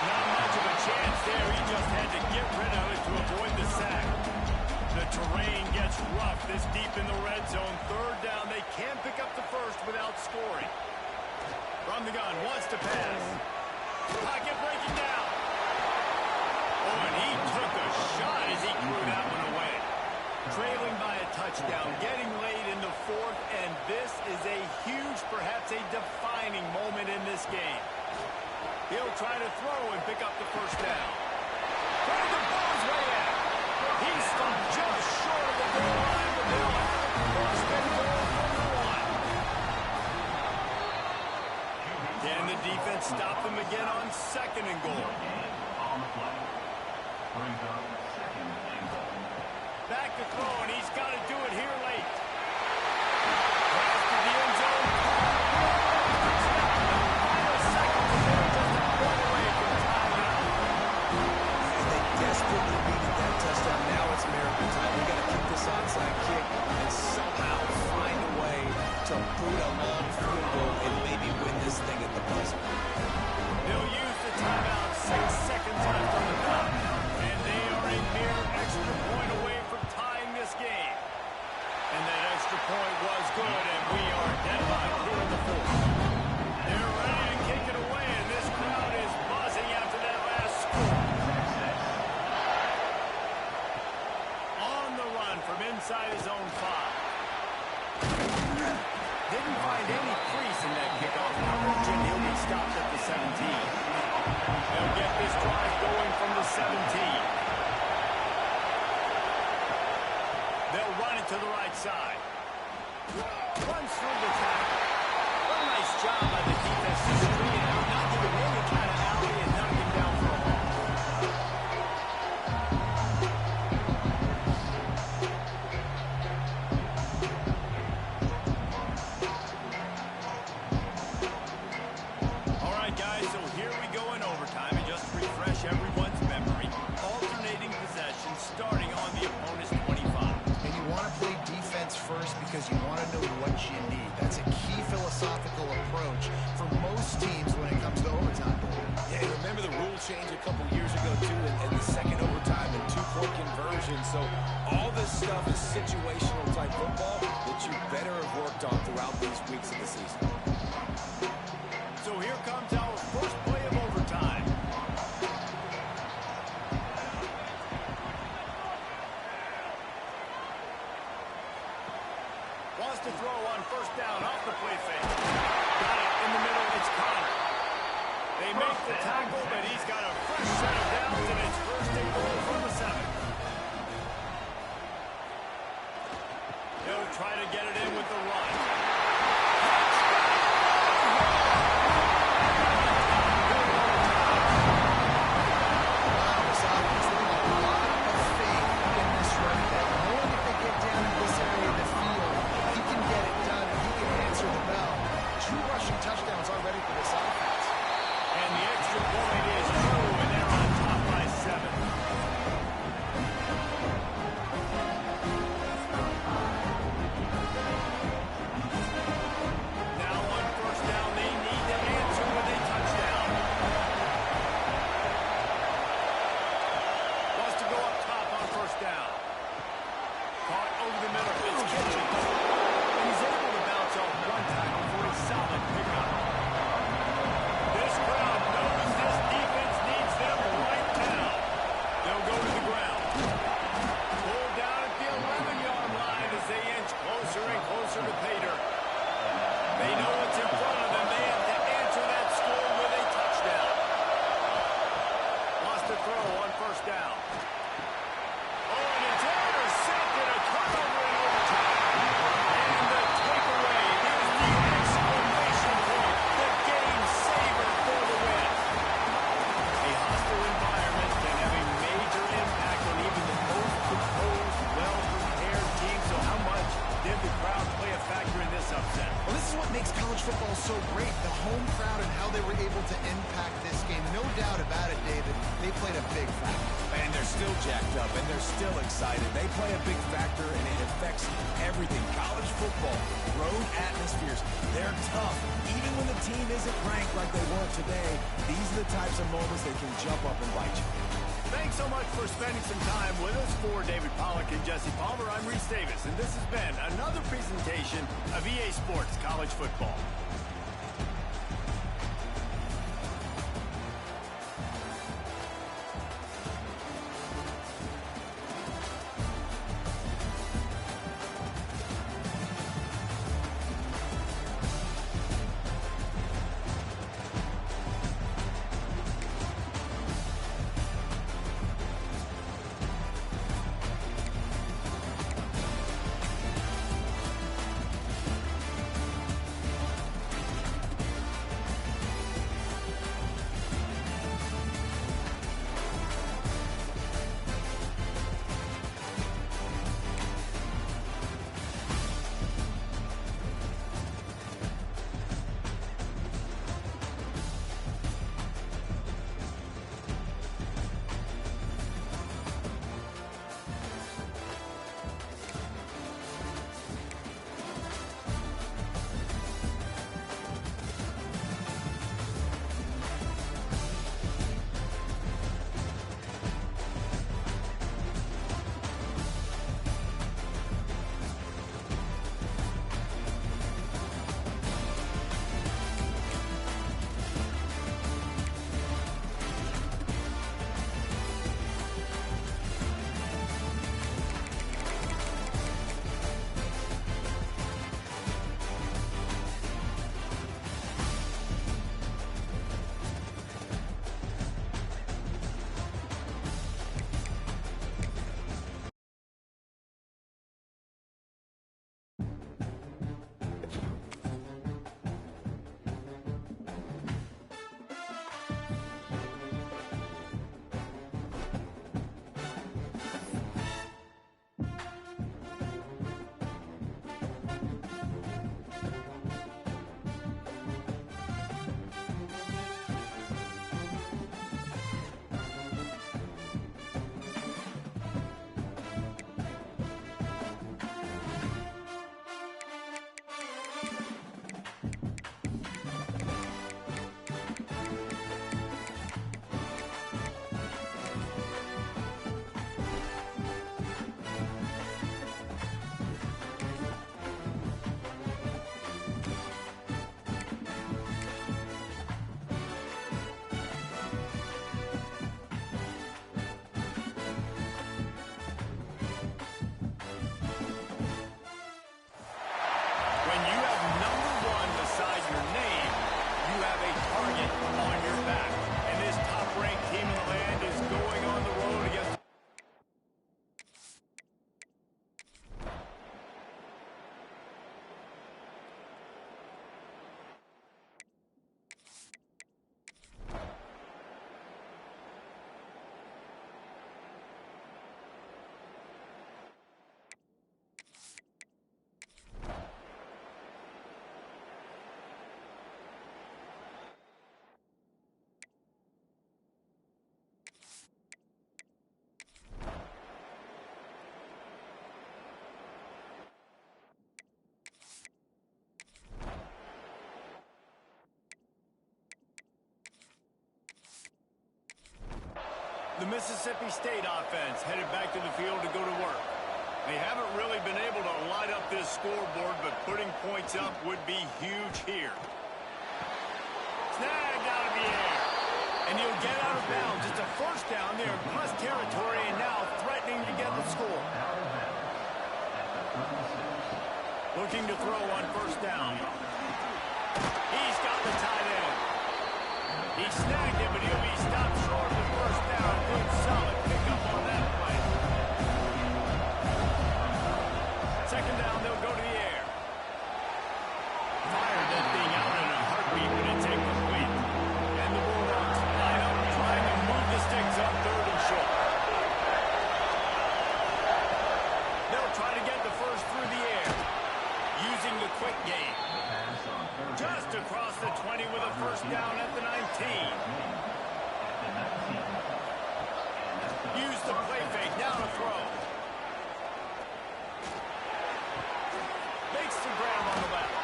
Not much of a chance there. He just had to get rid of it to avoid the sack. The terrain gets rough this deep in the red zone. 3rd down. They can't pick up the 1st without scoring. From the gun, wants to pass. Pocket breaking down. Oh, and he took a shot as he threw that one away. Trailing by a touchdown, getting late in the 4th, and this is a huge, perhaps a defining moment in this game. He'll try to throw and pick up the 1st down. Trying to blow his way out. He's stopped just short of the goal line, but they'll have it. 1st and goal from the 1. Can the defense stop them again on 2nd and goal? Back to throw, and he's got to do it here late. Pass to the end zone. Final seconds, and they're just a point away from tying it up. And they desperately needed that touchdown. Now it's miracle time. We got to kick this onside kick and somehow find a way to boot a long field goal and maybe win this thing at the buzzer. They'll use the timeout. 6 seconds left on the clock. And they are a mere extra point away from tying this game. And that extra point was good, and we are deadlocked here in the fourth. They're ready to kick it away, and this crowd is buzzing after that last score. On the run from inside his own 5. Didn't find any crease in that kickoff coverage, and he'll be stopped at the 17. They'll get this drive going from the 17. They'll run it to the right side. Runs through the tackle. What a nice job by the defense to screen it out, not give him any kind of alley and knock him down for a haul. All right, guys, so here we go in overtime, and just to refresh everyone's memory, alternating possession starting on the opponent's 25. And you want to play defense first because you want to know what you need. That's a key philosophical approach for most teams when it comes to overtime. Yeah, and remember the rule change a couple years ago, too, in the second overtime and 2-point conversion. So all this stuff is situational type football that you better have worked on throughout these weeks of the season. So here comes our first play of overtime. Wants to throw on first down off the play fake. Got it in the middle. It's Connor. They make the tackle, but he's got a fresh set of downs, and it's first and goal from the 7. They'll try to get it in with the run. Touchdowns already for this offense. And the extra point is true, and they're on top by 7. Now on first down, they need to answer with a touchdown. Wants to go up top on first down. Caught over the middle. It's Kitchen. He's able to bounce off one tackle for a solid pickup. This crowd knows this defense needs them right now. They'll go to the ground. Pulled down at the 11-yard line as they inch closer and closer to Pater. They know what's in front of them. They have to answer that score with a touchdown. Lost to throw on first down. Oh, and it's intercepted. A turnover in overtime. And the takeaway is the exclamation point. The game saver for the win. A hostile environment can have a major impact on even the most composed, well-prepared team. So how much did the crowd play a factor in this upset? Well, this is what makes college football so great. The home crowd and how they were able to impact this game. No doubt about it, David. They played a big factor. And they're still jacked up, and they're still excited. They play a big factor, and it affects everything. College football, road atmospheres, they're tough. Even when the team isn't ranked like they were today, these are the types of moments that can jump up and bite you. Thanks so much for spending some time with us. For David Pollack and Jesse Palmer, I'm Reese Davis, and this has been another presentation of EA Sports College Football. The Mississippi State offense headed back to the field to go to work. They haven't really been able to light up this scoreboard, but putting points up would be huge here. Snagged out of the air. And he'll get out of bounds. It's a first down there in plus territory, and now threatening to get the score. Looking to throw on first down. He's got the tight end. He snagged it, but he'll be stopped short of the first down. Good, solid pickup on that play. Second down, they'll go to the air. Fired that thing out in a heartbeat when it's incomplete. And the Bulldogs line up, trying to move the sticks up third and short. They'll try to get the first through the air, using the quick game. Just across the 20 with a first down at the 19. Use the play fake, now to throw. Makes the grab on the left.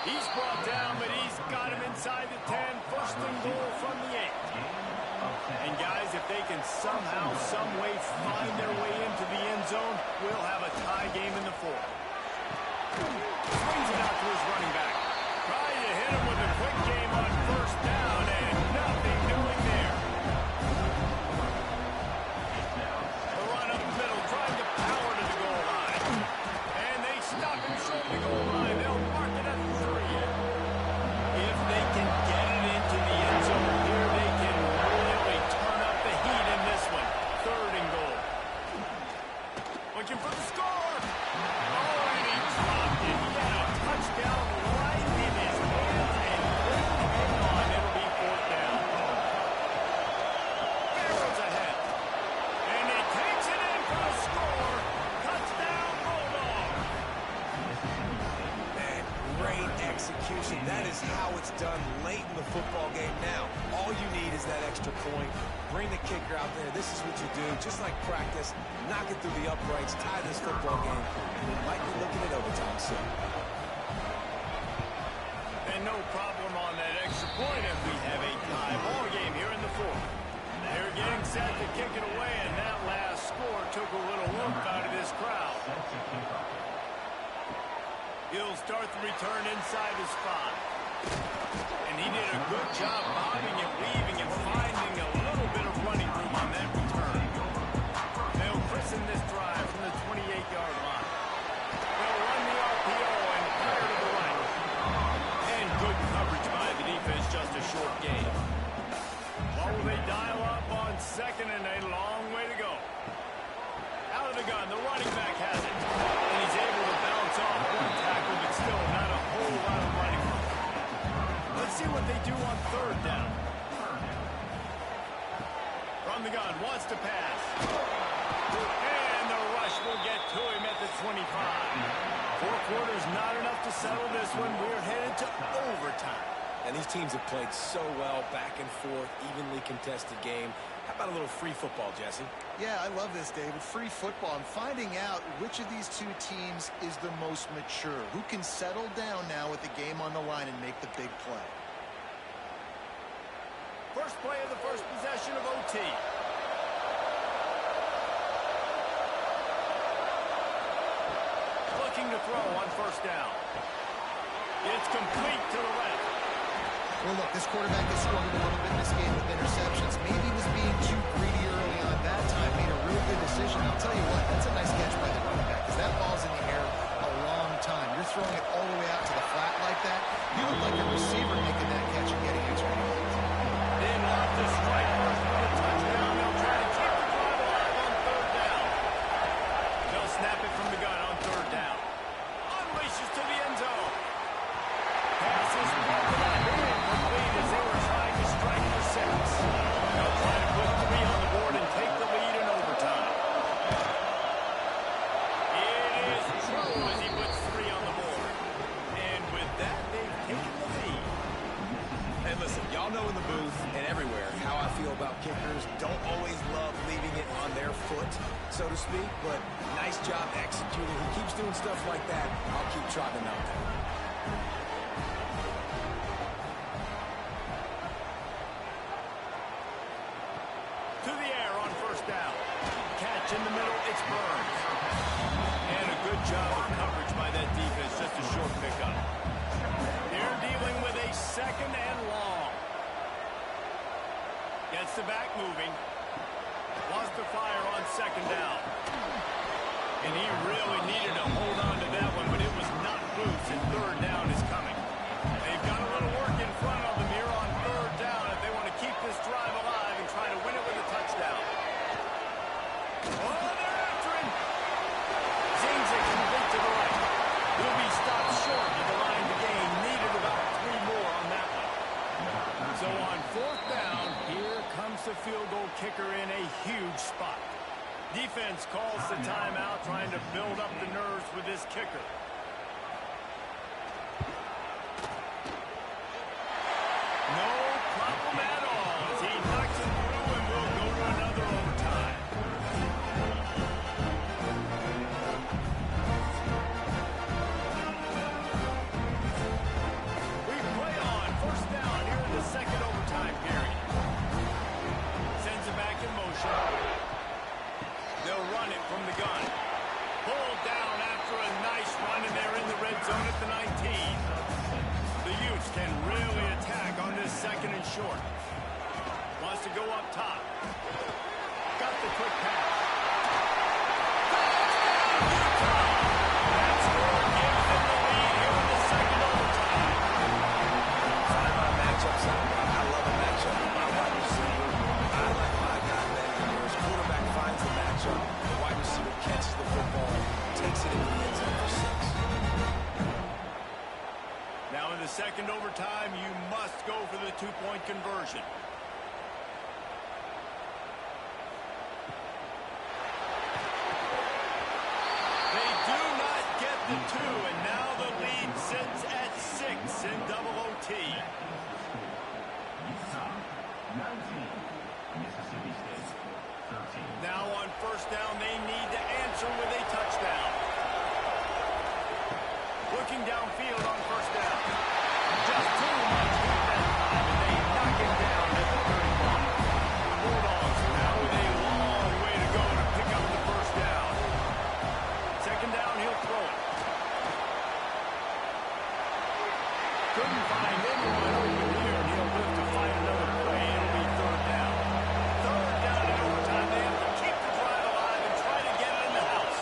He's brought down, but he's got him inside the 10. First and goal from the 8. And guys, if they can somehow, some way find their way into the end zone, we'll have a tie game in the 4th. Swings it out to his running back. Trying to hit him with a quick game on first down, and nothing doing there. The run up the middle, trying to power to the goal line. And they stop him short of the goal line. They'll mark it at 3. If they can get it into the end zone here, they can really turn up the heat in this one. Third and goal. Looking for the score. Oh, and he dropped it. He had a touchdown right in his hands and couldn't hang on. It'll be 4th down. Barrels ahead. And he takes it in for a score. Touchdown, Bulldog. Man, great execution. That is how it's done late in the football game now. All you need is that extra point. Bring the kicker out there. This is what you do. Just like practice, knock it through the uprights, tie this football game. We might be looking at overtime soon. And no problem on that extra point if we have a tie ball game here in the 4th. They're getting set to kick it away, and that last score took a little oomph out of this crowd. He'll start the return inside his 5. And he did a good job bobbing and weaving and finding a little bit of running room on that return. They'll christen this drive from the 28-yard line. They'll run the RPO and fire to the right. And good coverage by the defense, just a short game. What will they dial up on second and a long way to go? Out of the gun, the running back has it. And he's able to bounce off one tackle, but still not a whole lot of running room. Let's see what they do on third down. From the gun, wants to pass. And the rush will get to him at the 25. 4 quarters not enough to settle this one. We're headed to overtime. And these teams have played so well, back and forth, evenly contested game. How about a little free football, Jesse? Yeah, I love this, David. Free football. I'm finding out which of these two teams is the most mature. Who can settle down now with the game on the line and make the big play. First play of the first possession of OT. Looking to throw on first down. It's complete to the left. Well, look, this quarterback has struggled a little bit in this game with interceptions. Maybe he was being too greedy early on that time. Made a real good decision. I'll tell you what, that's a nice catch by the running back because that ball's in the air a long time. You're throwing it all the way out to the flat like that. You look like a receiver making that catch and getting extra yards. Then off the strike first for the touchdown. They'll try to keep the drive alive on third down. They'll snap it from the gun on third down. Unleashes to the end zone. Passes broken up incomplete as they were trying to strike for 6. They'll try to put 3 on the board and take the lead in overtime. It is true as he puts 3 on the board. And with that, they've taken the lead. And listen, y'all know in the booth and everywhere how I feel about kickers. Don't always love leaving it on their foot, so to speak, but nice job executing. He keeps doing stuff like that. I'll keep trotting out there. To the air on catch in the middle. It's Burns. And a good job of coverage by that defense. Just a short pickup. They're dealing with a second and long. Gets the back moving. Wants to fire on second down. And he really needed to hold on to that one, but it was not loose, and third down is coming. They've got a little work in front of them here on third down if they want to keep this drive alive and try to win it with a touchdown. Oh, they're after him. Zings it complete to the right. He'll be stopped short of the line to gain. Needed about 3 more on that one. So on fourth down, here comes the field goal kicker in a huge spot. Defense calls the timeout, trying to build up the nerves with this kicker. No problem at all as he knocks it through, and we'll go to another overtime. We play on first down here in the second overtime period. Sends it back in motion. They'll run it from the gun. Pulled down after a nice run, and they're in the red zone at the 19. The Utes can really attack on this second and short. Wants to go up top. Got the quick pass. That score gives them the lead here in the second overtime. Find my matchups out. I love a matchup. My wide receiver, I like my guy better than yours. Quarterback finds the matchup. The wide receiver catches the football, takes it in the end zone for 6. Now in the second overtime, you must go for the 2-point conversion. They do not get the 2, and now the lead sits at 6 in double OT. Now on first down, they need to answer with a touchdown. Looking downfield on first down. Just too much heat that time, and they knock him down at the 31. The Bulldogs now with a long way to go to pick up the first down. Second down, he'll throw it. Couldn't find anyone over here, and he'll live to find another play. It'll be third down. Third down in overtime. They have to keep the drive alive and try to get it in the house.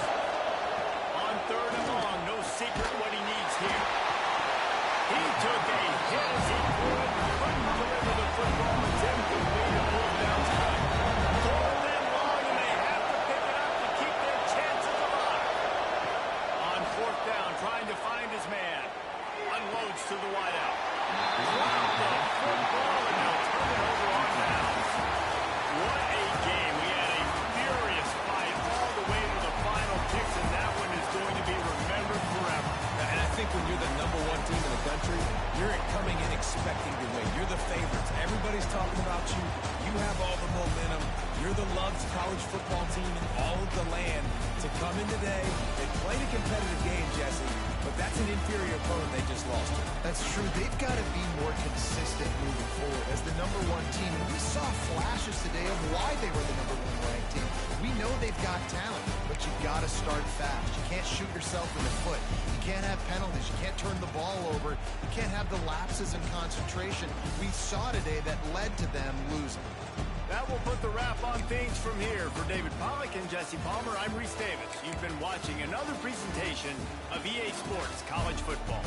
On third and long, no secret what he needs here. He took a hit as he threw it, couldn't deliver the football. It's incomplete, and fourth down's cut. Fourth and long, and they have to pick it up to keep their chances alive. On fourth down, trying to find his man. Unloads to the wideout. Dropped the football, and they'll turn it over on downs. What a game. We had a furious fight all the way to the final kicks, and that one is going to be remembered forever. And I think when you're the #1 team in the country, you're coming in expecting to win. You're the favorites. Everybody's talking about you. You have all the momentum. You're the loved college football team in all of the land. To come in today, they played a competitive game, Jesse, but that's an inferior opponent they just lost to. That's true. They've got to be more consistent moving forward as the #1 team. And we saw flashes today of why they were the #1 ranked team. We know they've got talent, but you got to start fast. You can't shoot yourself in the foot. You can't have penalties. You can't turn the ball over. You can't have the lapses in concentration we saw today that led to them losing. That will put the wrap on things from here. For David Pollack and Jesse Palmer, I'm Reese Davis. You've been watching another presentation of EA Sports College Football.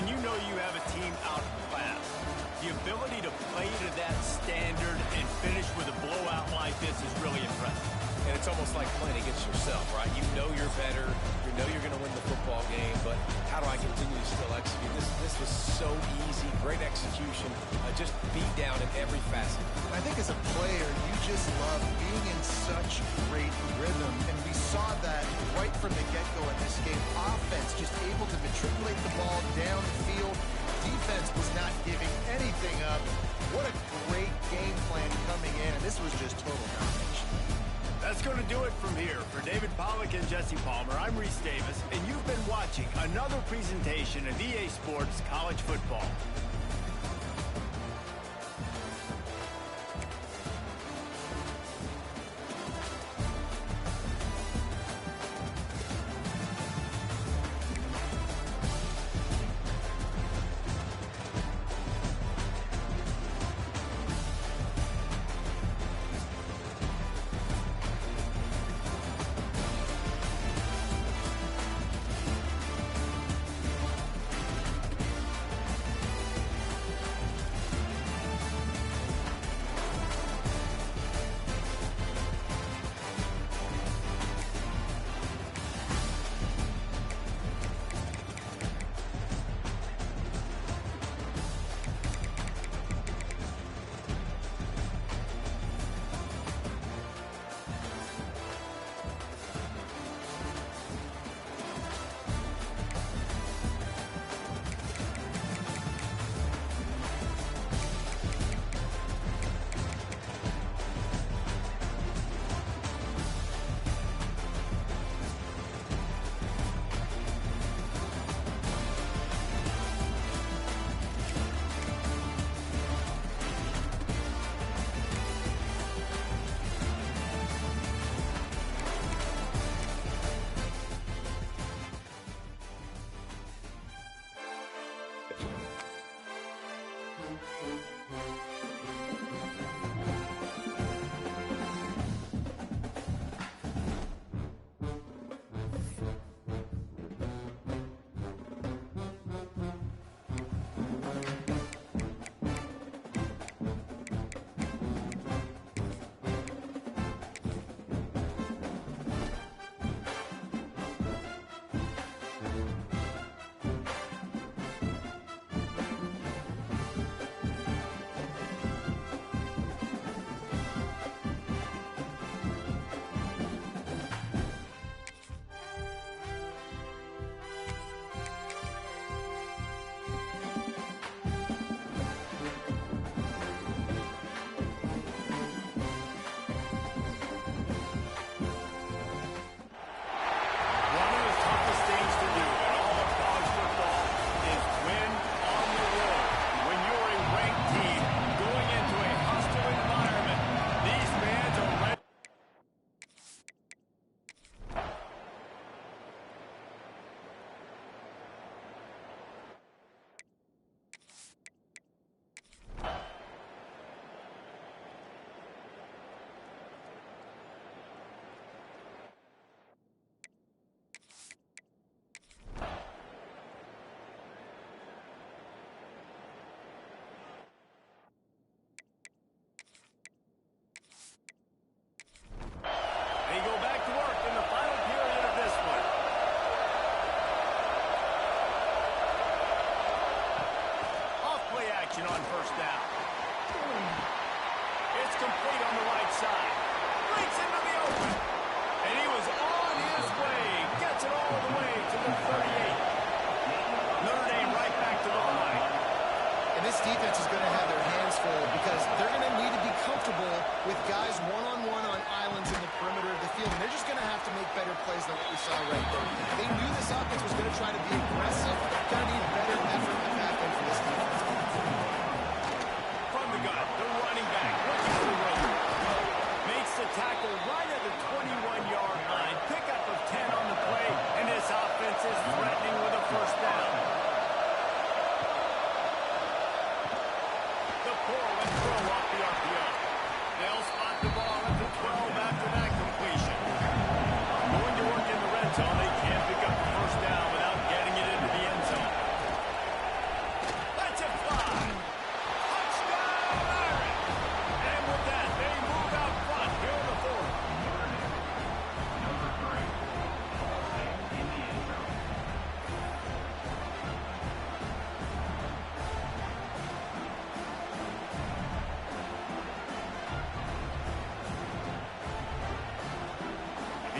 when you know you have a team outclassed, the ability to play to that standard and finish with a blowout like this is really impressive. And it's almost like playing against yourself, right? You know you're better. You know you're going to win the football game, but how do I continue to still execute? This was so easy. Great execution. Just beat down in every facet. I think as a player, you just love being in such great rhythm, and we saw that right from the get-go in this game. Offense just able to matriculate the ball down the field. Defense was not giving anything up. What a great game plan coming in, and this was just total domination. That's going to do it from here. For David Pollack and Jesse Palmer, I'm Reese Davis, and you've been watching another presentation of EA Sports College Football.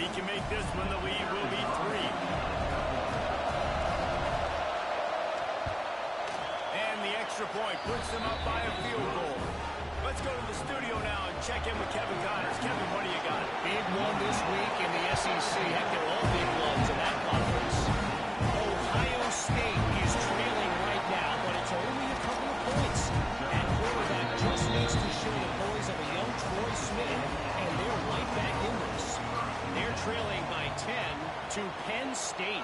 He can make this one. The lead will be 3. And the extra point puts them up by a field goal. Let's go to the studio now and check in with Kevin Connors. Kevin, what do you got? Big one this week in the SEC. Heck, they're all big ones in that conference. Ohio State is trailing right now, but it's only a couple of points. That quarterback just needs to show the poise of a young Troy Smith, and they're right back in this. They're trailing by 10 to Penn State.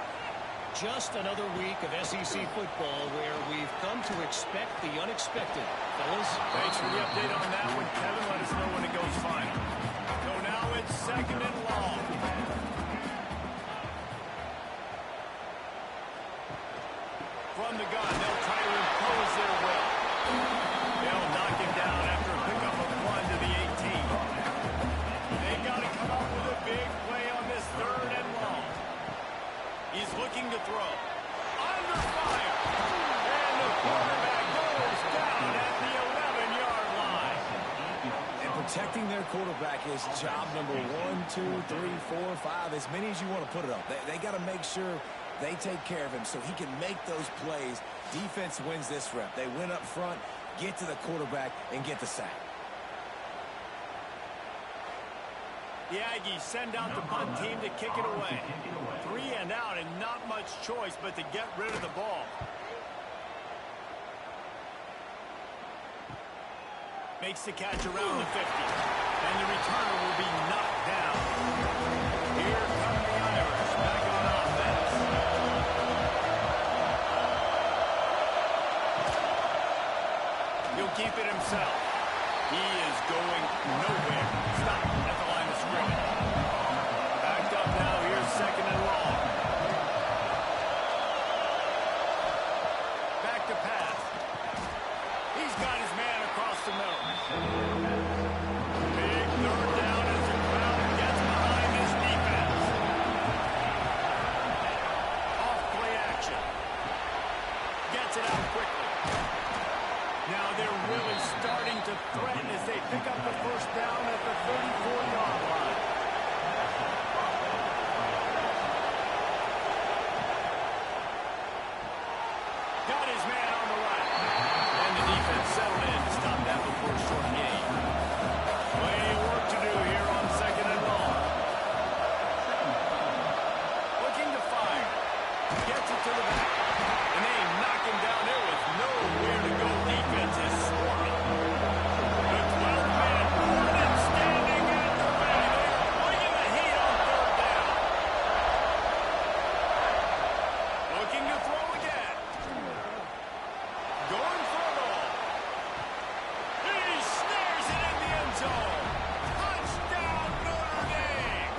Just another week of SEC football where we've come to expect the unexpected. Fellas? Thanks for the update on that one, Kevin. Let us know when it goes fine. So now it's 2nd and long. From the gun, they'll try to impose their will. They'll knock him down after a pickup of 1 to the 18. They got to come up with a big play on this 3rd and long. He's looking to throw. Under fire. And the quarterback goes down at the 11-yard line. And protecting their quarterback is job number 1, 2, 3, 4, 5, as many as you want to put it up. They got to make sure they take care of him so he can make those plays. Defense wins this rep. They win up front, get to the quarterback, and get the sack. The Aggies send out the punt team to kick it away. 3 and out and not much choice but to get rid of the ball. Makes the catch around the 50. And the returner will be knocked down. Here come the Irish back on offense. He'll keep it himself. He is going nowhere. Stop at the line of scrimmage. Backed up now. Here's 2nd and long. Back to pass. He's got his man across the middle. Big 3rd down as the crowd gets behind this defense. Off play action. Gets it out quickly. Now they're really starting to threaten as they pick up the 1st down at the 34-yard line. Got his man on the right. And the defense settled in to stop that before a short gain. Plenty of work to do here on 2nd and long. Looking to fire. Gets it to the back. And they knock him down. There was nowhere to go. Defense is swarming. The 12th man, Gordon, standing at the ready. They are bringing the heat on 3rd down. Looking to throw again. Going for it all. He snares it in the end zone. Touchdown, Notre Dame.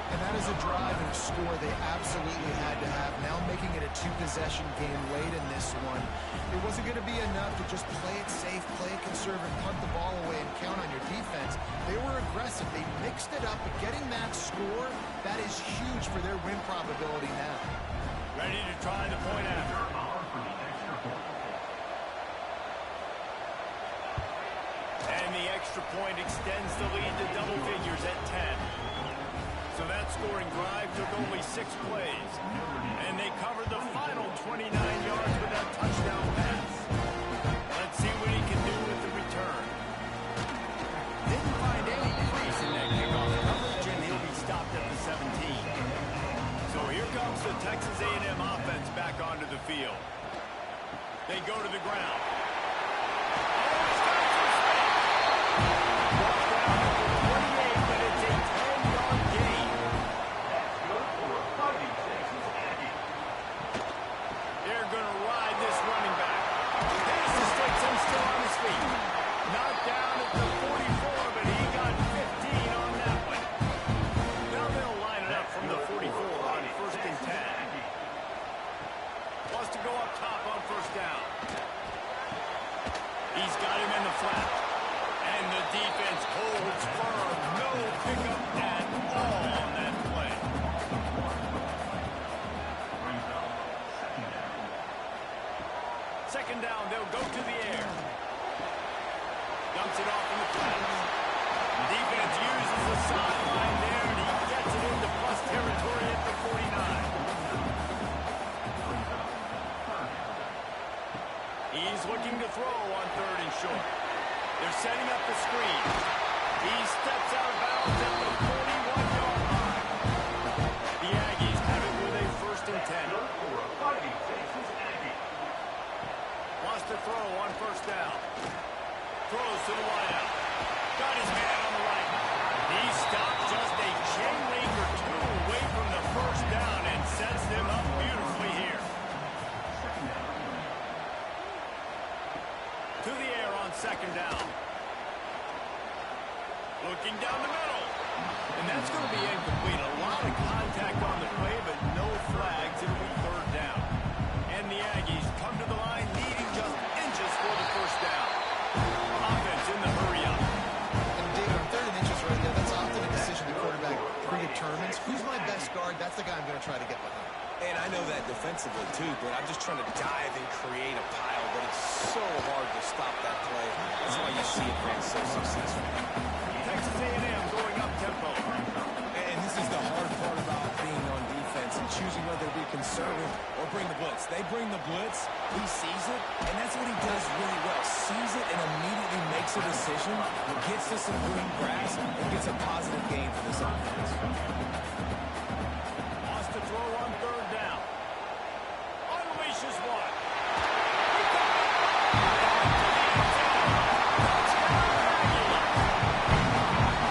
And that is a drive and a score they absolutely had to have. Now making it a 2-possession game late in this one. It wasn't going to be enough to just play it safe, play it conservative, punt the ball away, and count on your defense. They were aggressive. They mixed it up, but getting that score, that is huge for their win probability now. Ready to try the point after. And the extra point extends the lead to double figures at 10. So that scoring drive took only 6 plays. And they covered the final 29 yards with that touchdown pass. Let's see what he can do with the return. Didn't find any crease in that kickoff coverage, and he'll be stopped at the 17. So here comes the Texas A&M offense back onto the field. They go to the ground. Looking down the middle. And that's going to be incomplete. A lot of contact on the play, but no flags. It'll be third down. And the Aggies come to the line needing just inches for the first down. Offense in the hurry-up. And David, on third and inches right there, that's often a decision the quarterback predetermines. Who's my best guard? That's the guy I'm going to try to get behind. And I know that defensively, too, but I'm just trying to dive and create a pile, but it's so hard to stop that play. That's why you see it being so successful. Texas A&M going up tempo. And this is the hard part about being on defense and choosing whether to be conservative or bring the blitz. They bring the blitz, he sees it, and that's what he does really well. Sees it and immediately makes a decision, gets to some green grass, and gets a positive gain for this offense. Wants to throw on third down. Unleashes one.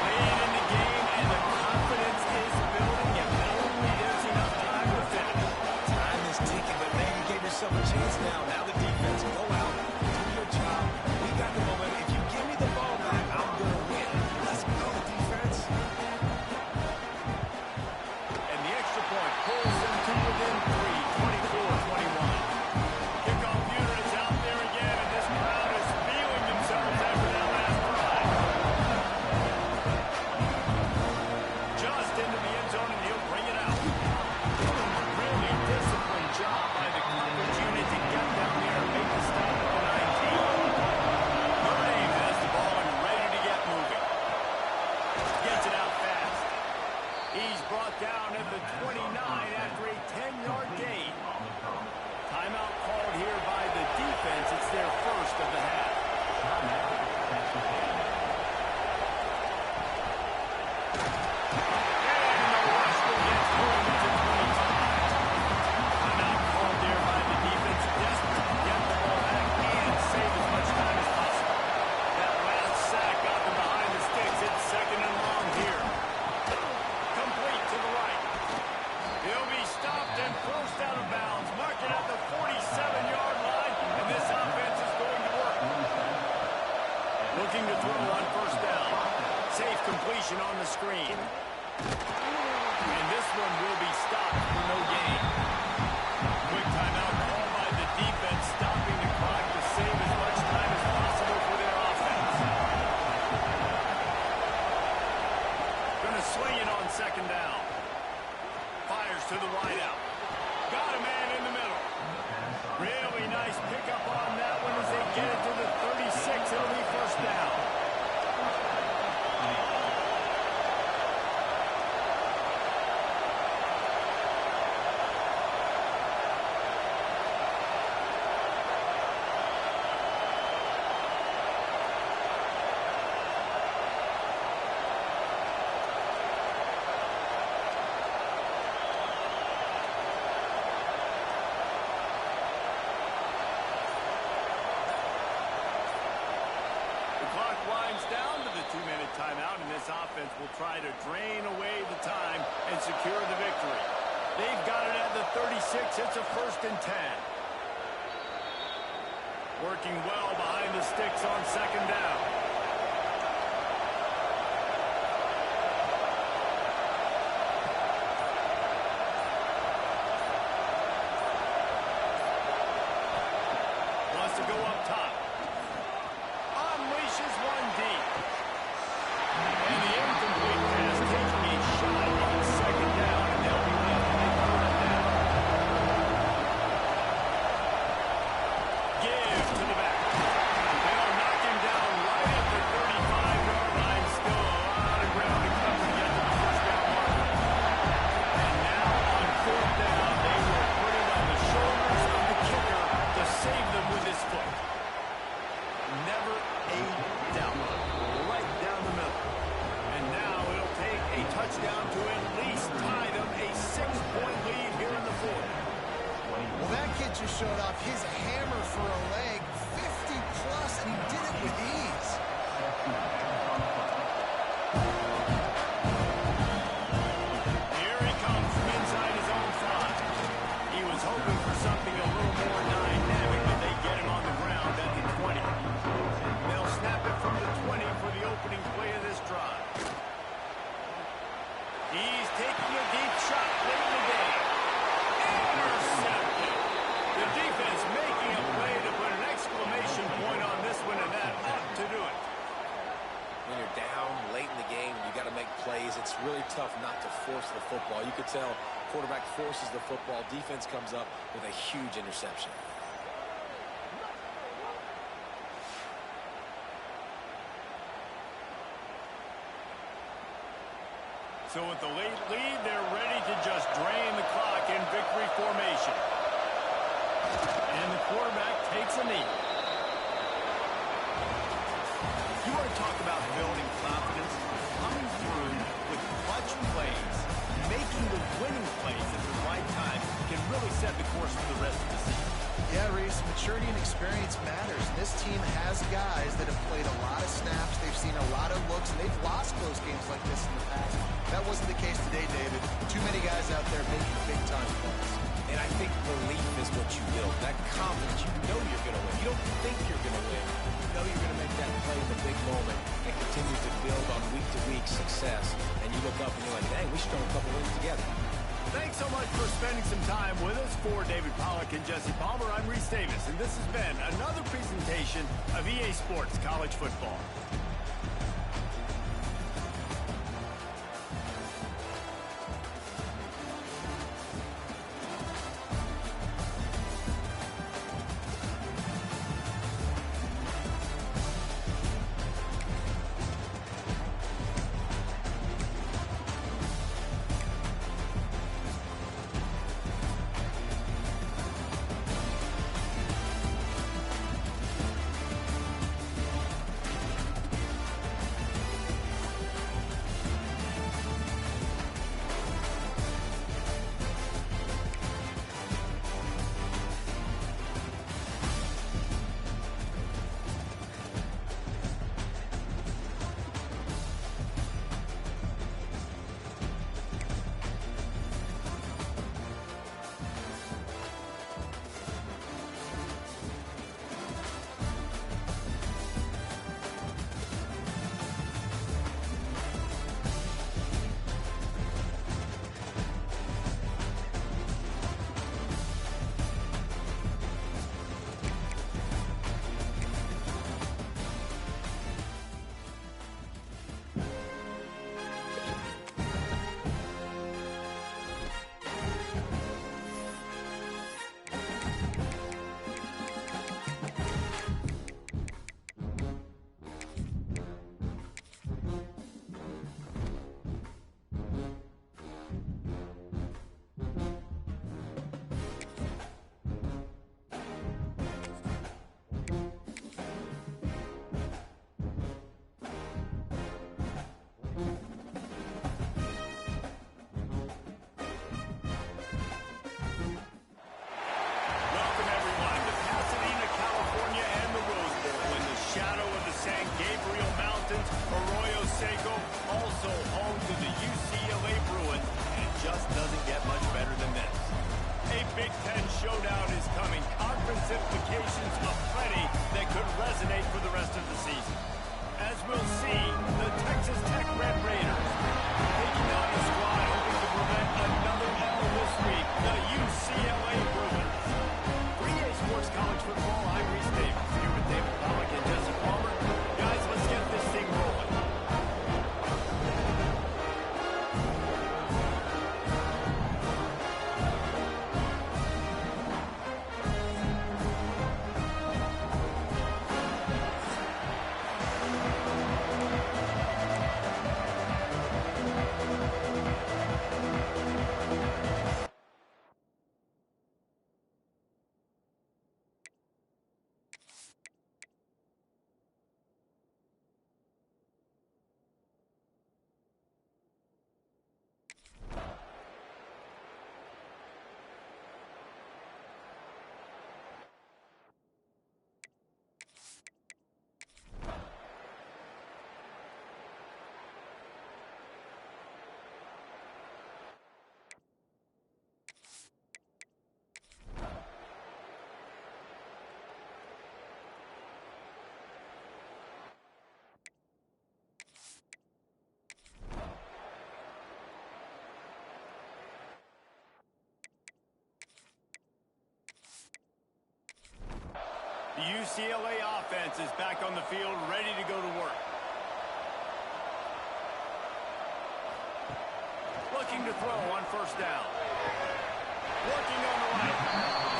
Late in the game, and the confidence is building. If only there's enough time to finish. Time is ticking, but man, you gave yourself a chance now. Now the defense, go out, do your job. We got the moment. If you give me the ball back, I'm going to win. Let's go, defense. And the extra point pulls them to within 3, 24-21. Kickoff unit is out there again, and this crowd is feeling themselves after that last drive. Just into the end zone, and he'll bring it out. Really disciplined job by the coverage unit to get down there and make the stop at the 19. Notre Dame has the ball and ready to get moving. Gets it out fast. He's brought down at the 29 after a 10-yard gain. Timeout called here by the defense. It's their first of the half. And the rush will get home to 25. Timeout called there by the defense. Desperate to get the ball back and save as much time as possible. That last sack got them behind the sticks. It's second and long here. Complete to the right. He'll be stopped and forced out of bounds. Mark it at the 47-yard line, and this offense is going to work. Looking to throw on first down. Safe completion on the screen. And this one will be stopped for no gain. Quick timeout called by the defense, stopping the clock to save as much time as possible for their offense. Gonna swing it on second down. Fires to the wideout. Got a man in the middle. Really nice pickup on that one as they get it to the 36. It'll be first down. Down to the 2-minute timeout, and this offense will try to drain away the time and secure the victory. They've got it at the 36. It's a first and 10. Working well behind the sticks on second down. Wants to go up top. Unleashes one deep. And the incomplete pass taking a shot on second down, and they'll be left to make third down. Give to the back. They'll knock him down right at the 35-yard line. Still a lot of ground to cover to get to the first down marker. And now on fourth down, they will put it on the shoulders of the kicker to save them with his foot. Never a doubt. Right down the middle. And now it'll take a touchdown to at least tie them a 6-point lead here in the fourth. Well, that kid just showed off his hammer for a leg, 50-plus, and he did it with ease. Here he comes from inside his own 5. He was hoping for something a little more dynamic, but they get him on the ground at the 20. They'll snap it from the 20 for the opening play of this drive. late in the game and you got to make plays, it's really tough not to force the football. You could tell quarterback forces the football. Defense comes up with a huge interception. So with the late lead, they're ready to just drain the clock in victory formation. And the quarterback takes a knee. You want to talk about building confidence? Coming through with clutch plays, making the winning plays at the right time can really set the course for the rest of the season. Yeah, Reese, maturity and experience matters. This team has guys that have played a lot of snaps. They've seen a lot of looks, and they've lost close games like this in the past. That wasn't the case today, David. Too many guys out there making big-time plays. And I think belief is what you build. That confidence, you know you're going to win. You don't think you're going to win. You know you're going to make that play in the big moment and continue to build on week-to-week success. And you look up and you're like, dang, we strung a couple wins together. Thanks so much for spending some time with us. For David Pollack and Jesse Palmer, I'm Reese Davis, and this has been another presentation of EA Sports College Football. Big Ten showdown is coming. Conference implications aplenty that could resonate for the rest of the season. As we'll see, the Texas Tech Red Raiders taking on a squad hoping to prevent another L this week, the UCLA Bruins. For EA Sports College Football, I'm Reese Davis, here with David Pollack and Jesse Palmer. Guys, let's get this thing rolling. The UCLA offense is back on the field, ready to go to work. looking to throw on first down. Working on the right.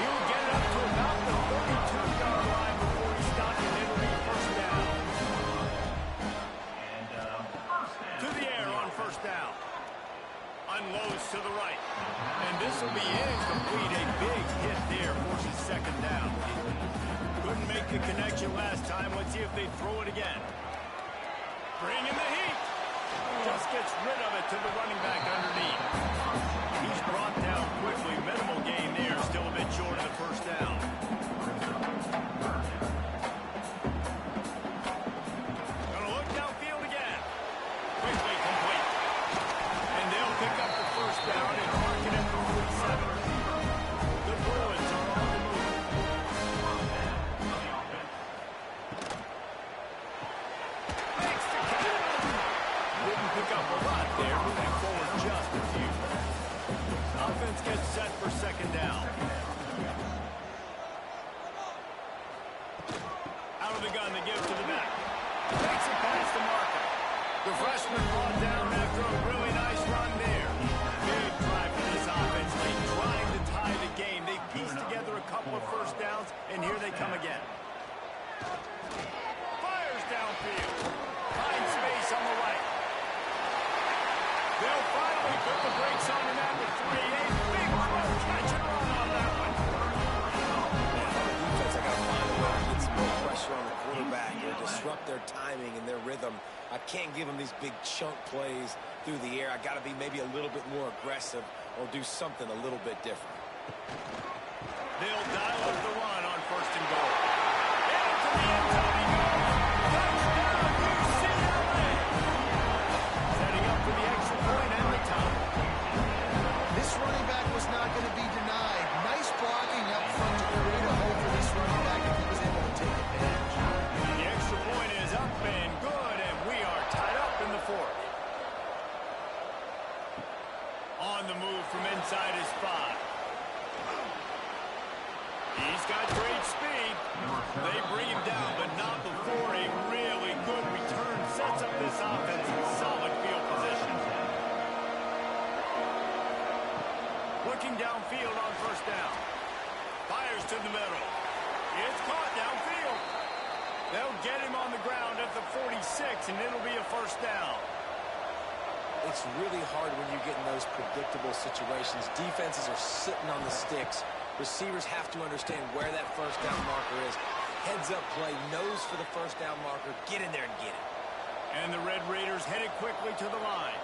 He'll get it up to about the 32-yard line before he stops, and it'll be first down. To the air on first down. Unloads to the right. And this will be incomplete. A big hit there forces second down. Couldn't make the connection last time. Let's see if they throw it again. Bringing the heat. Just gets rid of it to the running back underneath. He's brought down quickly. Minimal gain there. Still a bit short of the first down. Gonna look downfield again. Quickly complete. And they'll pick up the first down and mark it at the 47. The Bruins are on the move. Makes the catch. Didn't pick up a lot there, moving forward just a few. Offense gets set for second down. Out of the gun, they give it to the back. Takes it past the marker. The freshman brought down after a really nice run there. Big drive for this offense. Late trying to tie the game. They pieced together a couple of first downs, and here they come again. Fires downfield. Finds space on the right. They'll finally put the brakes on him at the 3. A big throw, catch and run on that one. Defense, I got to find a way to get some more pressure on the quarterback or disrupt their timing and their rhythm. I can't give them these big chunk plays through the air. I got to be maybe a little bit more aggressive or do something a little bit different. They'll dial up the run on first and goal. Into the end zone he goes. Touchdown, UCLA. Setting up for the extra point and the tie. This running back was not going to be denied. Nice blocking up front to create a hole for this running back if he was able to take advantage. The extra point is up and good, and we are tied up in the fourth. On the move from inside his 5. He's got great speed. They bring him down, but not before a really good return sets up this offense in solid field position. Looking downfield on first down. Fires to the middle. It's caught downfield. They'll get him on the ground at the 46, and it'll be a first down. It's really hard when you get in those predictable situations. Defenses are sitting on the sticks. Receivers have to understand where that first down marker is. Heads up play, nose for the first down marker. Get in there and get it. And the Red Raiders headed quickly to the line.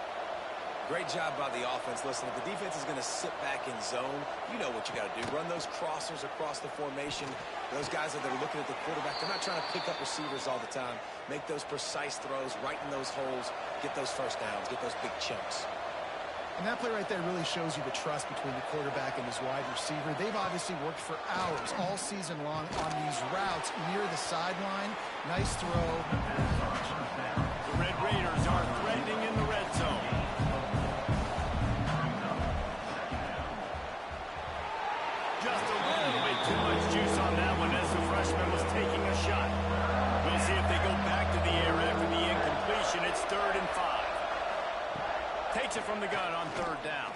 Great job by the offense. Listen, if the defense is going to sit back in zone, you know what you got to do. Run those crossers across the formation. Those guys that are looking at the quarterback, they're not trying to pick up receivers all the time. Make those precise throws, right in those holes, get those first downs, get those big chunks. And that play right there really shows you the trust between the quarterback and his wide receiver. They've obviously worked for hours all season long on these routes near the sideline. Nice throw. The Red Raiders are threatening in the red zone. Just a little bit too much juice on that one as the freshman was taking a shot. We'll see if they go back to the air after the incompletion. It's 3rd and 5. Takes it from the gun on 3rd down.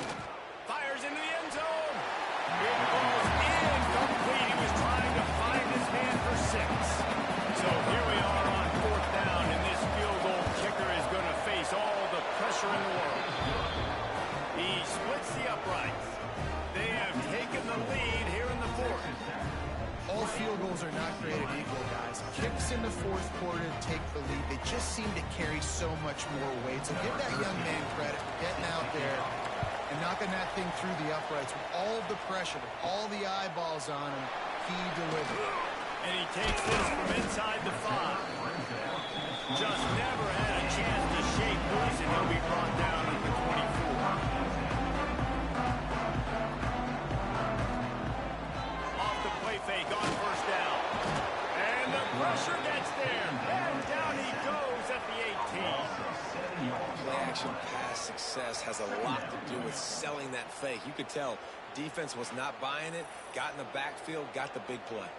Fires into the end zone. It goes incomplete. He was trying to find his man for 6. So here we are on 4th down, and this field goal kicker is going to face all the pressure in the world. He splits the uprights. They have taken the lead here in the 4th. All field goals are not created equal, guys. Kicks in the 4th quarter to take the lead. They just seem to carry so much more weight. So give that young man credit for getting out there and knocking that thing through the uprights with all of the pressure, with all the eyeballs on him. He delivered. And he takes this from inside the 5. Just never had a chance to shake loose, and he'll be brought down at the 24. Fake on first down. And the pressure gets there. And down he goes at the 18. Play-action pass success has a lot to do with selling that fake. You could tell defense was not buying it, got in the backfield, got the big play.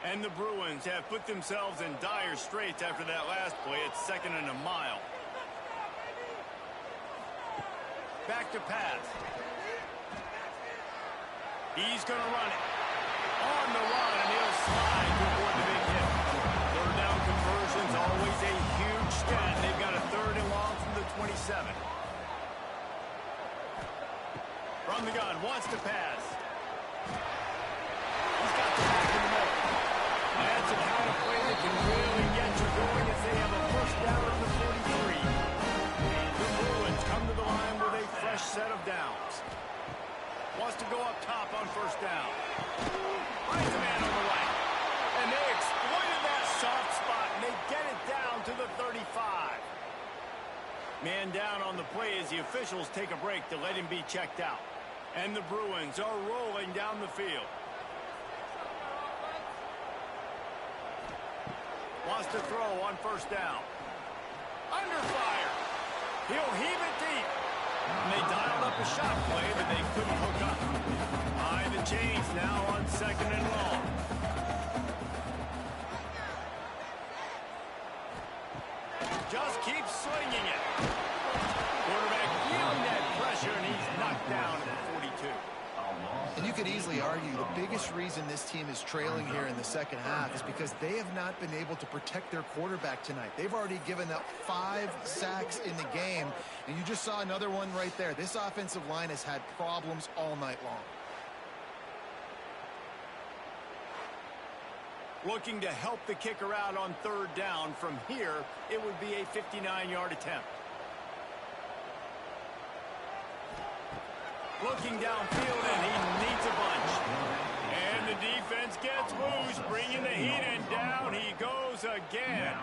And the Bruins have put themselves in dire straits after that last play. It's 2nd and a mile. Back to pass. He's going to run it. On the run, and he'll slide to avoid the big hit. Third down conversion's always a huge stat. They've got a 3rd and long from the 27. From the gun, wants to pass. He's got the back in the middle. That's a kind of play that can really get you going as they have a first down at the 43. The Bruins come to the line with a fresh set of downs. Wants to go up top on first down. Finds a man on the right. And they exploited that soft spot, and they get it down to the 35. Man down on the play as the officials take a break to let him be checked out. And the Bruins are rolling down the field. Wants to throw on first down. Under fire. He'll heave it deep. And they dialed up a shot play, but they couldn't hook up. Behind the chains now on 2nd and long. Just keeps swinging it. Quarterback feeling that pressure, and he's knocked down at 42. And you could easily argue the biggest reason this team is trailing here in the second half is because they have not been able to protect their quarterback tonight. They've already given up 5 sacks in the game, and you just saw another one right there. This offensive line has had problems all night long. Looking to help the kicker out on 3rd down. From here, it would be a 59-yard attempt. Looking downfield, and he needs a bunch. And the defense gets loose, bringing the heat, and down he goes again.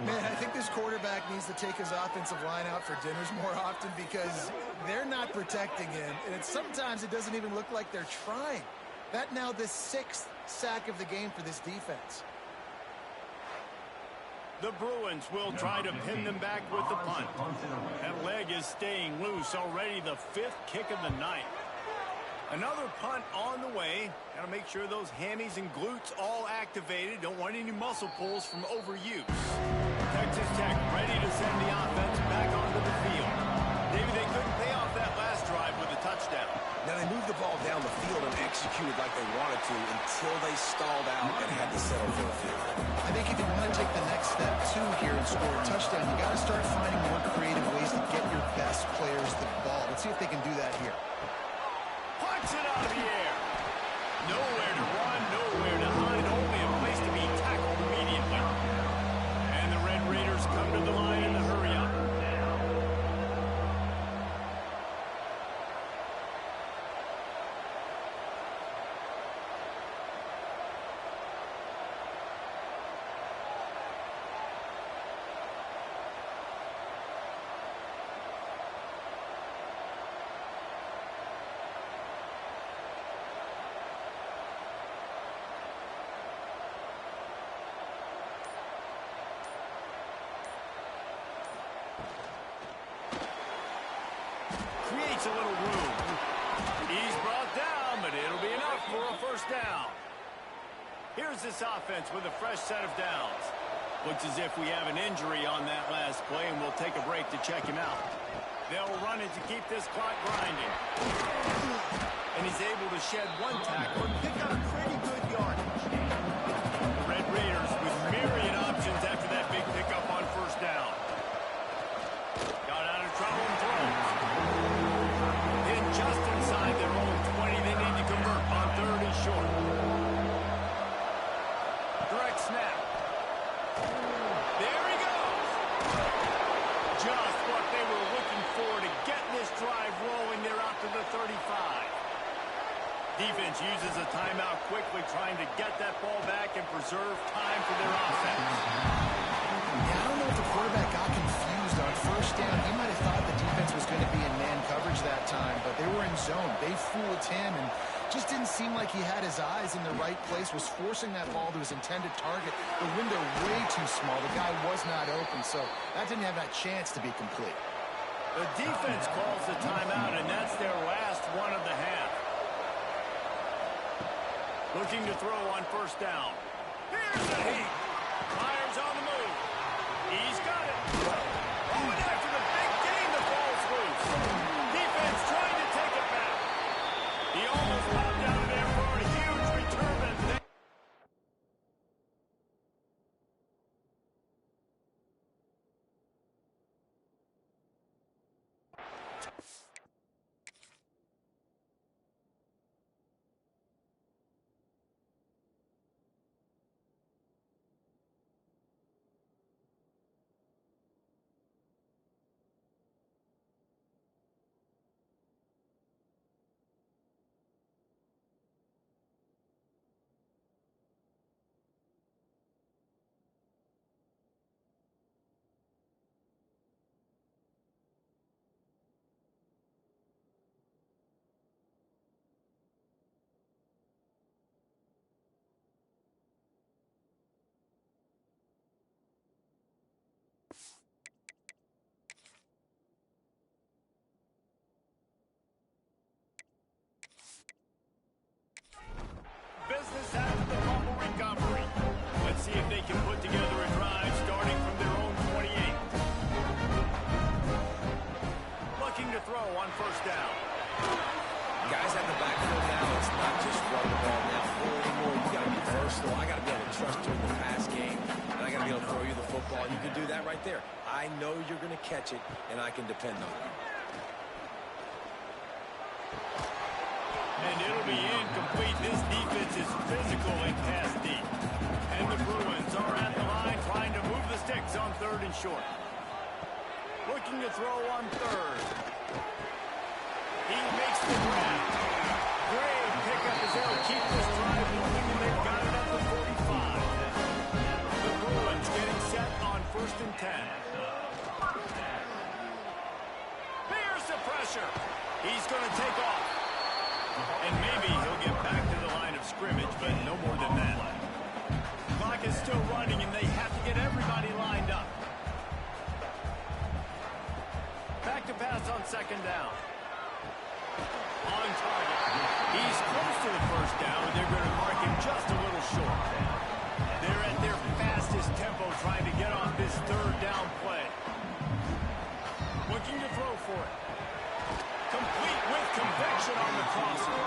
Man, I think this quarterback needs to take his offensive line out for dinners more often because they're not protecting him. And sometimes it doesn't even look like they're trying. That now the 6th sack of the game for this defense. The Bruins will try to pin them back with the punt. That leg is staying loose, already the 5th kick of the night. Another punt on the way. Got to make sure those hammies and glutes all activated. Don't want any muscle pulls from overuse. Texas Tech ready to send the offense back onto the field. Maybe they couldn't pay off that last drive with a touchdown. Now, they moved the ball down the field and executed like they wanted to until they stalled out and had to settle for a field. I think if you want to take the next step, too, here and score a touchdown, you got to start finding more creative ways to get your best players the ball. Let's see if they can do that here. Punts it out of the air. Nowhere to run, nowhere to hide, only a place to be tackled immediately. And the Red Raiders come to the line in the hurry up. Creates a little room. He's brought down, but it'll be enough for a first down. Here's this offense with a fresh set of downs. Looks as if we have an injury on that last play, and we'll take a break to check him out. They'll run it to keep this clock grinding. And he's able to shed one tackle and pick up pretty good yardage. The Red Raiders with myriad options after that big pickup on first down. Got out of trouble and throws. In just inside their own 20, they need to convert on 3rd and short. Direct snap. There he goes. Just what they were looking for to get this drive rolling. They're out to the 35. Defense uses a timeout quickly, trying to get that ball back and preserve time for their offense. Yeah, I don't know if the quarterback got confused on first down. He might have thought the defense was going to be in man coverage that time, but they were in zone. They fooled him and just didn't seem like he had his eyes in the right place, was forcing that ball to his intended target. The window way too small. The guy was not open, so that didn't have that chance to be complete. The defense calls the timeout, and that's their last one of the half. Looking to throw on first down. Here's the heat. Myers on the move. He's got it. Oh, and after the big gain, the ball's loose. Defense trying to take it back. He almost popped out of there for a huge return. And business after the fumble recovery. Let's see if they can put together a drive starting from their own 28. Looking to throw on first down. Guys at the backfield now, it's not just run the ball now full anymore. You got to be versatile. I got to be able to trust you in the pass game, and I got to be able to throw you the football. You can do that right there. I know you're going to catch it, and I can depend on it. And it'll be incomplete. This defense is physical and pass deep. And the Bruins are at the line trying to move the sticks on third and short. Looking to throw on third. He makes the grab. Great pickup as they'll keep this drive moving, and they've got it up to 45. The Bruins getting set on first and 10. Here's the pressure. He's going to take off. And maybe he'll get back to the line of scrimmage, but no more than that. Clock is still running, and they have to get everybody lined up. Back to pass on second down. On target. He's close to the first down, and they're going to mark him just a little short. They're at their fastest tempo trying to get on this third down play. Looking to throw for it. Complete with conviction on the crosser.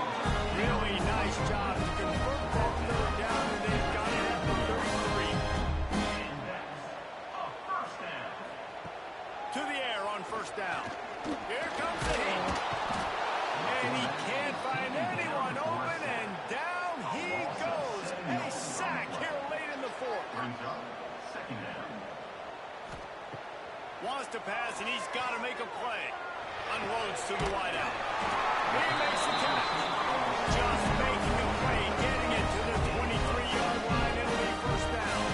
Really nice job to convert that third down, and they've got it at the 33. To the air on first down. Here comes the heat. And he can't find anyone open, and down he goes. A sack here late in the fourth. Wants to pass, and he's got to make a play. Unloads to the wideout. He makes the catch. Just making a play, getting it to the 23-yard line. It'll be first down.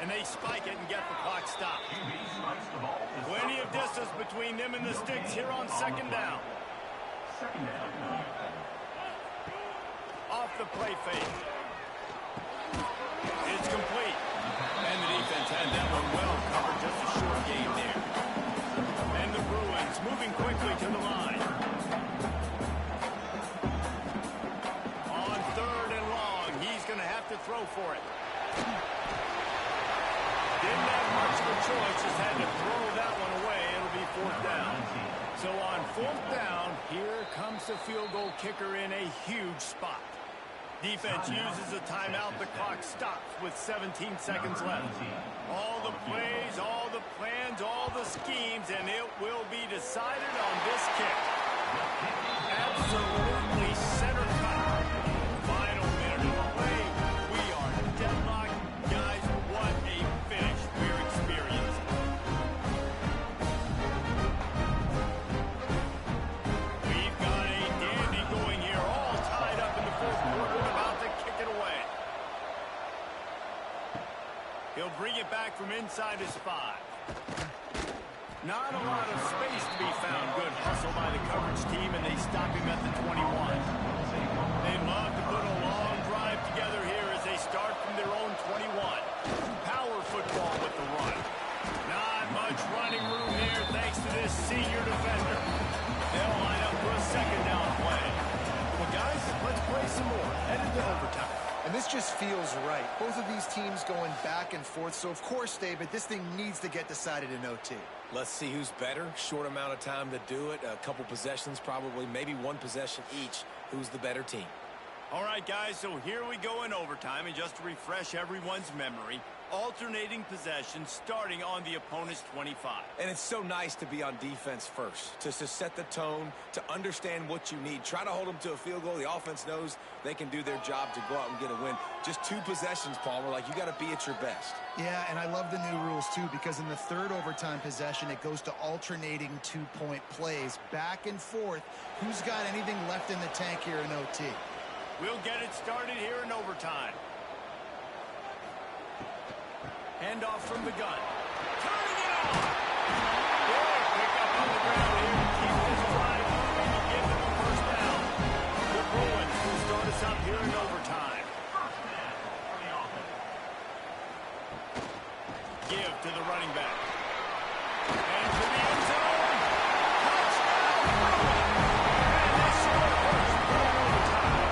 And they spike it and get the clock stopped. Plenty of distance between them and the sticks here on second down. Off the play fake. It's complete. And the defense had that one well covered. Just a short game there. And the Bruins moving quickly to the line. On third and long, he's going to have to throw for it. Didn't have much of a choice, just had to throw that one away. It'll be fourth down. So on fourth down, here comes the field goal kicker in a huge spot. Defense uses a timeout. The clock stops with 17 seconds left. All the plays, all the plans, all the schemes, and it will be decided on this kick. Absolutely center cut. Final minute of the play. We are deadlocked. Guys, what a finish we're experiencing. We've got a dandy going here, all tied up in the fourth quarter and about to kick it away. He'll bring it back from inside his 5. Not a lot of space to be found. Good hustle by the coverage team, and they stop him at the 21. They'd love to put a long drive together here as they start from their own 21. Power football with the run. Not much running room here thanks to this senior defender. They'll line up for a second down play. Well, guys, let's play some more. Headed to overtime. And this just feels right. Both of these teams going back and forth, so of course, David, this thing needs to get decided in OT. Let's see who's better. Short amount of time to do it. A couple possessions probably, maybe one possession each. Who's the better team? All right, guys, so here we go in overtime, and just to refresh everyone's memory, alternating possessions starting on the opponent's 25. And it's so nice to be on defense first, to set the tone, to understand what you need. Try to hold them to a field goal. The offense knows they can do their job to go out and get a win. Just 2 possessions, Palmer, like you got to be at your best. Yeah, and I love the new rules, too, because in the third overtime possession, it goes to alternating 2-point plays, back and forth. Who's got anything left in the tank here in OT? We'll get it started here in overtime. Handoff from the gun. Turning it on! Good pick up on the ground here to keep this drive moving and give them a first down. The Bruins will start us up here in overtime. Give to the running back. And to the end zone. Touchdown! And they score first here in overtime.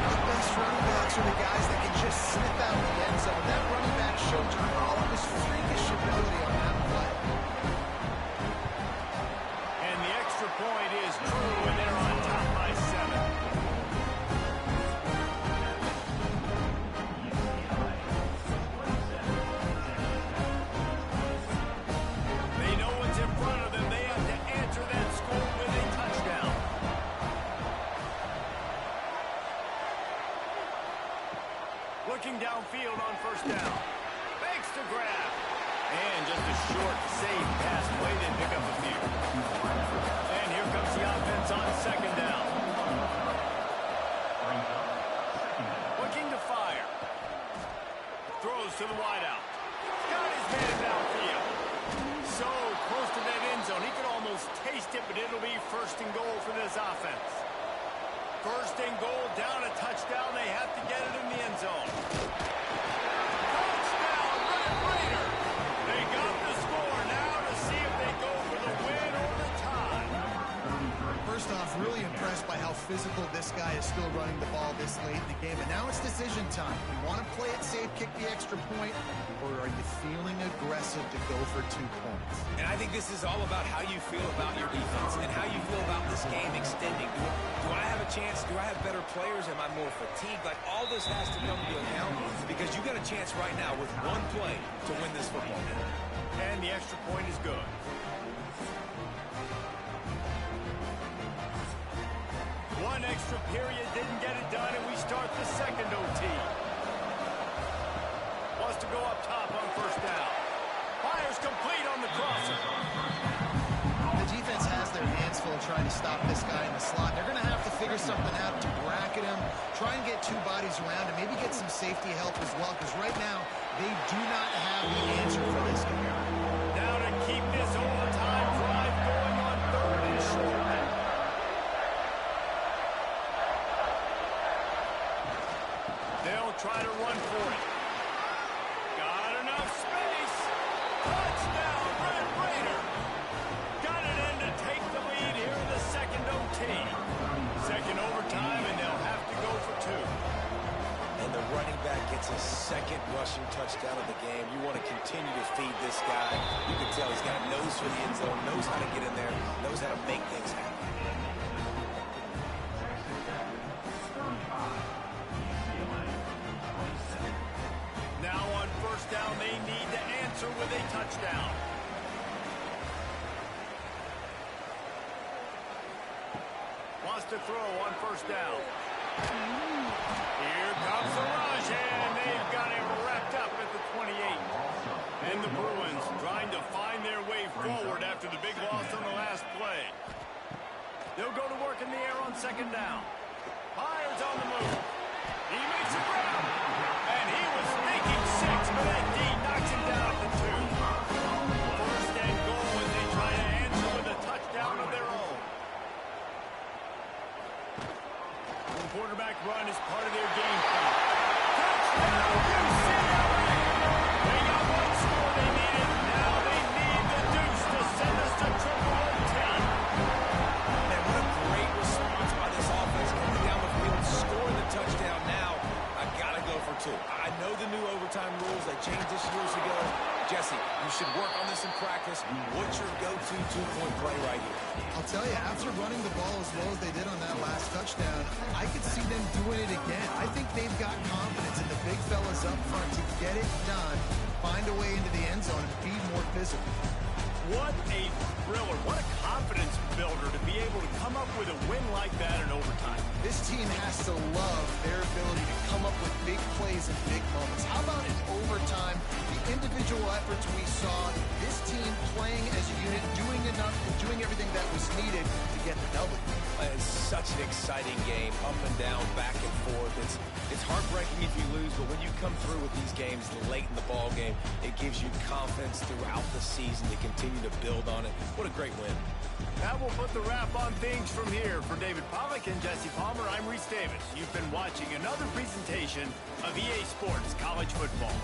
The best running backs are the guys that can just snip out the end zone. That running back showed you all of his freakish ability on that play. And the extra point is true, and they're on top by 7. They know what's in front of them. They have to answer that score with a touchdown. Looking downfield on first down. Makes the grab. And just a short, safe pass play to pick up a few. And here comes the offense on second down. Looking to fire. Throws to the wideout. Got his man downfield. So close to that end zone. He could almost taste it, but it'll be first and goal for this offense. First and goal, down a touchdown. They have to get it in the end zone. Touchdown, Red Raider. They got the score now to see if they go for the win or the tie. First off, really impressed by how physical this guy is still running the ball this late in the game. And now it's decision time. You want to play it safe, kick the extra point, or are you feeling aggressive to go for 2 points? And I think this is all about how you feel about your defense and how you feel about this game extending. Do I have a chance? Do I have better players? Am I more fatigued? Like, all this has to come into account because you got a chance right now with 1 play to win this football game. And the extra point is good. One extra period didn't get it done, and we start the second OT. Wants to go up top on first down. Fires complete on the crosser. The defense has their hands full trying to stop this guy in the slot. They're going to have to figure something out to bracket him, try and get 2 bodies around, and maybe get some safety help as well, because right now they do not have the answer for this guy. Now to keep this overtime drive going on third and short. They'll try to run for it. Got enough space. Touchdown, Red Raider. Got it in to take the lead here in the second OT. Second overtime, and they'll have to go for 2. And the running back gets his second rushing touchdown of the game. You want to continue to feed this guy. You can tell he's got a nose for the end zone, knows how to get in there, knows how to make things happen. Now on first down, they need to answer with a touchdown. Wants to throw on first down. Here comes the rush, and they've got it wrapped up at the 28. And the Bruins trying to find their way forward after the big loss on the last play. They'll go to work in the air on second down. Fires on the move. He makes a grab. And he was making 6, but that D knocks him down at the 2. First and goal as they try to answer with a touchdown of their own. The quarterback run is part of their game plan. Touchdown, UCLA! They got 1 score they needed. Now they need the deuce to send us to triple OT. Man, what a great response by this offense coming down the field, scoring the touchdown now. two-point play right here. I'll tell you, after running the ball as well as they did on that last touchdown, I could see them doing it again. I think they've got confidence in the big fellas up front to get it done, find a way into the end zone, and be more physical. What a thriller. What a confidence builder to be able to come up with a win like that in overtime. This team has to love their ability to come up with big plays and big moments. How about in overtime, the individual efforts we saw, this team playing as a unit, doing enough and doing everything that was needed to get the W. It's such an exciting game, up and down, back and forth. It's heartbreaking if you lose, but when you come through with these games late in the ball game, it gives you confidence throughout the season to continue to build on it. What a great win. That will put the wrap on things from here. For David Pollack and Jesse Palmer, I'm Reese Davis. You've been watching another presentation of EA Sports College Football.